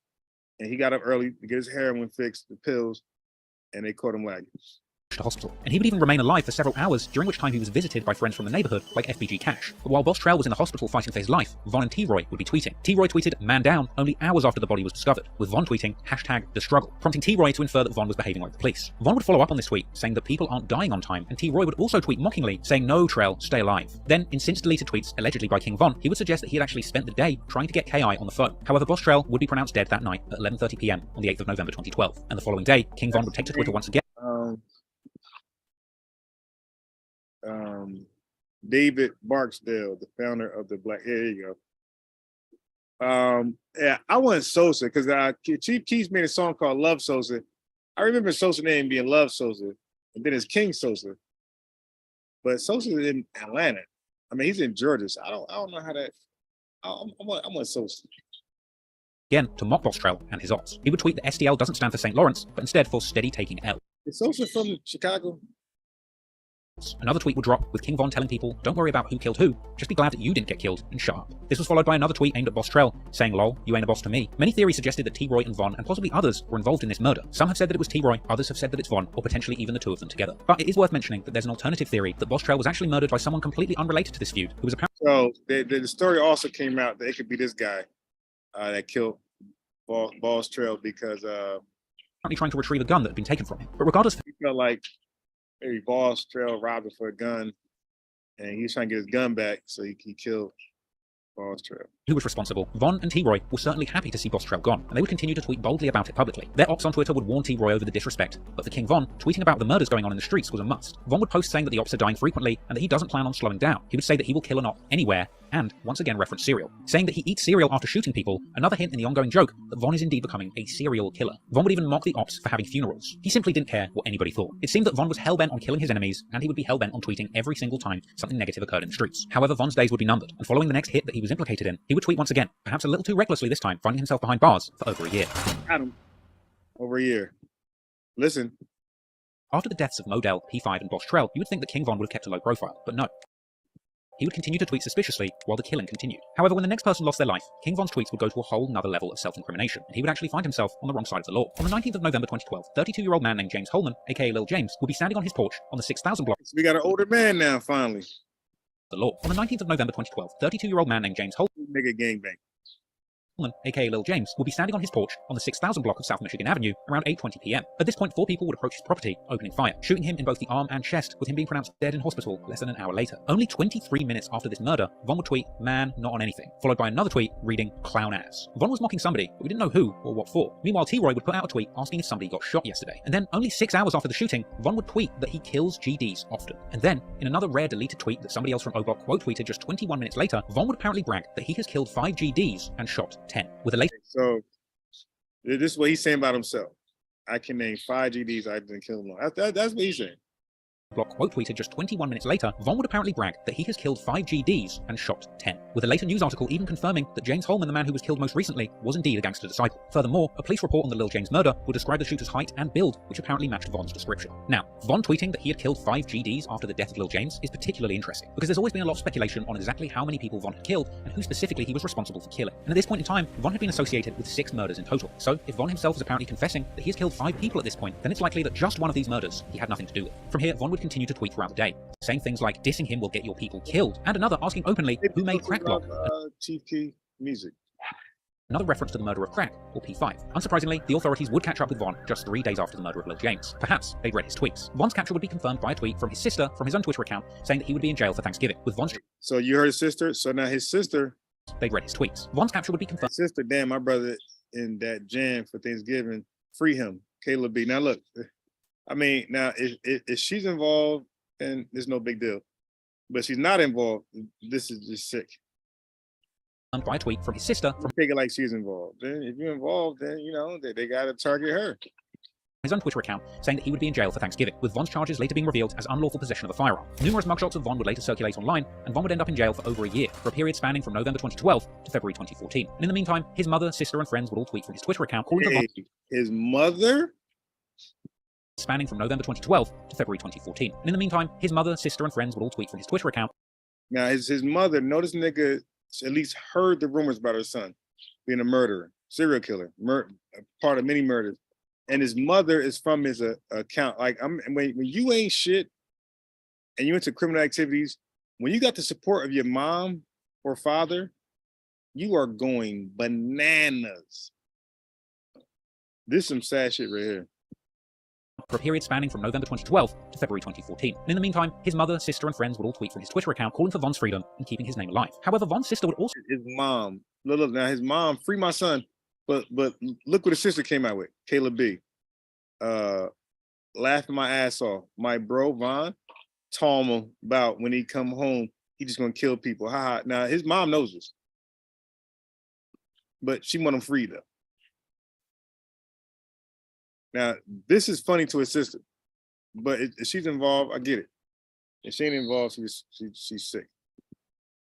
And he got up early to get his heroin fixed, the pills, and they caught him lagging. To hospital, and he would even remain alive for several hours, during which time he was visited by friends from the neighborhood like FBG Cash. But while Boss Trell was in the hospital fighting for his life, Von and T-Roy would be tweeting. T-Roy tweeted "man down" only hours after the body was discovered, with Von tweeting #the struggle, prompting T-Roy to infer that Von was behaving like the police. Von would follow up on this tweet, saying that people aren't dying on time, and T-Roy would also tweet mockingly, saying "no, Trell, stay alive." Then, in since deleted tweets allegedly by King Von, he would suggest that he had actually spent the day trying to get KI on the phone. However, Boss Trell would be pronounced dead that night at 11:30 p.m. on the 8th of November 2012, and the following day, King Von would take to Twitter once again. David Barksdale, the founder of the Black. Yeah, there you go. Yeah, I want Sosa because Chief Keef made a song called Love Sosa. I remember Sosa's name being Love Sosa, and then it's King Sosa. But Sosa's in Atlanta. I mean, he's in Georgia. So I don't know how that. I want Sosa. Again, to mock Boss Trell and his ops. He would tweet that STL doesn't stand for St. Lawrence, but instead for steady taking L. Is Sosa from Chicago? Another tweet would drop with King Von telling people, "Don't worry about who killed who, just be glad that you didn't get killed and shut up." This was followed by another tweet aimed at Boss Trell, saying, "Lol, you ain't a boss to me." Many theories suggested that T-Roy and Von, and possibly others, were involved in this murder. Some have said that it was T-Roy, others have said that it's Von, or potentially even the two of them together. But it is worth mentioning that there's an alternative theory that Boss Trell was actually murdered by someone completely unrelated to this feud, who was apparently— So the story also came out that it could be this guy that killed Boss Trell because trying to retrieve a gun that had been taken from him. But regardless— he felt like maybe Boss Trell robbed him for a gun, and he was trying to get his gun back, so he killed Boss Trell. Who was responsible? Von and T-Roy were certainly happy to see Boss Trell gone, and they would continue to tweet boldly about it publicly. Their ops on Twitter would warn T-Roy over the disrespect, but for King Von, tweeting about the murders going on in the streets was a must. Von would post saying that the ops are dying frequently, and that he doesn't plan on slowing down. He would say that he will kill an op anywhere, and once again reference cereal, saying that he eats cereal after shooting people, another hint in the ongoing joke that Von is indeed becoming a serial killer. Von would even mock the ops for having funerals. He simply didn't care what anybody thought. It seemed that Von was hell-bent on killing his enemies, and he would be hell-bent on tweeting every single time something negative occurred in the streets. However, Von's days would be numbered, and following the next hit that he was implicated in, he would tweet once again, perhaps a little too recklessly this time, finding himself behind bars for over a year. Got him. Over a year. Listen. After the deaths of Modell, P5, and Boss Trell, you would think that King Von would have kept a low profile, but no. He would continue to tweet suspiciously while the killing continued. However, when the next person lost their life, King Von's tweets would go to a whole nother level of self-incrimination, and he would actually find himself on the wrong side of the law. On the 19th of November 2012, 32-year-old man named James Holman, aka Lil James, would be standing on his porch on the 6000 block. So we got an older man now, finally. The law. On the 19th of November 2012, 32-year-old man named James Holman. Nigga gangbang. aka Lil James, would be standing on his porch on the 6000 block of South Michigan Avenue around 8:20 p.m. At this point, 4 people would approach his property, opening fire, shooting him in both the arm and chest, with him being pronounced dead in hospital less than an hour later. Only 23 minutes after this murder, Von would tweet, "Man, not on anything," followed by another tweet reading, "Clown ass." Von was mocking somebody, but we didn't know who or what for. Meanwhile, T-Roy would put out a tweet asking if somebody got shot yesterday. And then, only 6 hours after the shooting, Von would tweet that he kills GDs often. And then, in another rare deleted tweet that somebody else from O Block quote tweeted just 21 minutes later, Von would apparently brag that he has killed 5 GDs and shot 10. With a later So this is what he's saying about himself. I can name 5 GDs I didn't kill them. That's what he's saying. Block quote tweeted just 21 minutes later, Von would apparently brag that he has killed 5 GDs and shot 10, with a later news article even confirming that James Holman, the man who was killed most recently, was indeed a gangster disciple. Furthermore, a police report on the Lil James murder would describe the shooter's height and build, which apparently matched Von's description. Now, Von tweeting that he had killed 5 GDs after the death of Lil James is particularly interesting, because there's always been a lot of speculation on exactly how many people Von had killed and who specifically he was responsible for killing. And at this point in time, Von had been associated with 6 murders in total. So, if Von himself is apparently confessing that he has killed 5 people at this point, then it's likely that just one of these murders he had nothing to do with. From here, Von would continue to tweet throughout the day, saying things like dissing him will get your people killed, and another asking openly who made Crack Block. Chief Keef music. Another reference to the murder of Crack, or P5. Unsurprisingly, the authorities would catch up with Von just 3 days after the murder of Lil James. Perhaps they'd read his tweets. Von's capture would be confirmed by a tweet from his sister from his own Twitter account saying that he would be in jail for Thanksgiving. With Von's So you heard his sister? So now his sister. They'd read his tweets. Von's capture would be confirmed. His sister, damn, my brother in that jam for Thanksgiving, free him, Caleb B. Now look, I mean, now if she's involved, then there's no big deal. But she's not involved, this is just sick. By a tweet from his sister from Take it like she's involved. Then if you're involved, then you know they gotta target her. his own Twitter account saying that he would be in jail for Thanksgiving, with Von's charges later being revealed as unlawful possession of a firearm. Numerous mugshots of Von would later circulate online, and Von would end up in jail for over a year, for a period spanning from November 2012 to February 2014. And in the meantime, his mother, sister, and friends would all tweet from his Twitter account calling for Von. His mother? Spanning from November 2012 to February 2014. And in the meantime, his mother, sister, and friends would all tweet from his Twitter account. Now his mother, notice nigga at least heard the rumors about her son being a murderer, serial killer, part of many murders. And his mother is from his account. Like when you ain't shit and you into criminal activities, when you got the support of your mom or father, you are going bananas. This is some sad shit right here. For a period spanning from November 2012 to February 2014. And in the meantime, his mother, sister, and friends would all tweet from his Twitter account calling for Von's freedom and keeping his name alive. However, Von's sister would also... His mom, look, now his mom, free my son, but look what his sister came out with, Caleb B. Laughing my ass off. My bro, Von, told him about when he come home, he just gonna kill people. Ha. Now, his mom knows this. But she want him free, though. Now, this is funny to his sister, but if she's involved, I get it. If she ain't involved, she's sick.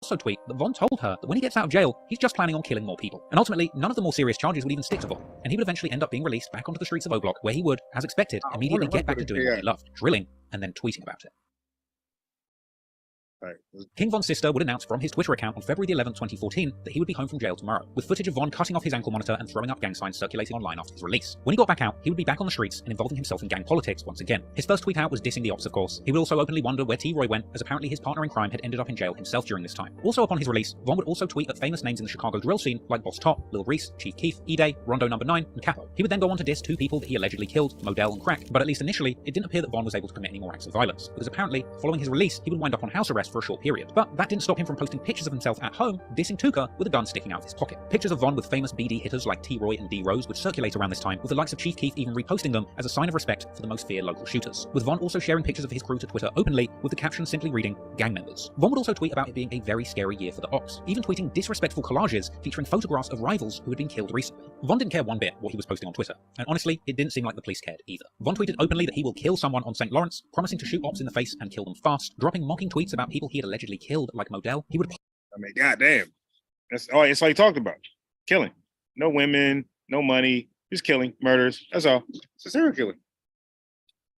Also tweet that Von told her that when he gets out of jail, he's just planning on killing more people. And ultimately, none of the more serious charges would even stick to Von, and he would eventually end up being released back onto the streets of O Block, where he would, as expected, immediately get back to doing what he loved, drilling and then tweeting about it. Right. King Von's sister would announce from his Twitter account on February 11, 2014 that he would be home from jail tomorrow, with footage of Von cutting off his ankle monitor and throwing up gang signs circulating online after his release. When he got back out, he would be back on the streets and involving himself in gang politics once again. His first tweet out was dissing the ops, of course. He would also openly wonder where T-Roy went, as apparently his partner in crime had ended up in jail himself during this time. Also upon his release, Von would also tweet at famous names in the Chicago drill scene like Boss Top, Lil Reese, Chief Keef, E-Day, Rondo No. 9, and Capo. He would then go on to diss 2 people that he allegedly killed, Modell and Crack, but at least initially, it didn't appear that Von was able to commit any more acts of violence, because apparently, following his release, he would wind up on house arrest for a short period. But that didn't stop him from posting pictures of himself at home, dissing Tuka with a gun sticking out of his pocket. Pictures of Von with famous BD hitters like T-Roy and D-Rose would circulate around this time, with the likes of Chief Keef even reposting them as a sign of respect for the most feared local shooters, with Von also sharing pictures of his crew to Twitter openly, with the caption simply reading, gang members. Von would also tweet about it being a very scary year for the ops, even tweeting disrespectful collages featuring photographs of rivals who had been killed recently. Von didn't care one bit what he was posting on Twitter, and honestly, it didn't seem like the police cared either. Von tweeted openly that he will kill someone on St. Lawrence, promising to shoot ops in the face and kill them fast, dropping mocking tweets about people he had allegedly killed like Modell. He would I mean, goddamn. That's all he talked about. Killing. No women, no money, just killing, murders. That's all. It's a serial killer.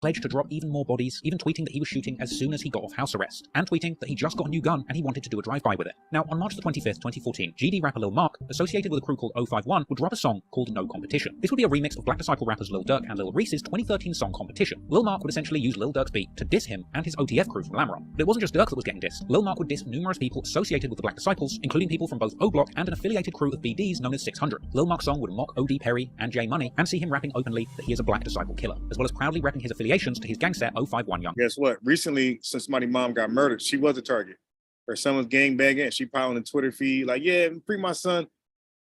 pledged to drop even more bodies, even tweeting that he was shooting as soon as he got off house arrest, and tweeting that he just got a new gun and he wanted to do a drive-by with it. Now, on March the 25th, 2014, GD rapper Lil Mark, associated with a crew called 051, would drop a song called No Competition. This would be a remix of Black Disciple rappers Lil Durk and Lil Reese's 2013 song Competition. Lil Mark would essentially use Lil Durk's beat to diss him and his OTF crew from Lamron. But it wasn't just Durk that was getting dissed. Lil Mark would diss numerous people associated with the Black Disciples, including people from both O Block and an affiliated crew of BDs known as 600. Lil Mark's song would mock OD Perry and J Money and see him rapping openly that he is a Black Disciple killer, as well as proudly repping his affiliations to his gang set 051 Young. Guess what? Recently, since somebody's mom got murdered, she was a target. Or someone's gang banging, and she piled on the Twitter feed like, yeah, free my son.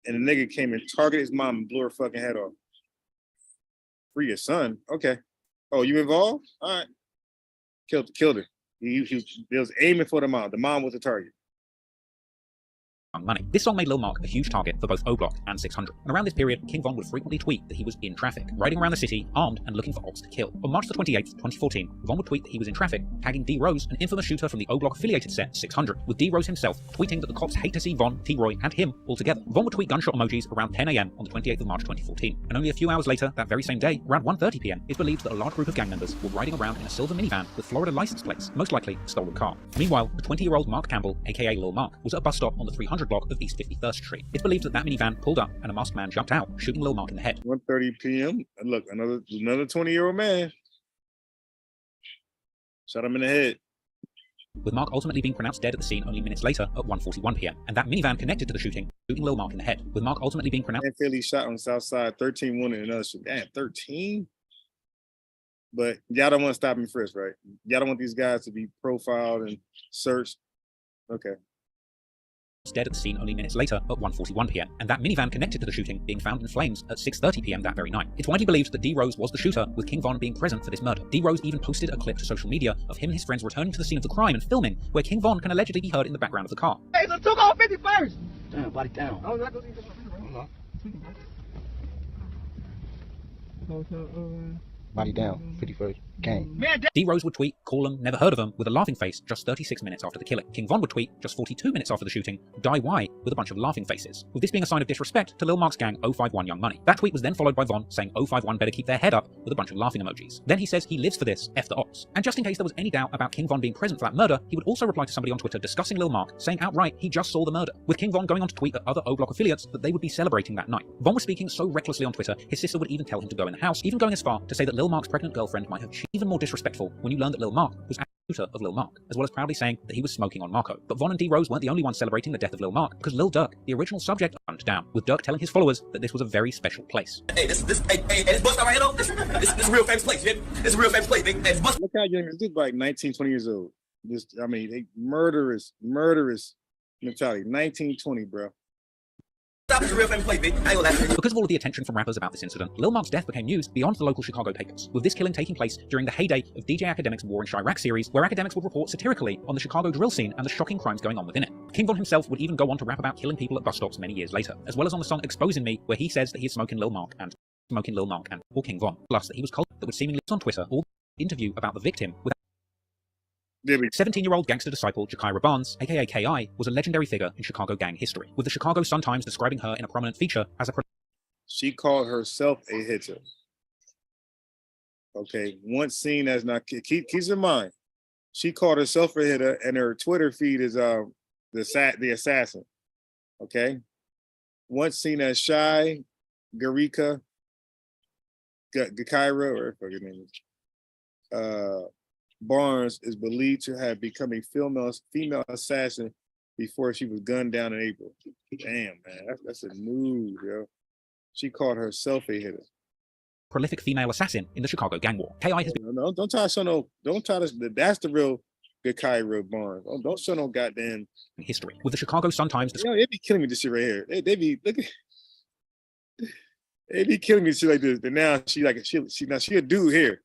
And the nigga came and targeted his mom and blew her fucking head off. Free your son? Okay. Oh, you involved? All right. Killed her. He was aiming for the mom. The mom was the target. Money. This song made Lil Mark a huge target for both O Block and 600. And around this period, King Von would frequently tweet that he was in traffic, riding around the city, armed and looking for ops to kill. On March the 28th, 2014, Von would tweet that he was in traffic, tagging D Rose, an infamous shooter from the O Block affiliated set 600, with D Rose himself tweeting that the cops hate to see Von, T-Roy, and him all together. Von would tweet gunshot emojis around 10 AM on the 28th of March 2014. And only a few hours later, that very same day, around 1:30 PM, it's believed that a large group of gang members were riding around in a silver minivan with Florida license plates, most likely a stolen car. Meanwhile, the 20-year-old Mark Campbell, aka Lil Mark, was at a bus stop on the 300 block of East 51st Street. It's believed that minivan pulled up and a masked man jumped out, shooting Lil Mark in the head. 1:30 PM. And look, another 20-year-old man. Shot him in the head. With Mark ultimately being pronounced dead at the scene only minutes later at 1:41 PM, and that minivan connected to the shooting, Lil Mark in the head. With Mark ultimately being pronounced... And Philly shot on the south side, 13 wounded and another shit. Damn, 13? But y'all don't want to stop and frisk, right? Y'all don't want these guys to be profiled and searched. Okay. Dead at the scene only minutes later at 1:41 PM, and that minivan connected to the shooting being found in flames at 6:30 PM that very night. It's widely believed that D Rose was the shooter, with King Von being present for this murder. D Rose even posted a clip to social media of him and his friends returning to the scene of the crime and filming, where King Von can allegedly be heard in the background of the car. Hey, so took off 51st. Damn, body down. Oh, that goes into Body down, 51st gang. D Rose would tweet, call him, never heard of him, with a laughing face just 36 minutes after the killing. King Von would tweet, just 42 minutes after the shooting, die why, with a bunch of laughing faces. With this being a sign of disrespect to Lil Mark's gang 051 Young Money. That tweet was then followed by Von saying 051 better keep their head up, with a bunch of laughing emojis. Then he says he lives for this, F the ops. And just in case there was any doubt about King Von being present for that murder, he would also reply to somebody on Twitter discussing Lil Mark, saying outright he just saw the murder, with King Von going on to tweet at other O Block affiliates that they would be celebrating that night. Von was speaking so recklessly on Twitter, his sister would even tell him to go in the house, even going as far to say that Lil Mark's pregnant girlfriend might have been even more disrespectful when you learned that Lil Mark was actually the shooter of Lil Mark, as well as proudly saying that he was smoking on Marco. But Von and D Rose weren't the only ones celebrating the death of Lil Mark, because Lil Durk, the original subject, hunt down, with Durk telling his followers that this was a very special place. Hey, this bus stop right here, this a real famous place, man. It's a real famous place, man. This bus. Look how young this dude, like 19, 20 years old. Just, I mean, they murderous mentality. 19, 20, bro. It's a real famous place, man. I ain't gonna lie. Because of all of the attention from rappers about this incident, Lil Mark's death became news beyond the local Chicago papers, with this killing taking place during the heyday of DJ Academic's War in Chirac series, where Academics would report satirically on the Chicago drill scene and the shocking crimes going on within it. King Von himself would even go on to rap about killing people at bus stops many years later, as well as on the song Exposing Me, where he says that he is smoking Lil Mark and or King Von, plus that he was cold that would seemingly on Twitter or interview about the victim with 17-year-old gangster disciple Jakira Barnes, aka K.I., was a legendary figure in Chicago gang history, with the Chicago Sun-Times describing her in a prominent feature as a... She called herself a hitter. Okay, once seen as not... Keep in mind, she called herself a hitter, and her Twitter feed is the assassin. Okay? Once seen as Shy, Garika, Gakira, or what her name is, Barnes is believed to have become a female assassin before she was gunned down in April. Damn, man, that's a news, yo. She called herself a hitter. Prolific female assassin in the Chicago gang war. K.I. has been... No, don't try to show no. Don't try to. That's the real Gakira Barnes. Don't show no goddamn history. With the Chicago Sun-Times. Yo, they be killing me this shit right here. They be look at. They be killing me shit like this. And now she a dude here.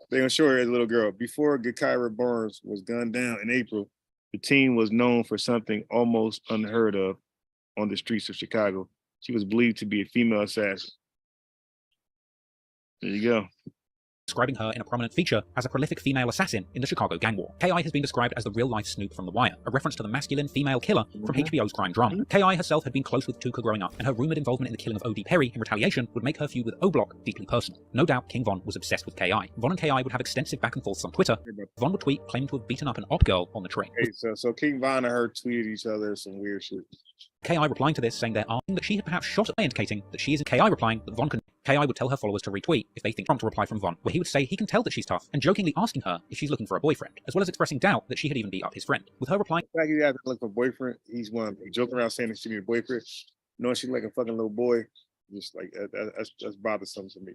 They gonna show her as a little girl. Before Gakira Barnes was gunned down in April, the teen was known for something almost unheard of on the streets of Chicago. She was believed to be a female assassin. There you go. describing her in a prominent feature as a prolific female assassin in the Chicago gang war. K.I. has been described as the real-life Snoop from The Wire, a reference to the masculine female killer from HBO's crime drama. K.I. herself had been close with Tuka growing up, and her rumored involvement in the killing of O.D. Perry in retaliation would make her feud with O-Block deeply personal. No doubt King Von was obsessed with K.I. Von and K.I. would have extensive back and forths on Twitter. Von would tweet claiming to have beaten up an op girl on the train. Hey, so King Von and her tweeted each other some weird shit. K.I. replying to this saying they're arguing that she had perhaps shot at, indicating that she is in K.I. replying that Von can. K.I. would tell her followers to retweet if they think prompt a reply from Von, where he would say he can tell that she's tough, and jokingly asking her if she's looking for a boyfriend, as well as expressing doubt that she had even beat up his friend. With her replying, The fact he had to look for a boyfriend, he's one joking around saying that she needed a boyfriend, knowing she's like a fucking little boy, just like that's bothersome to me.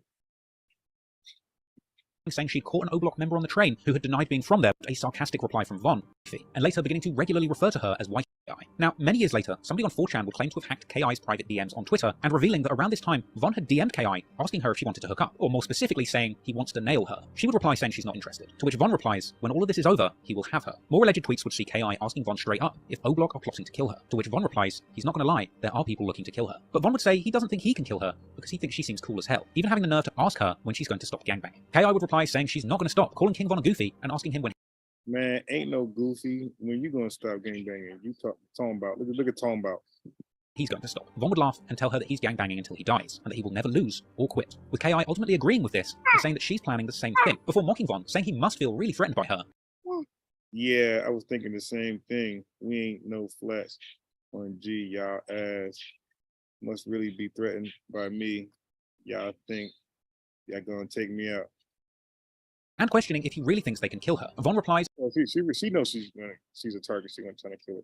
saying she'd caught an O-Block member on the train who had denied being from there, a sarcastic reply from Von, and later beginning to regularly refer to her as White K.I. Now, many years later, somebody on 4chan would claim to have hacked K.I.'s private DMs on Twitter, and revealing that around this time, Von had DM'd K.I. asking her if she wanted to hook up, or more specifically saying he wants to nail her. She would reply saying she's not interested, to which Von replies, when all of this is over, he will have her. More alleged tweets would see K.I. asking Von straight up if O-Block are plotting to kill her, to which Von replies, he's not gonna lie, there are people looking to kill her. But Von would say he doesn't think he can kill her, because he thinks she seems cool as hell, even having the nerve to ask her when she's going to stop gangbanging. K.I. would reply saying she's not gonna stop, calling King Von a goofy, and asking him when Man, ain't no goofy. When you gonna stop gangbanging? You talking about look at talking about. he's going to stop. Von would laugh and tell her that he's gangbanging until he dies, and that he will never lose or quit, with K.I. ultimately agreeing with this and saying that she's planning the same thing, before mocking Von, saying he must feel really threatened by her. Yeah, I was thinking the same thing. We ain't no flesh on G. Y'all ass must really be threatened by me. Y'all think y'all gonna take me out? And questioning if he really thinks they can kill her. Von replies, Well, she knows she's a target. She's gonna try to kill her.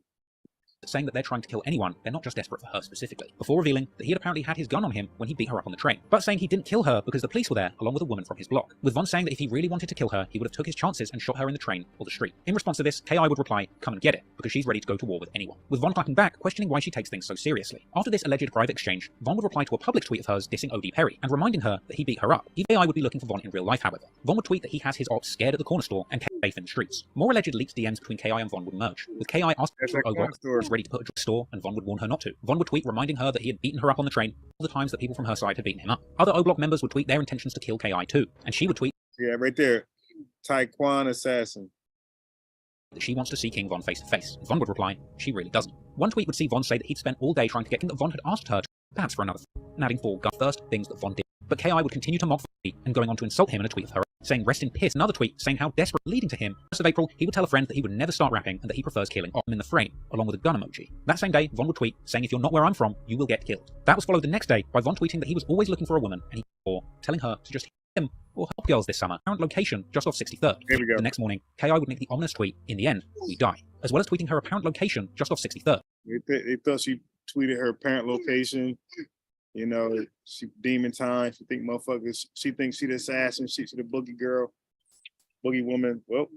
saying that they're trying to kill anyone, they're not just desperate for her specifically, before revealing that he had apparently had his gun on him when he beat her up on the train, but saying he didn't kill her because the police were there along with a woman from his block, with Von saying that if he really wanted to kill her, he would have took his chances and shot her in the train or the street. In response to this, K.I. would reply, come and get it, because she's ready to go to war with anyone, with Von clapping back, questioning why she takes things so seriously. After this alleged private exchange, Von would reply to a public tweet of hers dissing O.D. Perry, and reminding her that he beat her up. K.I. would be looking for Von in real life, however. Von would tweet that he has his ops scared at the corner store and kept safe in the streets. More alleged leaked DMs between K.I. and Von would merge, with K.I. asking if O-Block was ready to put a store, and Von would warn her not to. Von would tweet reminding her that he had beaten her up on the train all the times that people from her side had beaten him up. Other O-Block members would tweet their intentions to kill K.I. too, and she would tweet Yeah, right there. Taekwon assassin. that she wants to see King Von face to face. Von would reply, she really doesn't. One tweet would see Von say that he'd spent all day trying to get King that Von had asked her to, perhaps for another, and adding 4 first things that Von did. But K.I. would continue to mock Von and going on to insult him in a tweet of her, saying rest in piss. Another tweet saying how desperate, leading to him. 1st of April, he would tell a friend that he would never start rapping and that he prefers killing in the frame, along with a gun emoji. That same day, Von would tweet saying if you're not where I'm from, you will get killed. That was followed the next day by Von tweeting that he was always looking for a woman and he or telling her to just hit him or help girls this summer. Current location just off 63rd. Here we go. The next morning, K.I. would make the ominous tweet, in the end, we die, as well as tweeting her apparent location just off 63rd. They thought she tweeted her parent location. You know, she demon time. She think motherfuckers. She thinks she the assassin. She the boogie girl, boogie woman. Well,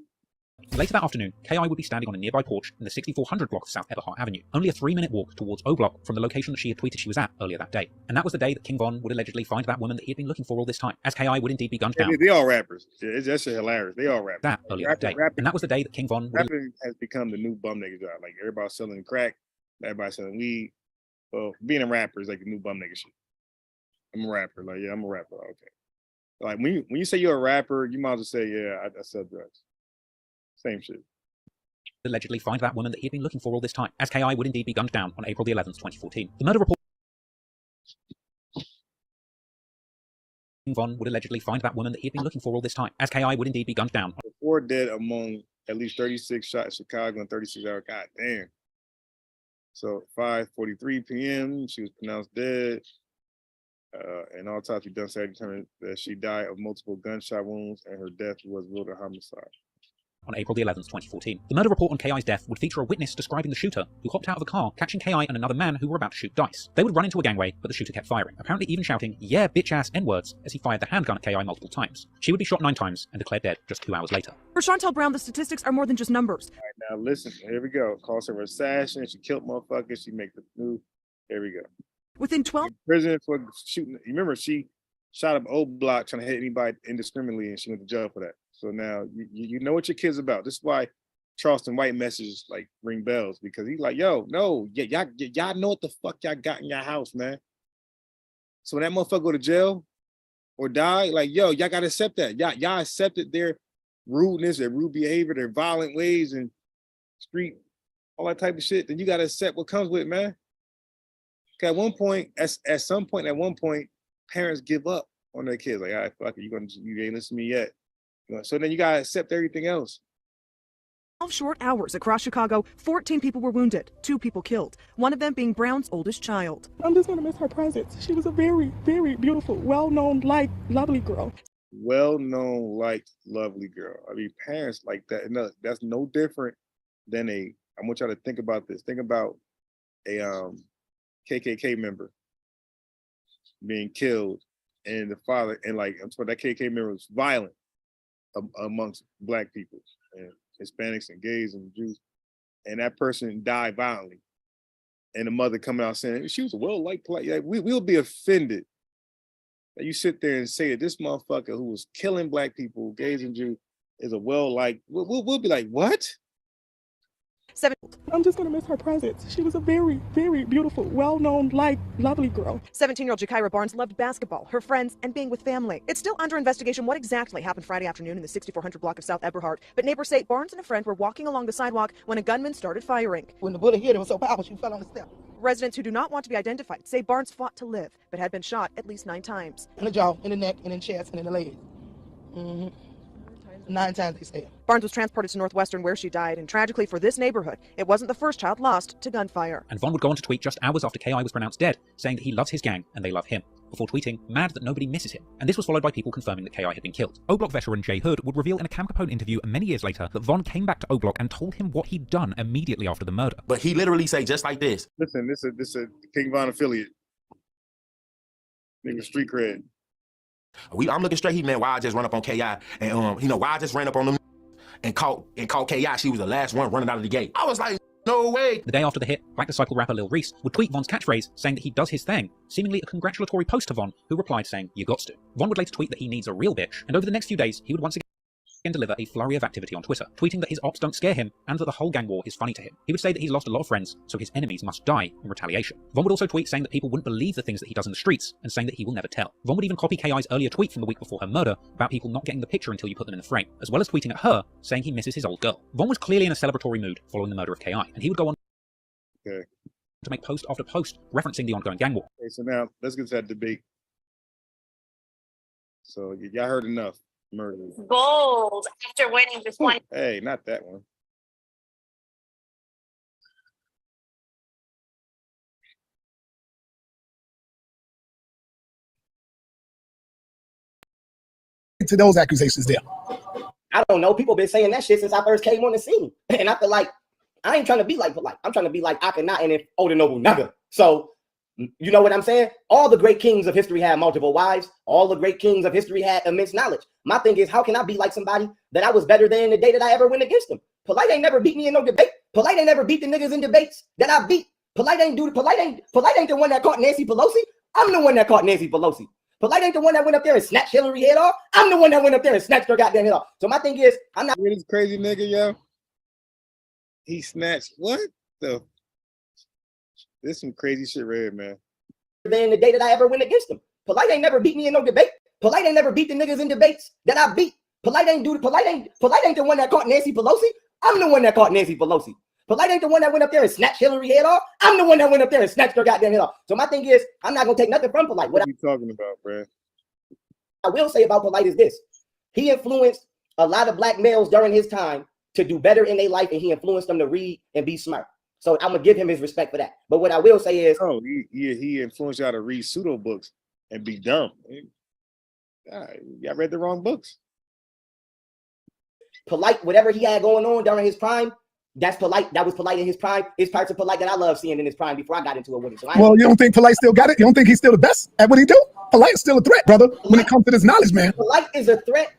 Later that afternoon, K.I. would be standing on a nearby porch in the 6400 block of South Eberhart Avenue, only a 3-minute walk towards O-Block from the location that she had tweeted she was at earlier that day. And that was the day that King Von would allegedly find that woman that he had been looking for all this time, as K.I. would indeed be gunned down. they all rappers. Yeah, that's just hilarious. They all rappers. That earlier that day. And that was the day that King Von would Rapping has become the new bum nigga job. Like everybody's selling crack, everybody's selling weed. Well, being a rapper is like the new bum nigga shit. I'm a rapper. Like, yeah, I'm a rapper. Okay. Like when you say you're a rapper, you might as well say, yeah, I sell drugs. Same shit. allegedly find that woman that he had been looking for all this time, as K.I. would indeed be gunned down on April the 11th, 2014. The murder report Von would allegedly find that woman that he had been looking for all this time, as K.I. would indeed be gunned down. 4 dead among at least 36 shot in Chicago in 36 hours. God damn. So 5:43 p.m. she was pronounced dead. And all autopsy done Saturday determined that she died of multiple gunshot wounds and her death was ruled a homicide. On April the 11th, 2014. The murder report on K.I.'s death would feature a witness describing the shooter, who hopped out of a car, catching K.I. and another man who were about to shoot dice. They would run into a gangway, but the shooter kept firing, apparently even shouting, yeah, bitch-ass N-words, as he fired the handgun at K.I. multiple times. She would be shot 9 times and declared dead just 2 hours later. For Chantel Brown, the statistics are more than just numbers. All right, now listen, here we go. Calls her assassin, she killed motherfuckers, she make the move. Here we go. Within 12 prison for shooting. You remember she shot up O-Block trying to hit anybody indiscriminately and she went to jail for that. So now you know what your kid's about. This is why Charleston White messages like ring bells, because he's like, yo, no, y'all know what the fuck y'all got in your house, man. So when that motherfucker go to jail, or die, like, yo, y'all gotta accept that. Y'all accepted their rudeness, their rude behavior, their violent ways and street, all that type of shit, then you gotta accept what comes with it, man. Okay, at one point, at one point, parents give up on their kids. Like, all right, fuck it, you ain't listen to me yet. So then you gotta accept everything else. 12 short hours across Chicago, 14 people were wounded, 2 people killed, one of them being Brown's oldest child. I'm just gonna miss her presence. She was a very, very beautiful, well-known, lovely girl. Well-known, lovely girl. I mean, parents like that, no, that's no different than I want y'all to think about this. Think about a KKK member being killed, and the father, and like, I'm sorry, that KKK member was violent amongst Black people and Hispanics and gays and Jews, and that person died violently, and the mother coming out saying she was a well-liked, like, we'll be offended that you sit there and say that this motherfucker who was killing Black people, gays and Jews, is a well-liked. We'll be like, what? 7. I'm just gonna miss her presence. She was a very, very beautiful, well-known, lovely girl. 17-year-old Jakira Barnes loved basketball, her friends, and being with family. It's still under investigation what exactly happened Friday afternoon in the 6400 block of South Eberhard, but neighbors say Barnes and a friend were walking along the sidewalk when a gunman started firing. When the bullet hit, it was so powerful she fell on the step. Residents who do not want to be identified say Barnes fought to live, but had been shot at least 9 times. In the jaw, in the neck, and in the chest, and in the leg. 9 times, they say. Barnes was transported to Northwestern where she died, and tragically for this neighborhood, it wasn't the first child lost to gunfire. And Von would go on to tweet just hours after K.I. was pronounced dead, saying that he loves his gang and they love him, before tweeting, mad that nobody misses him. And this was followed by people confirming that K.I. had been killed. O-Block veteran Jay Hood would reveal in a Cam Capone interview many years later that Von came back to O-Block and told him what he'd done immediately after the murder. But he literally say just like this. Listen, this is a King Von affiliate. Nigga street cred. I'm looking straight. He meant why I just run up on K.I. and why I just ran up on them and caught K.I. She was the last one running out of the gate. I was like, no way. The day after the hit, Black Disciple rapper Lil Reese would tweet Von's catchphrase saying that he does his thing, seemingly a congratulatory post to Von, who replied saying, you gots to. Von would later tweet that he needs a real bitch, and over the next few days, he would once again deliver a flurry of activity on Twitter, tweeting that his ops don't scare him and that the whole gang war is funny to him. He would say that he's lost a lot of friends, so his enemies must die in retaliation. Von would also tweet saying that people wouldn't believe the things that he does in the streets and saying that he will never tell. Von would even copy K.I.'s earlier tweet from the week before her murder about people not getting the picture until you put them in the frame, as well as tweeting at her saying he misses his old girl. Von was clearly in a celebratory mood following the murder of K.I., and he would go on to make post after post referencing the ongoing gang war. Okay, so now let's get to that debate. So y'all heard enough. Murder. Gold after winning this one. Hey, not that one. To those accusations there. I don't know. People been saying that shit since I first came on the scene. And I feel like I ain't trying to be like Polite. I'm trying to be like Akhenaten and Oda Nobunaga. So, you know what I'm saying? All the great kings of history had multiple wives. All the great kings of history had immense knowledge. My thing is, how can I be like somebody that I was better than the day that I ever went against them? Polite ain't never beat me in no debate. Polite ain't never beat the niggas in debates that I beat. Polite ain't the one that caught Nancy Pelosi. I'm the one that caught Nancy Pelosi. Polite ain't the one that went up there and snatched Hillary head off. I'm the one that went up there and snatched her goddamn head off. So my thing is, I'm not this crazy nigga, yo. He snatched what the? This some crazy shit right here, man. Than the day that I ever went against them. Polite ain't never beat me in no debate. Polite ain't never beat the niggas in debates that I beat. Polite ain't the one that caught Nancy Pelosi. I'm the one that caught Nancy Pelosi. Polite ain't the one that went up there and snatched Hillary head off. I'm the one that went up there and snatched her goddamn head off. So my thing is, I'm not gonna take nothing from Polite. What are you talking about, bro? I will say about Polite is this: he influenced a lot of black males during his time to do better in their life, and he influenced them to read and be smart. So I'm gonna give him his respect for that. But what I will say is, he influenced y'all to read pseudo books and be dumb. Y'all read the wrong books. Polite, whatever he had going on during his prime, that's Polite. That was Polite in his prime. It's parts of Polite that I love seeing in his prime before I got into it with him. So you don't think Polite still got it? You don't think he's still the best at what he do? Polite is still a threat, brother, when it comes to this knowledge, man. Polite is a threat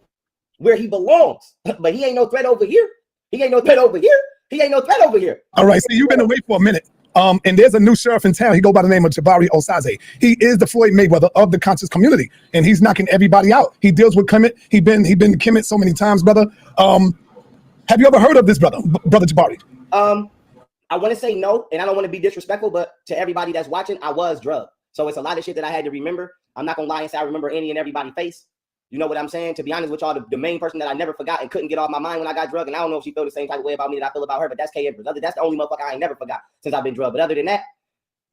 where he belongs, but he ain't no threat over here. He ain't no threat over here. He ain't no threat over here. All right, see, you've been away for a minute. And there's a new sheriff in town. He go by the name of Jabari Osaze. He is the Floyd Mayweather of the conscious community, and he's knocking everybody out. He deals with Kemet. He been to Kemet so many times, brother. Have you ever heard of this brother Jabari? I want to say no, and I don't want to be disrespectful, but to everybody that's watching, I was drugged. So it's a lot of shit that I had to remember. I'm not gonna lie and say I remember any and everybody's face. You know what I'm saying? To be honest with y'all, the main person that I never forgot and couldn't get off my mind when I got drugged, and I don't know if she feel the same type of way about me that I feel about her, but that's K. Empress. That's the only motherfucker I ain't never forgot since I've been drugged. But other than that,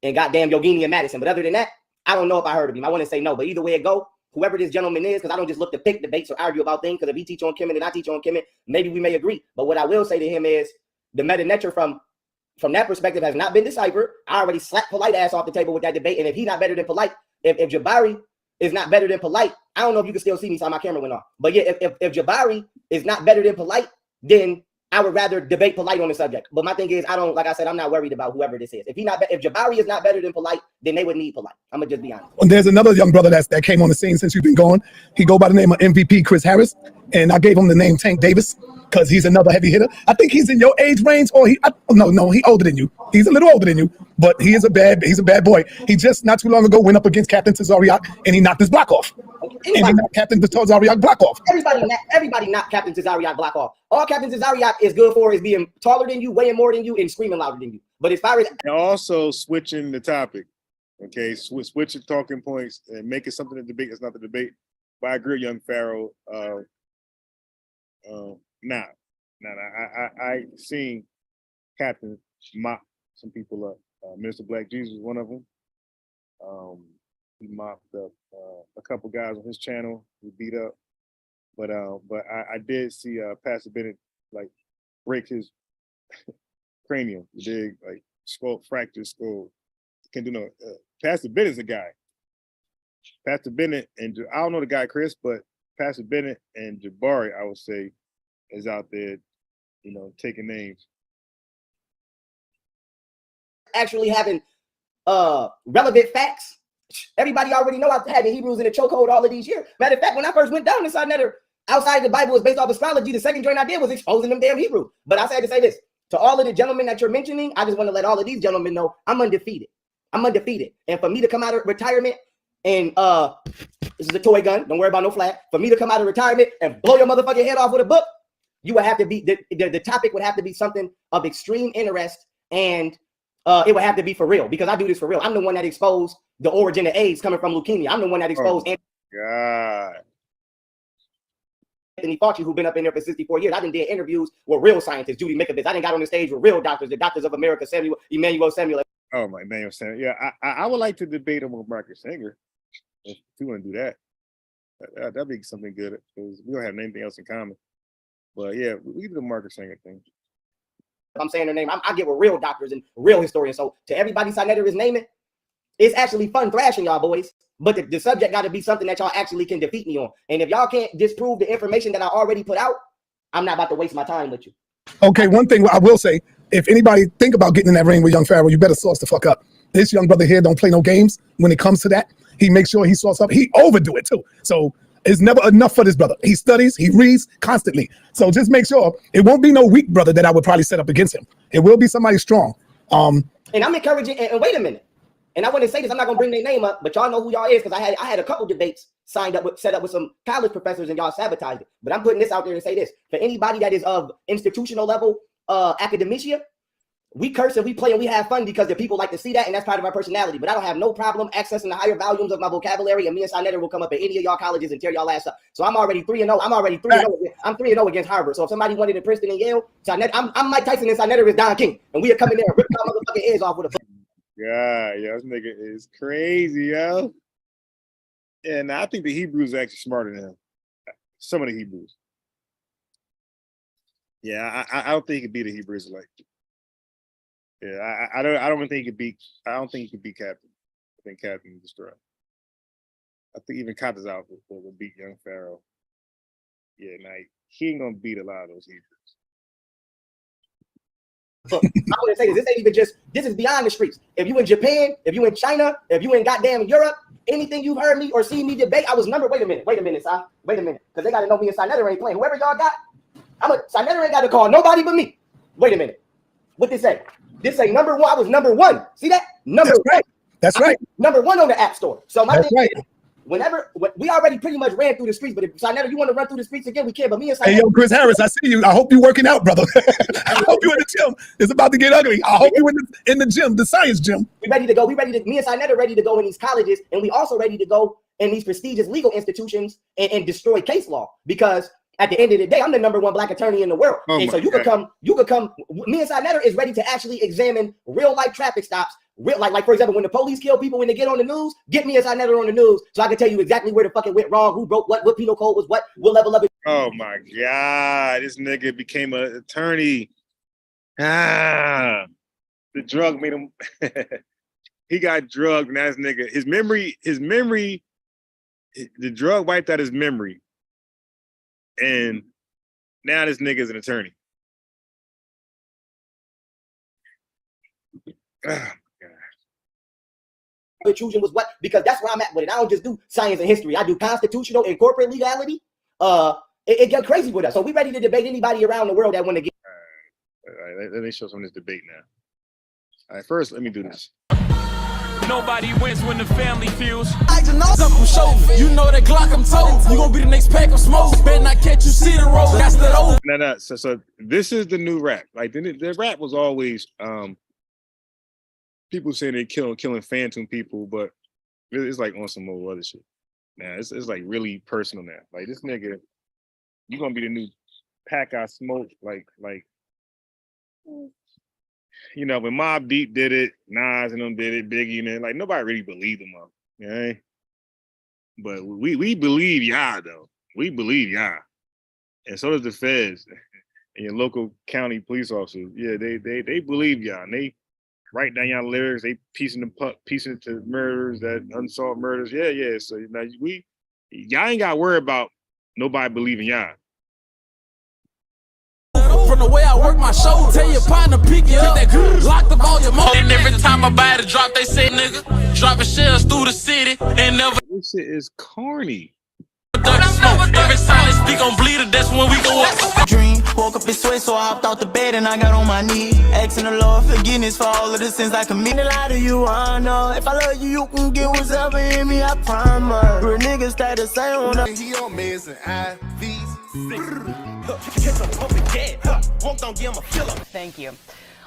and goddamn Yogini and Madison. But other than that, I don't know if I heard of him. I want to say no, but either way it go, whoever this gentleman is, because I don't just look to pick debates or argue about things, because if he teach on Kemet and I teach on Kemet, maybe we may agree. But what I will say to him is the meta nature from that perspective has not been deciphered. I already slapped Polite ass off the table with that debate. And if he's not better than Polite, if Jabari is not better than Polite, I don't know if you can still see me, so my camera went off. But yeah, if Jabari is not better than Polite, then I would rather debate Polite on the subject. But my thing is, like I said, I'm not worried about whoever this is. If Jabari is not better than Polite, then they would need Polite. I'm gonna just be honest. And there's another young brother that came on the scene since you've been gone. He go by the name of MVP Chris Harris, and I gave him the name Tank Davis because he's another heavy hitter. I think he's in your age range, or no, he older than you. He's a little older than you, but he's a bad boy. He just not too long ago went up against Captain Tazariak, and he knocked his block off. And he knocked Captain Tazariak block off. Everybody knocked Captain Tazariak block off. All Captain Tazariak is good for is being taller than you, weighing more than you, and screaming louder than you. But as far as and also switching the topic, okay, switching talking points and making something a debate that's not the debate. But I agree, young Pharaoh. I seen Captain mop some people up. Minister Black Jesus was one of them. He mopped up a couple guys on his channel who beat up. But I did see Pastor Bennett like break his cranium. He did like fracture skull. Can't do no. Pastor Bennett's a guy. Pastor Bennett and I don't know the guy Chris, but Pastor Bennett and Jabari, I would say, is out there, taking names. Actually having relevant facts. Everybody already know I've had the Hebrews in the chokehold all of these years. Matter of fact, when I first went down inside Netter, outside the Bible was based off astrology, the second joint I did was exposing them damn Hebrew. But I had to say this. To all of the gentlemen that you're mentioning, I just want to let all of these gentlemen know I'm undefeated. I'm undefeated. And for me to come out of retirement and this is a toy gun, don't worry about no flag. For me to come out of retirement and blow your motherfucking head off with a book, you would have to be the topic would have to be something of extreme interest, and it would have to be for real, because I do this for real. I'm the one that exposed the origin of AIDS coming from leukemia. I'm the one that exposed Anthony Fauci, who's been up in there for 64 years. I done did interviews with real scientists, Judy Mikovits. I done got on the stage with real doctors, the Doctors of America, Emmanuel Samuel. Oh, my Emmanuel Samuel. Yeah, I would like to debate him with Marcus Singer. If you want to do that, that'd be something good, because we don't have anything else in common. But yeah, we do the Marcus Singer thing. If I'm saying their name, I get with real doctors and real historians. So to everybody Sinetter is naming, it's actually fun thrashing y'all boys. But the subject got to be something that y'all actually can defeat me on. And if y'all can't disprove the information that I already put out, I'm not about to waste my time with you. Okay, one thing I will say, if anybody think about getting in that ring with young Pharaoh, you better sauce the fuck up. This young brother here don't play no games when it comes to that. He makes sure he sauce up. He overdo it too. So it's never enough for this brother. He studies, he reads constantly. So just make sure it won't be no weak brother that I would probably set up against him. It will be somebody strong. And I'm encouraging, and wait a minute. And I want to say this, I'm not gonna bring their name up, but y'all know who y'all is, because I had a couple debates set up with some college professors, and y'all sabotaged it. But I'm putting this out there to say this. For anybody that is of institutional level academia, we curse and we play and we have fun because the people like to see that, and that's part of our personality. But I don't have no problem accessing the higher volumes of my vocabulary, and me and Sinetter will come up at any of y'all colleges and tear y'all ass up. So I'm already 3-0. I'm already 3-0. I'm 3-0 against Harvard. So if somebody wanted in Princeton and Yale, I'm Mike Tyson and Sinetter is Don King, and we are coming there and ripping our motherfucking heads off with a. Yeah, this nigga is crazy, yo. And I think the Hebrews are actually smarter than him. Some of the Hebrews. Yeah, I don't think he could beat a Hebrew Israelite. Yeah, I don't think he could beat. I don't think he could beat Captain. I think Captain will destroy. I think even Captain's out will beat young Pharaoh. Yeah, now he ain't gonna beat a lot of those Hebrews. So I want to say this ain't even just, this is beyond the streets. If you in Japan, if you in China, if you in goddamn Europe, anything you've heard me or seen me debate, I was number, wait a minute, Si. Wait a minute. Because they got to know me and Sinetter ain't playing. Whoever y'all got, Sinetter ain't got to call nobody but me. Wait a minute. What this say? This say number one. I was number one. See that? Number one. That's right. Number one on the App Store. So my thing is, we already pretty much ran through the streets, but if Sinetta, you want to run through the streets again, we can. But me and Sinetta, Hey, yo, Chris Harris, I see you. I hope you're working out, brother. I hope you're in the gym. It's about to get ugly. I hope you're in the gym, the science gym. we ready to go. Me and Sinetta ready to go in these colleges, and we also ready to go in these prestigious legal institutions and destroy case law. Because at the end of the day, I'm the #1 black attorney in the world. And so you could come. Me and Sinetta is ready to actually examine real life traffic stops. Like for example, when the police kill people when they get on the news, get me and Sinetta on the news so I can tell you exactly where the fuck it went wrong, who broke what penal code was what level of it. Oh my God, this nigga became an attorney. The drug made him. He got drugged, and that's nigga. His memory. The drug wiped out his memory, and now this nigga is an attorney. Intrusion was what? Because that's where I'm at with it. I don't just do science and history. I do constitutional and corporate legality. It got crazy with us. So we ready to debate anybody around the world that want to get. All right, let me show some of this debate now. All right, first let me do this. Nobody wins when the family feels. I just know something show. You know that Glock I'm told. You gonna be the next pack of smoke. Better not catch you see the road. That's the old. No. So this is the new rap. Like the rap was always people saying they killing phantom people, but it's like on some more other shit. Now it's like really personal now. Like this nigga, you gonna be the new pack I smoke. Like you know, when Mobb Deep did it, Nas and them did it, Biggie, and like nobody really believed them up. Okay? But we believe y'all though. We believe y'all. And so does the feds and your local county police officers. Yeah, they believe y'all. And they write down y'all lyrics, they piecing it to murders, that unsolved murders. Yeah. So now y'all ain't gotta worry about nobody believing y'all. From the way I work my show, tell your partner pick it up. Lock the volume on. And every time I buy the drop, they say nigga, dropping shells through the city and never. This shit is corny. Every time they speak on bleeder, that's when we go up. Dream, woke up in sweat, so I hopped out the bed and I got on my knee, asking the Lord forgiveness for all of the sins I committed. Lie to you, I know. If I love you, you can get what's ever in me, I promise. Real niggas stay the same on the. He on meds and IVs. Thank you.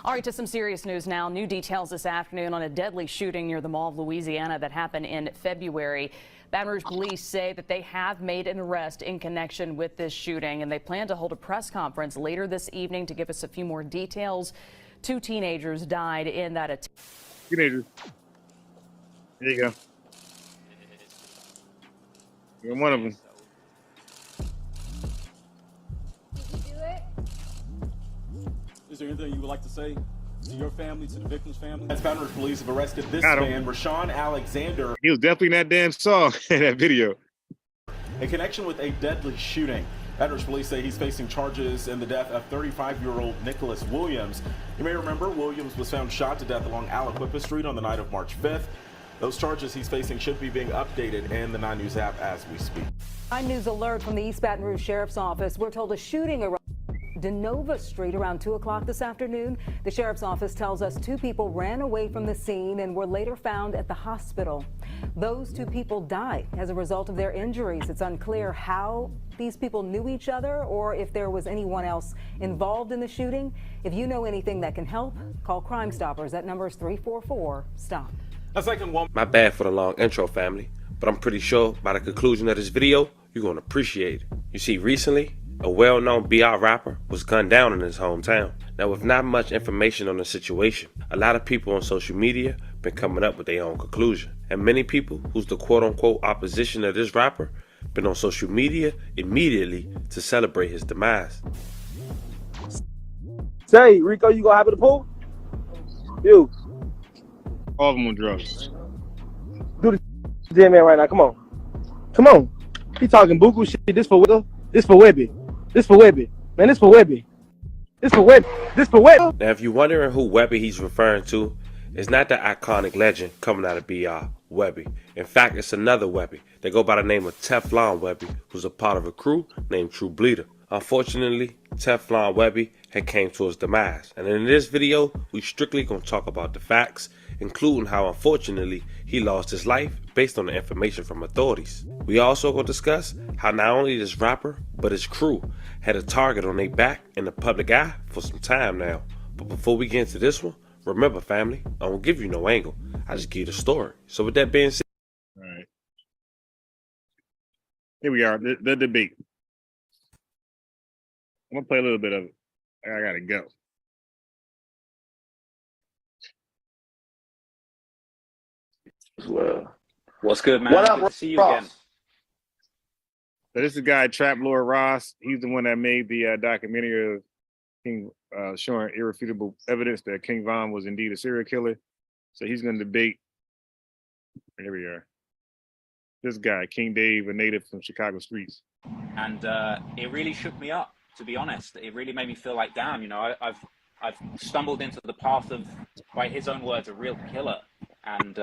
All right, to some serious news now. New details this afternoon on a deadly shooting near the Mall of Louisiana that happened in February. Baton Rouge police say that they have made an arrest in connection with this shooting, and they plan to hold a press conference later this evening to give us a few more details. 2 teenagers died in that attack. Teenagers. There you go. You're one of them. Is there anything you would like to say to your family, to the victim's family? As Baton Rouge police have arrested this man, Rashawn Alexander. He was definitely in that damn song in that video. In connection with a deadly shooting. Baton Rouge police say he's facing charges in the death of 35-year-old Nicholas Williams. You may remember Williams was found shot to death along Aliquippa Street on the night of March 5th. Those charges he's facing should be being updated in the 9 News app as we speak. 9 News alert from the East Baton Rouge Sheriff's Office. We're told a shooting around DeNova Street around 2 o'clock this afternoon. The Sheriff's Office tells us 2 people ran away from the scene and were later found at the hospital. Those 2 people died as a result of their injuries. It's unclear how these people knew each other or if there was anyone else involved in the shooting. If you know anything that can help, call Crime Stoppers. That number is 344-STOP. My bad for the long intro, family, but I'm pretty sure by the conclusion of this video, you're going to appreciate it. You see, recently, a well-known BR rapper was gunned down in his hometown. Now, with not much information on the situation, a lot of people on social media been coming up with their own conclusion. And many people who's the quote-unquote opposition of this rapper been on social media immediately to celebrate his demise. Say, Rico, you gonna have it the pool? You. All of them on drugs. Do the damn man right now. Come on. Come on. He talking buku shit. This for Wibby. This for Webby. This for Webby. Man, this for Webby. This for Webby. This for Webby. Now, if you're wondering who Webby he's referring to, it's not the iconic legend coming out of BR, Webby. In fact, it's another Webby. They go by the name of Teflon Webby, who's a part of a crew named True Bleeder. Unfortunately, Teflon Webby had came to his demise. And in this video, we strictly gonna talk about the facts, including how unfortunately he lost his life based on the information from authorities. We also gonna discuss how not only this rapper, but his crew had a target on their back in the public eye for some time now. But before we get into this one, remember family, I don't give you no angle, I just give you the story. So with that being said, All right. Here we are, the debate. I'm gonna play a little bit of it. I gotta go. Well, what's good, man? What up, Good to see you Ross? again. So this is the guy, Trap Lord Ross. He's the one that made the documentary of King, showing irrefutable evidence that King Von was indeed a serial killer. So he's gonna debate. Here we are. This guy, King Dave, a native from Chicago streets. And it really shook me up, to be honest. It really made me feel like, damn, you know, I've stumbled into the path of, by his own words, a real killer. And,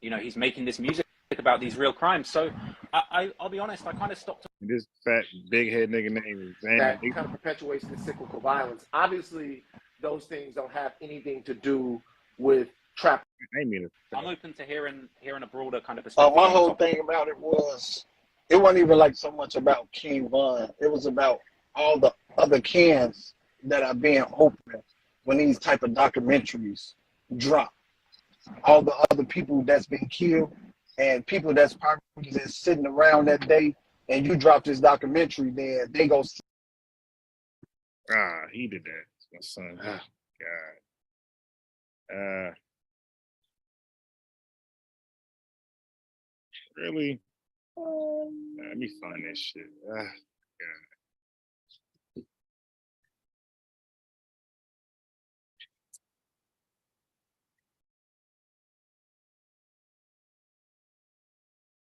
you know, he's making this music about these real crimes. So I'll be honest, I kind of stopped. This fat, big head nigga name is That kind of perpetuates the cyclical violence. Obviously, those things don't have anything to do with trap. I'm open to hearing a broader kind of perspective. My whole thing about it was, it wasn't even like so much about King Von. It was about all the other cans that are being opened when these type of documentaries drop. All the other people that's been killed and people that's probably just sitting around that day, and you drop this documentary, then they go. He did that. It's my son. Oh, God. Really? Let me find this shit. God.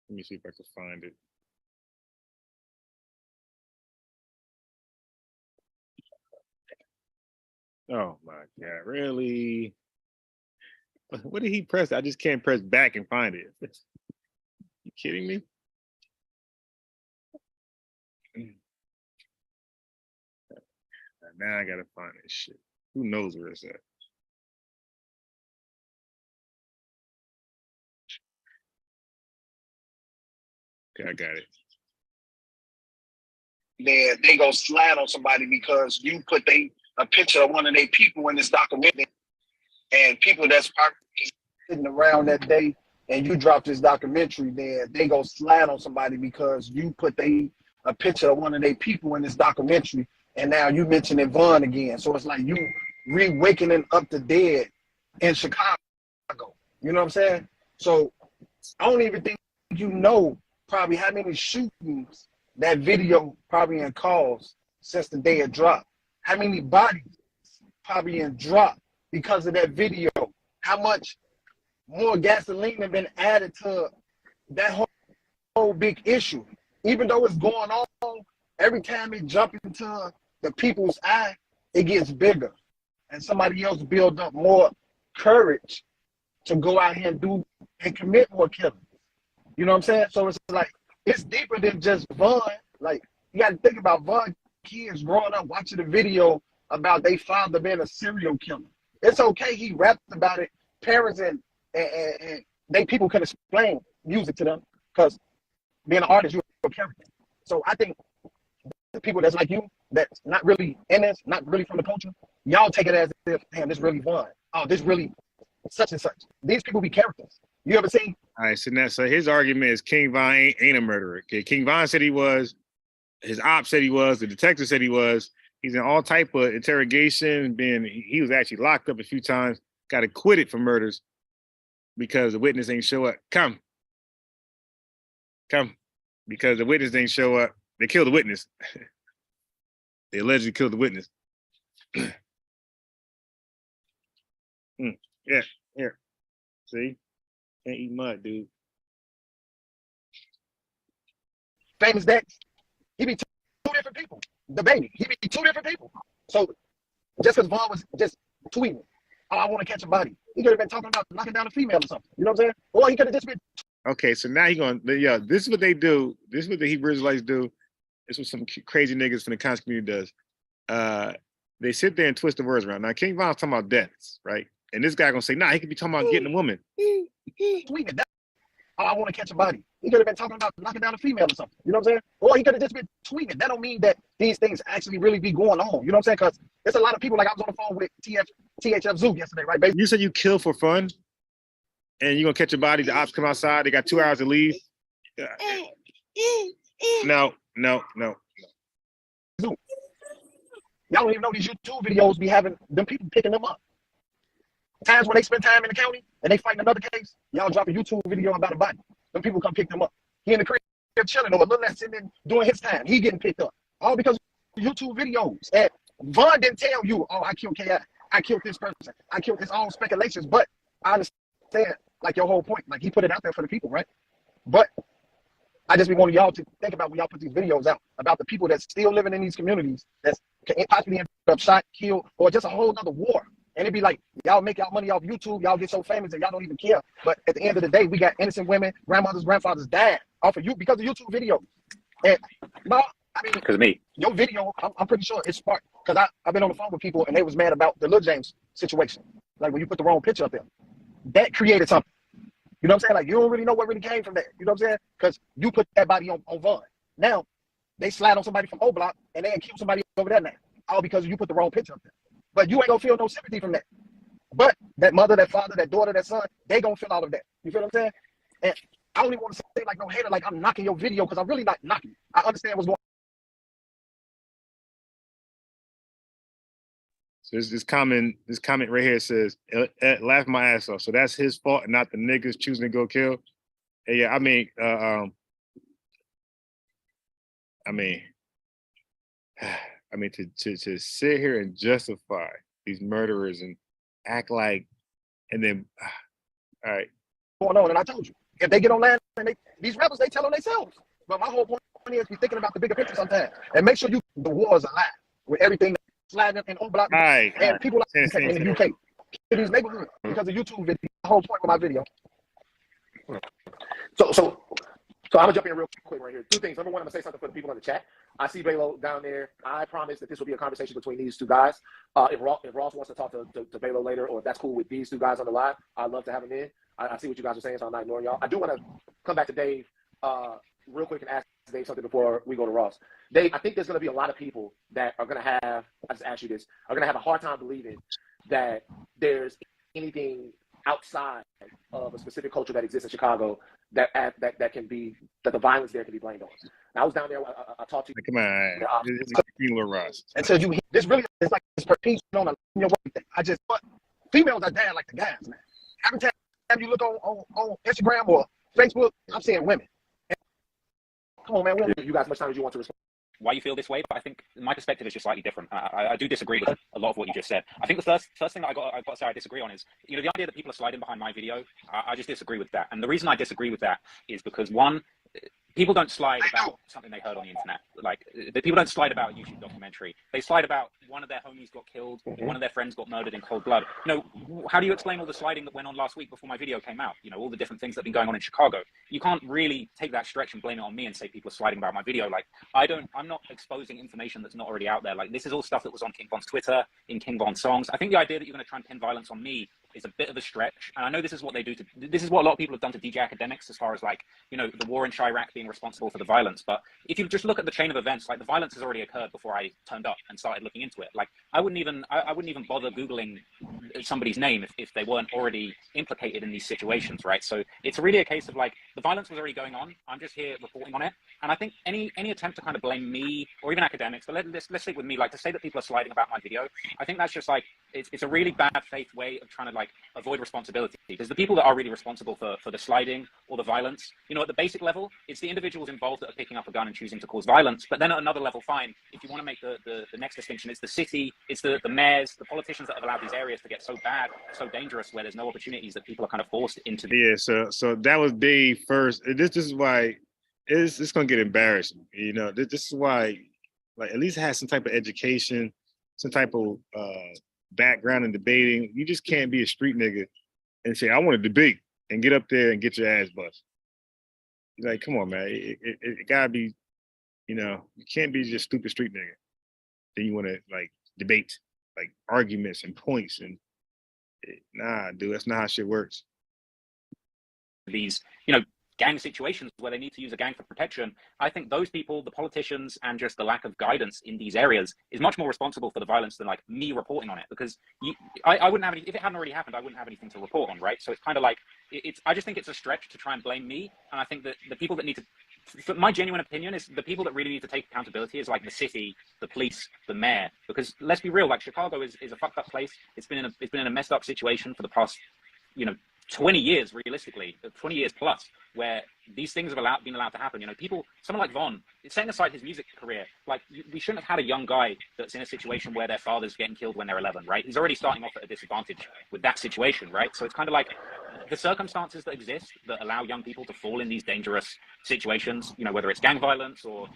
Let me see if I can find it. Oh my God, really? What did he press? I just can't press back and find it. You kidding me? Now I gotta find this shit. Who knows where it's at? Okay, I got it. Then they go slide on somebody because you put a picture of one of their people in this documentary, and people that's probably sitting around that day, and you drop this documentary, then they go slide on somebody because you put a picture of one of their people in this documentary, and now you mentioning Von again. So it's like you re-wakening up the dead in Chicago. You know what I'm saying? So I don't even think you know probably how many shootings that video probably in caused since the day it dropped. How many bodies probably in dropped because of that video? How much more gasoline have been added to that whole big issue? Even though it's going on, every time it jumps into the people's eye, it gets bigger. And somebody else build up more courage to go out here and commit more killings. You know what I'm saying? So it's like, it's deeper than just Von. Like, you got to think about Von kids growing up watching the video about their father being a serial killer. It's okay, he rapped about it. Parents and they people can explain music to them because being an artist, you're a character. So I think the people that's like you, that's not really in this, not really from the culture, y'all take it as if, damn, this really Von. Oh, this really such and such. These people be characters. You ever seen? All right, so his argument is King Von ain't a murderer. Okay, King Von said he was, his op said he was, the detective said he was. He's in all type of interrogation. He was actually locked up a few times, got acquitted for murders because the witness ain't show up. Come. Because the witness didn't show up. They killed the witness. They allegedly killed the witness. Yeah, here. See? Can't eat mud, dude. Famous Dex, he be two different people. The baby, he be two different people. So just because Von was just tweeting, oh, I want to catch a body, he could have been talking about knocking down a female or something. You know what I'm saying? Or he could have just been. Okay, so now yeah, this is what they do. This is what the Hebrew Israelites do. This is what some crazy niggas from the conscious community does. they sit there and twist the words around. Now King Von's talking about deaths, right? And this guy gonna say, nah, he could be talking about getting a woman. Tweeting that. Oh, I want to catch a body. He could have been talking about knocking down a female or something. You know what I'm saying? Or he could have just been tweeting. That don't mean that these things actually really be going on. You know what I'm saying? Because there's a lot of people, like I was on the phone with THF Zook yesterday, right, baby? You said you kill for fun, and you're gonna catch a body. The ops come outside. They got 2 hours to leave. No. Zook. Y'all don't even know these YouTube videos be having them people picking them up. Times when they spend time in the county and they fighting another case, y'all drop a YouTube video about a body. Them people come pick them up. He in the crib chilling, or a little less sitting in doing his time. He getting picked up. All because of YouTube videos. And Von didn't tell you, oh, I killed KI. I killed this person. I killed this, all speculations. But I understand, like, your whole point. Like, he put it out there for the people, right? But I just be wanting y'all to think about when y'all put these videos out about the people that's still living in these communities that's possibly end up shot, killed, or just a whole other war. And it'd be like, y'all make y'all money off YouTube, y'all get so famous and y'all don't even care. But at the end of the day, we got innocent women, grandmothers, grandfathers dying off of you because of YouTube videos. And because of me. Your video, I'm pretty sure it's sparked. Because I've been on the phone with people and they was mad about the Lil James situation. Like when you put the wrong picture up there. That created something. You know what I'm saying? Like you don't really know what really came from that. You know what I'm saying? Because you put that body on Vaughn. Now, they slide on somebody from O Block and they accuse somebody over there now. All because you put the wrong picture up there. But you ain't gonna feel no sympathy from that. But that mother, that father, that daughter, that son, they gonna feel all of that. You feel what I'm saying? And I don't even want to say like no hater, like I'm knocking your video, because I'm really not knocking. I understand what's going on. So this comment right here says, laugh my ass off. So that's his fault and not the niggas choosing to go kill. And yeah, I mean, to sit here and justify these murderers and act like, and then, all right. on. And I told you, if they get on land and these rebels, they tell on themselves. But my whole point is be thinking about the bigger picture sometimes and make sure the war is alive with everything that's sliding in O Block and people like in the UK, in these neighborhoods because of YouTube video. The whole point with my video. So I'm gonna jump in real quick right here. Two things. Number one, I'm gonna say something for the people in the chat. I see Balo down there. I promise that this will be a conversation between these two guys. If Ross wants to talk to Balo later, or if that's cool with these two guys on the live, I'd love to have him in. I see what you guys are saying, so I'm not ignoring y'all. I do want to come back to Dave real quick and ask Dave something before we go to Ross. Dave, I think there's going to be a lot of people that are going to have, I just asked you this, are going to have a hard time believing that there's anything outside of a specific culture that exists in Chicago that can be, that the violence there can be blamed on. Now, I was down there, I talked to you. Come on, Ross. And so this really is like this piece on a your way thing. But females are down like the guys, man. Every time you look on Instagram or Facebook, I'm seeing women. Come on, man. You guys, much time as you want to respond. Why you feel this way, but I think my perspective is just slightly different. I do disagree with a lot of what you just said. I think the first thing that I've got to say I disagree on is, the idea that people are sliding behind my video, I just disagree with that. And the reason I disagree with that is because, one, people don't slide about something they heard on the internet. Like, the people don't slide about a YouTube documentary. They slide about one of their homies got killed, one of their friends got murdered in cold blood. How do you explain all the sliding that went on last week before my video came out? All the different things that have been going on in Chicago. You can't really take that stretch and blame it on me and say people are sliding about my video. Like, I'm not exposing information that's not already out there. Like, this is all stuff that was on King Von's Twitter, in King Von songs. I think the idea that you're going to try and pin violence on me is a bit of a stretch. And I know this is what they do this is what a lot of people have done to DJ Academics as far as, like, the war in Chirac being responsible for the violence. But if you just look at the chain of events, like, the violence has already occurred before I turned up and started looking into it. Like, I wouldn't even bother Googling somebody's name if they weren't already implicated in these situations, right? So it's really a case of, like, the violence was already going on. I'm just here reporting on it. And I think any attempt to kind of blame me or even academics, but let's stick with me, like, to say that people are sliding about my video, I think that's just, like, it's a really bad faith way of trying to, like, avoid responsibility, because the people that are really responsible for the sliding or the violence, at the basic level, it's the individuals involved that are picking up a gun and choosing to cause violence. But then at another level, fine, if you want to make the next distinction, it's the city, it's the mayors, the politicians that have allowed these areas to get so bad, so dangerous, where there's no opportunities, that people are kind of forced into. Yeah, so that was Dave first. This is why it's gonna get embarrassing. This is why, like, at least have some type of education, some type of background in debating. You just can't be a street nigga and say, I want to debate, and get up there and get your ass bust. Like, come on, man. It gotta be, you can't be just stupid street nigga. then you want to like debate like arguments and points and nah, dude, that's not how shit works. These, gang situations where they need to use a gang for protection, I think those people, the politicians, and just the lack of guidance in these areas is much more responsible for the violence than like me reporting on it. Because I wouldn't have any, if it hadn't already happened, I wouldn't have anything to report on, right? So it's kind of like I just think it's a stretch to try and blame me. And I think that the people that need to, for my genuine opinion, is the people that really need to take accountability is like the city, the police, the mayor. Because let's be real, like Chicago is a fucked up place. It's been in a messed up situation for the past 20 years, realistically, 20 years plus, where these things have been allowed to happen. People, someone like Von, setting aside his music career, like we shouldn't have had a young guy that's in a situation where their father's getting killed when they're 11, right? He's already starting off at a disadvantage with that situation, right? So it's kind of like the circumstances that exist that allow young people to fall in these dangerous situations, whether it's gang violence or.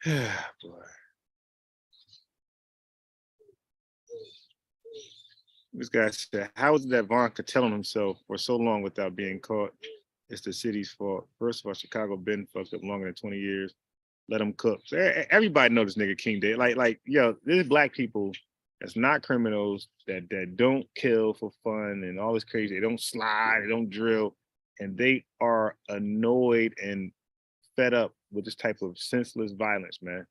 Boy. This guy said, how is it that Von could tell on himself for so long without being caught? It's the city's fault. First of all, Chicago been fucked up longer than 20 years. Let them cook. So everybody knows this nigga King Day. There's black people that's not criminals, that don't kill for fun and all this crazy. They don't slide, they don't drill, and they are annoyed and fed up with this type of senseless violence, man.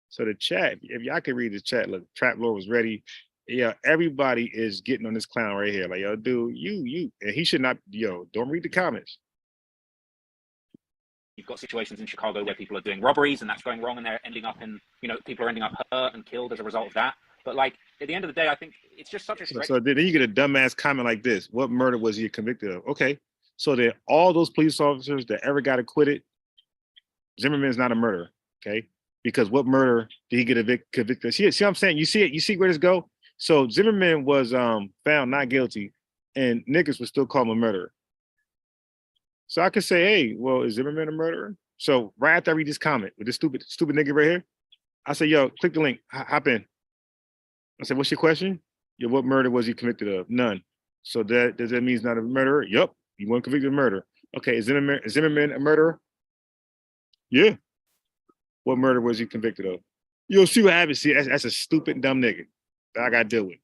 So the chat, if y'all could read the chat, look, Trap Lord was ready. Yeah, everybody is getting on this clown right here. Like, yo, dude, you, and he should not, don't read the comments. You've got situations in Chicago where people are doing robberies and that's going wrong and they're ending up in, people are ending up hurt and killed as a result of that. But like, at the end of the day, I think it's just such a stretch. So then you get a dumbass comment like this. What murder was he convicted of? Okay, so then all those police officers that ever got acquitted, Zimmerman's not a murderer, okay? Because what murder did he get convicted? See what I'm saying? You see it? You see where this go? So Zimmerman was found not guilty, and niggas would still call him a murderer. So I could say, hey, well, is Zimmerman a murderer? So right after I read this comment with this stupid nigga right here, I say, yo, click the link, hop in. I said, what's your question? Yeah, what murder was he convicted of? None. So does that mean he's not a murderer? Yup, he wasn't convicted of murder. Okay, is Zimmerman a murderer? Yeah. What murder was he convicted of? You'll see what happens. See, that's a stupid, dumb nigga that I got to deal with.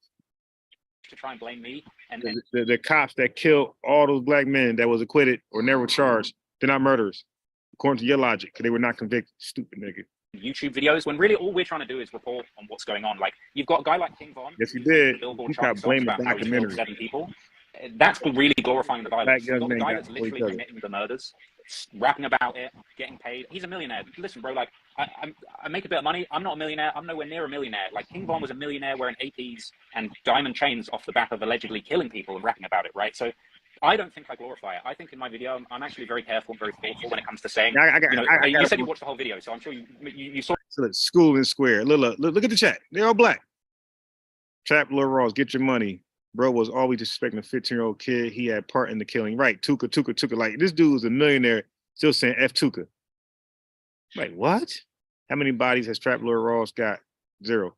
To try and blame me. And the cops that killed all those black men that was acquitted or never charged, they're not murderers, according to your logic, because they were not convicted. Stupid nigga. YouTube videos, when really all we're trying to do is report on what's going on. Like, you've got a guy like King Von. Yes, you did. You got blamed the documentary. 7 people. That's really glorifying the violence. You've got the guy that's literally committing the murders, rapping about it, getting paid. He's a millionaire. Listen, bro, like, I make a bit of money. I'm not a millionaire. I'm nowhere near a millionaire. Like, King Von was a millionaire wearing APs and diamond chains off the back of allegedly killing people and rapping about it, right? So I don't think I glorify it. I think in my video, I'm actually very careful and very thoughtful when it comes to saying, you said you watched the whole video, so I'm sure you saw. So look, School and Square. Look at the chat. They're all black. Trap Lil Ross, get your money. Bro was always disrespecting a 15-year-old kid. He had part in the killing. Right, Tuka. Like, this dude was a millionaire, still saying F Tuka. Like, what? How many bodies has Trap Lil Ross got? 0.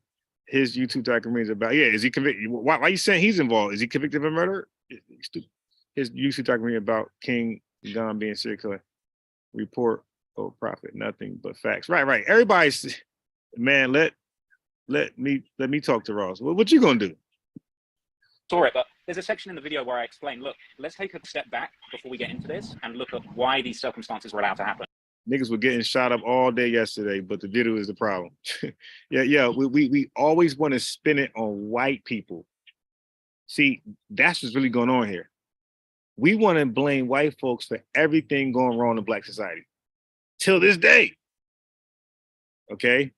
His YouTube documentary is about, is he convicted? Why are you saying he's involved? Is he convicted of a murder? His YouTube documentary about King Don being serial killer. Report, profit, nothing but facts. Right. Everybody's, man, let me talk to Ross. What you gonna do? Saw it, but there's a section in the video where I explain, look, let's take a step back before we get into this and look at why these circumstances were allowed to happen. Niggas were getting shot up all day yesterday, but the video is the problem. We always want to spin it on white people. See, that's what's really going on here. We want to blame white folks for everything going wrong in black society. Till this day. Okay?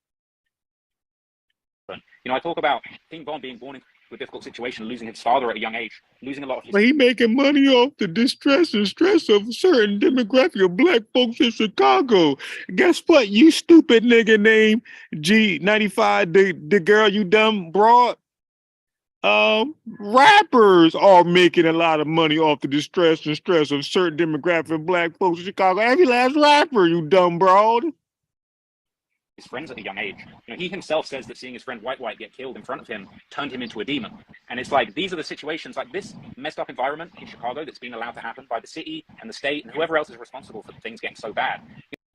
I talk about King Von being born into a difficult situation, losing his father at a young age, losing a lot of his... But he making money off the distress and stress of a certain demographic of black folks in Chicago. Guess what, you stupid nigga named G95, the girl you dumb broad? Rappers are making a lot of money off the distress and stress of certain demographic of black folks in Chicago. Every last rapper, you dumb broad. His friends at a young age. He himself says that seeing his friend White get killed in front of him turned him into a demon. And it's like, these are the situations, like this messed up environment in Chicago that's being allowed to happen by the city and the state and whoever else is responsible for things getting so bad.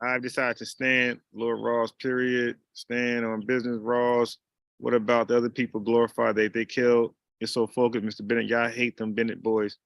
I've decided to stand Lord Ross, period. Stand on business, Ross. What about the other people glorified they killed? You're so focused, Mr. Bennett. Y'all hate them Bennett boys.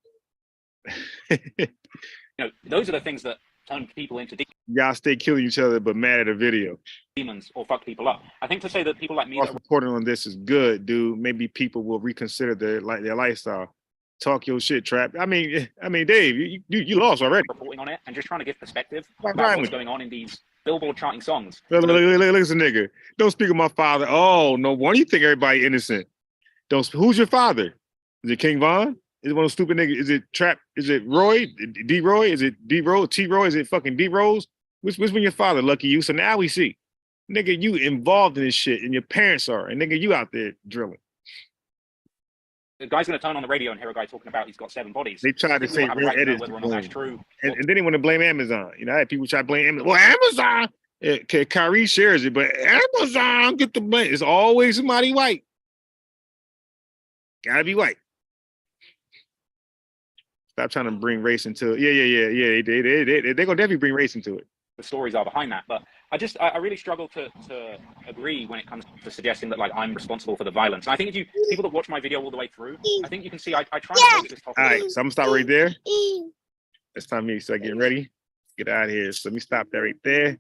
Those are the things that turn people into Y'all stay killing each other, but mad at a video. demons or fuck people up. I think to say that people like me Ross reporting on this is good, dude. Maybe people will reconsider their lifestyle. Talk your shit, Trap. I mean, Dave, you lost already. reporting on it and just trying to give perspective Why about rhyme what's with going on in these Billboard charting songs. Look at this nigga. Don't speak of my father. Oh, no wonder you think everybody innocent. Who's your father? Is it King Von? Is it one of those stupid niggas? Is it Trap? Is it Roy? D Roy? Is it D Roy? T Roy? Is it fucking D Rose? Which one your father, Lucky You? So now we see. Nigga, you involved in this shit and your parents are. And nigga, you out there drilling. The guy's going to turn on the radio and hear a guy talking about he's got 7 bodies. They tried to say have a right to know edits. whether or not that's true. And then they want to blame Amazon. I had people try to blame Amazon. Well, Amazon. Kyrie shares it, but Amazon get the blame. It's always somebody white. Gotta be white. Stop trying to bring race into it. Yeah. They're gonna definitely bring race into it. The stories are behind that, but I really struggle to agree when it comes to suggesting that like I'm responsible for the violence. And I think if you people that watch my video all the way through, I think you can see I try and focus this topic. All right, so I'm gonna stop right there. It's time for me to start getting ready. Get out of here. So let me stop that right there.